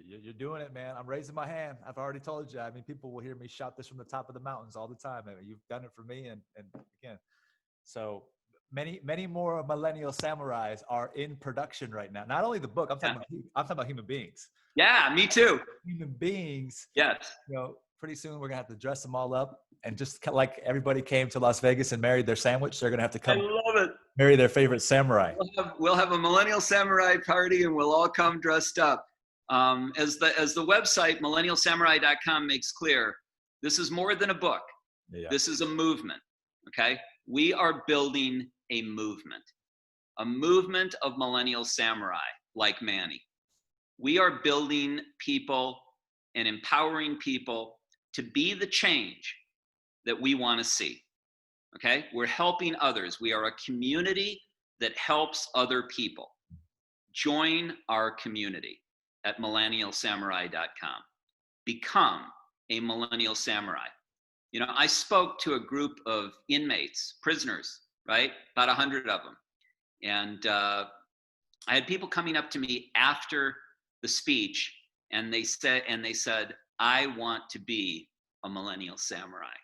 You're doing it, man. I'm raising my hand. I've already told you. I mean, people will hear me shout this from the top of the mountains all the time. I mean, you've done it for me. And again, so many more millennial samurais are in production right now. Not only the book, I'm talking about human beings. Yeah, me too. Human beings. Yes. Pretty soon we're going to have to dress them all up. And just like everybody came to Las Vegas and married their sandwich, they're going to have to come. I love it. Marry their favorite samurai. We'll have a millennial samurai party and we'll all come dressed up. As the website millennialsamurai.com makes clear, this is more than a book. Yeah. This is a movement. Okay, we are building a movement of millennial samurai like Manny. We are building people and empowering people to be the change that we want to see. Okay, we're helping others. We are a community that helps other people. Join our community at millennialsamurai.com. Become a millennial samurai. I spoke to a group of inmates, prisoners, right? About 100 of them. And I had people coming up to me after the speech, and they said, I want to be a millennial samurai.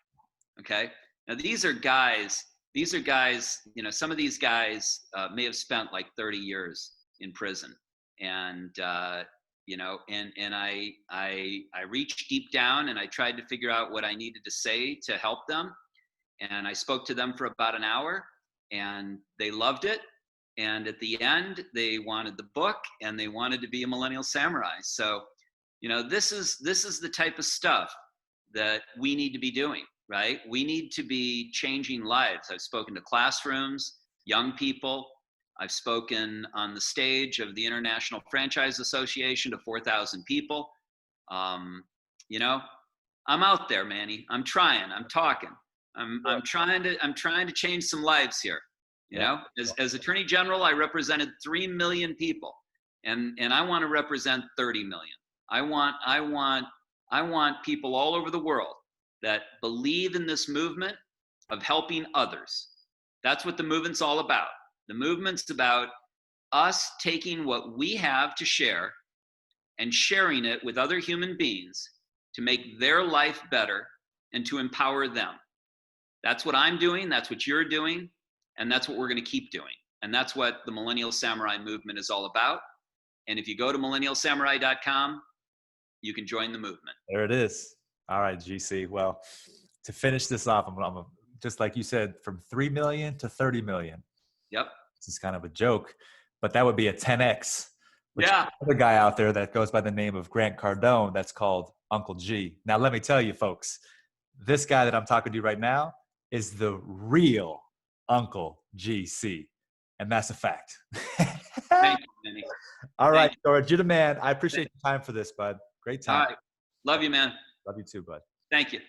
Okay. Now these are guys, some of these guys may have spent like 30 years in prison. And, and I reached deep down and I tried to figure out what I needed to say to help them. And I spoke to them for about an hour and they loved it. And at the end, they wanted the book and they wanted to be a millennial samurai. So, this is the type of stuff that we need to be doing. Right? We need to be changing lives. I've spoken to classrooms, young people. I've spoken on the stage of the International Franchise Association to 4,000 people. I'm out there, Manny. I'm trying. I'm talking. I'm trying to change some lives here. You Yeah. know, as Attorney General, I represented 3 million people, and I want to represent 30 million. I want people all over the world that believe in this movement of helping others. That's what the movement's all about. The movement's about us taking what we have to share and sharing it with other human beings to make their life better and to empower them. That's what I'm doing. That's what you're doing. And that's what we're going to keep doing. And that's what the Millennial Samurai movement is all about. And if you go to millennialsamurai.com, you can join the movement. There it is. All right, GC. Well, to finish this off, just like you said, from 3 million to 30 million. Yep. This is kind of a joke, but that would be a 10X. Which Yeah. other guy out there that goes by the name of Grant Cardone, that's called Uncle G. Now, let me tell you, folks, this guy that I'm talking to right now is the real Uncle GC. And that's a fact. Thank you, Manny. All right, Thank George, you're the man. I appreciate your time for this, bud. Great you. All time. right. Love you, man. Love you too, bud. Thank you.